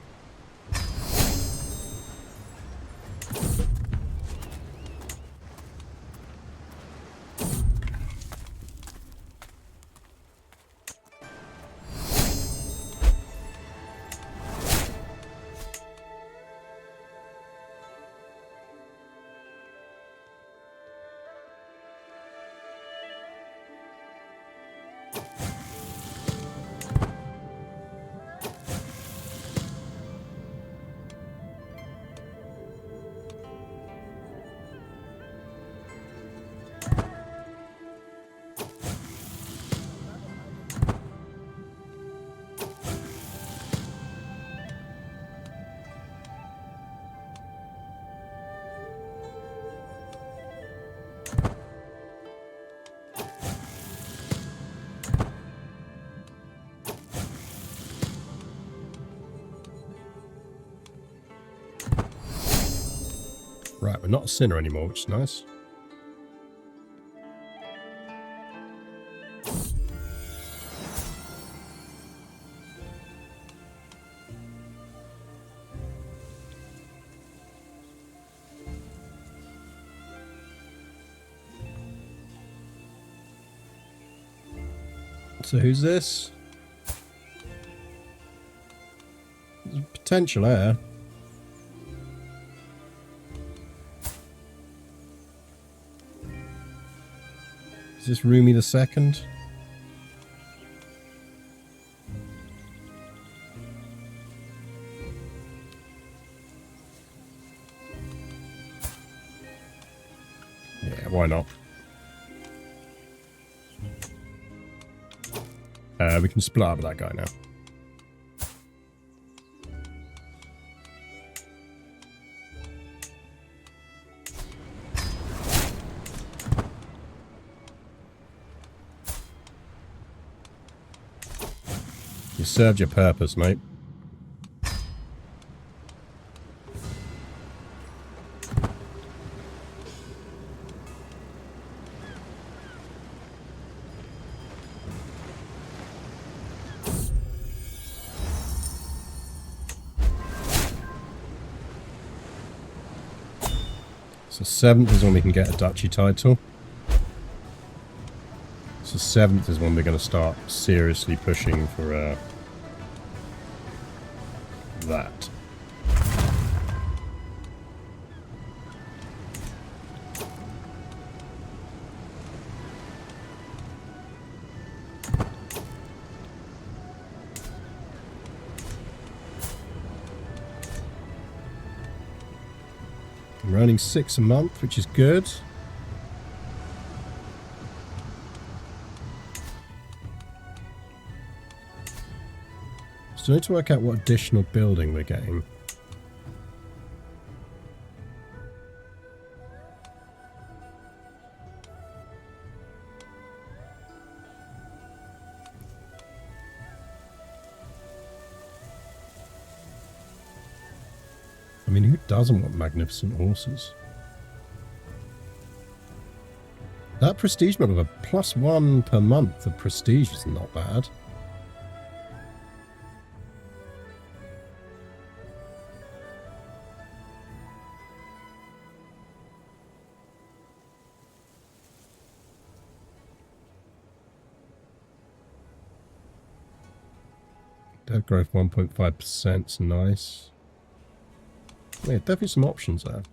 Right, we're not a sinner anymore, which is nice. So who's this? There's potential heir. Is this Rumi the Second? Yeah, why not? We can split up with that guy now. You served your purpose, mate. So 7th is when we can get a duchy title. So 7th is when we're going to start seriously pushing for that. I'm earning 6 a month, which is good. So I need to work out what additional building we're getting. I mean, who doesn't want magnificent horses? That prestige model of a +1 per month of prestige is not bad. Dev growth 1.5% is nice. Yeah, definitely some options there.